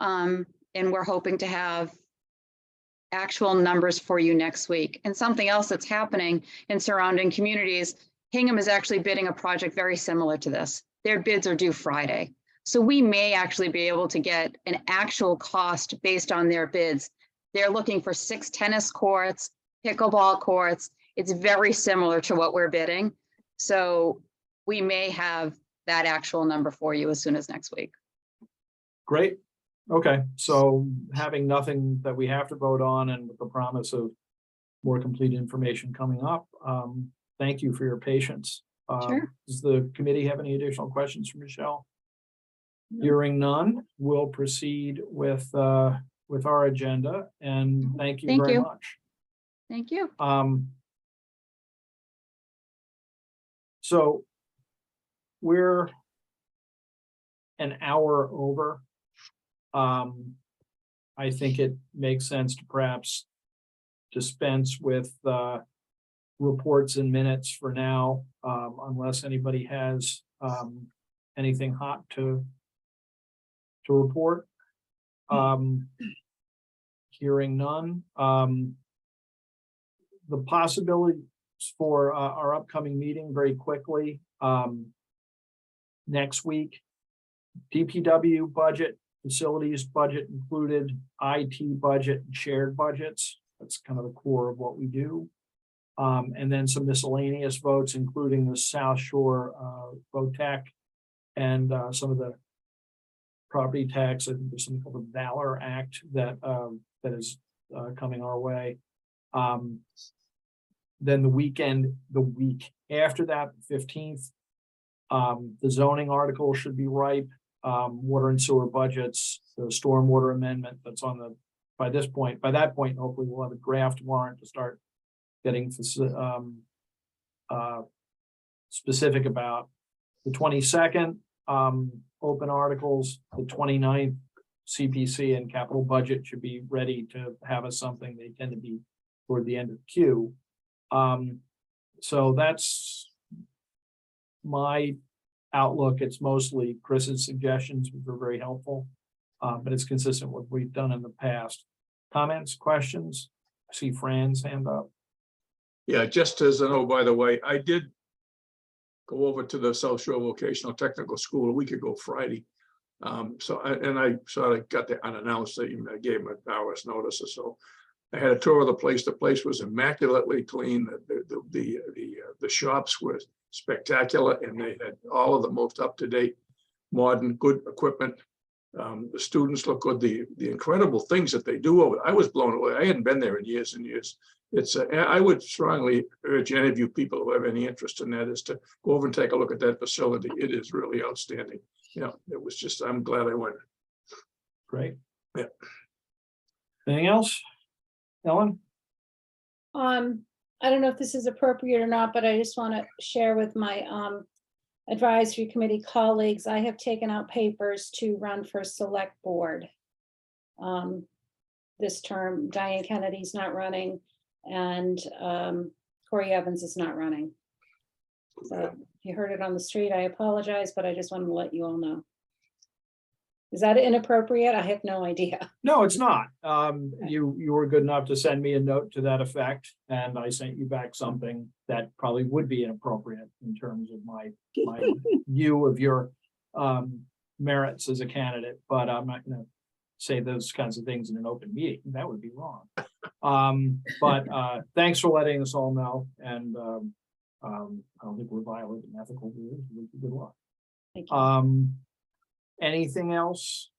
And we're hoping to have actual numbers for you next week. And something else that's happening in surrounding communities, Hingham is actually bidding a project very similar to this. Their bids are due Friday. So we may actually be able to get an actual cost based on their bids. They're looking for 6 tennis courts, pickleball courts. It's very similar to what we're bidding. So we may have that actual number for you as soon as next week. Great. Okay, so having nothing that we have to vote on and with the promise of more complete information coming up, thank you for your patience. Sure. Does the committee have any additional questions for Michelle? Hearing none, we'll proceed with our agenda, and thank you Thank very you. much. Thank you. So we're an hour over. I think it makes sense to perhaps dispense with reports and minutes for now, unless anybody has anything hot to report. Hearing none. The possibilities for our upcoming meeting very quickly. Next week, DPW budget, facilities budget included, IT budget, and shared budgets. That's kind of the core of what we do. And then some miscellaneous votes, including the South Shore VOTEC and some of the property tax. I think there's something called the Valor Act that is coming our way. Then the week after that, 15th, the zoning article should be ripe. Water and sewer budgets, the stormwater amendment that's on the, by that point, hopefully we'll have a draft warrant to start getting specific about. The 22nd, open articles, the 29th, CPC and capital budget should be ready to have us something. They tend to be toward the end of the queue. So that's my outlook. It's mostly Chris's suggestions, which were very helpful, but it's consistent with what we've done in the past. Comments, questions? I see Fran's hand up. Yeah, just as an, oh, by the way, I did go over to the South Shore Vocational Technical School a week ago Friday. I sort of got there unannounced. I gave him an hour's notice or so. I had a tour of the place. The place was immaculately clean. The shops were spectacular, and they had all of the most up-to-date, modern, good equipment. The students look good. The incredible things that they do over, I was blown away. I hadn't been there in years and years. I would strongly urge any of you people who have any interest in that is to go over and take a look at that facility. It is really outstanding. It was just, I'm glad I went. Great. Yeah. Anything else? Ellen? I don't know if this is appropriate or not, but I just want to share with my advisory committee colleagues, I have taken out papers to run for select board. This term, Diane Kennedy's not running, and Corey Evans is not running. So if you heard it on the street, I apologize, but I just wanted to let you all know. Is that inappropriate? I have no idea. No, it's not. You were good enough to send me a note to that effect, and I sent you back something that probably would be inappropriate in terms of my view of your merits as a candidate, but I'm not gonna say those kinds of things in an open meeting. That would be wrong. But thanks for letting us all know, and I don't think we're violating ethical rules. Good luck. Thank you. Anything else?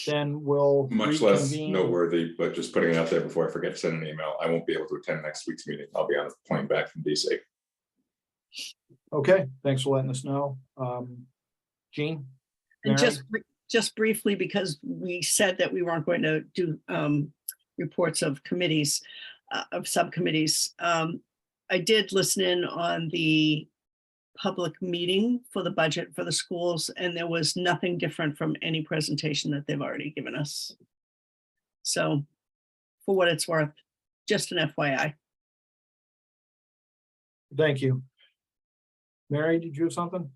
Then we'll Much less reconvene. noteworthy, but just putting it out there before I forget to send an email. I won't be able to attend next week's meeting. I'll be on a plane back from DC. Okay, thanks for letting us know. Jean? And Mary? just briefly, because we said that we weren't going to do reports of committees, of subcommittees. I did listen in on the public meeting for the budget for the schools, and there was nothing different from any presentation that they've already given us. So for what it's worth, just an FYI. Thank you. Mary, did you have something?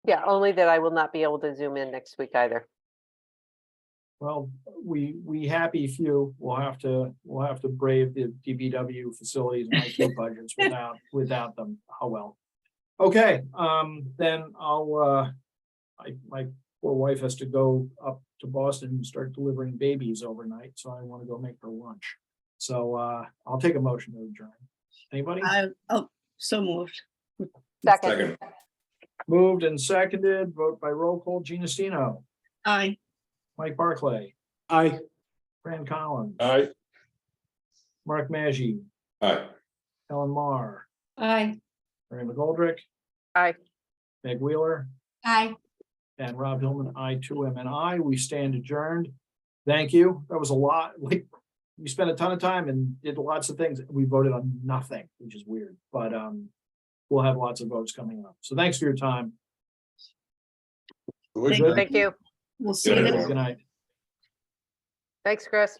Yeah, only that I will not be able to zoom in next week either. Well, we happy few will have to brave the DPW facilities and IT budgets without them. Oh, well. Okay, then I'll, my poor wife has to go up to Boston and start delivering babies overnight, so I want to go make her lunch. So, I'll take a motion to adjourn. Anybody? So moved. Second. Moved and seconded, vote by roll call, Gina Stino, Aye. Mike Barclay, Aye. Fran Collins, Aye. Mark Maggi, Aye. Ellen Mar, Aye. Mary McGoldrick. Aye. Meg Wheeler, Aye. and Rob Hillman, I too am an I. We stand adjourned. Thank you. That was a lot. Like, we spent a ton of time and did lots of things. We voted on nothing, which is weird, but we'll have lots of votes coming up. So thanks for your time. Thank Good. Thank you. We'll see you next. Good night. Thanks, Chris.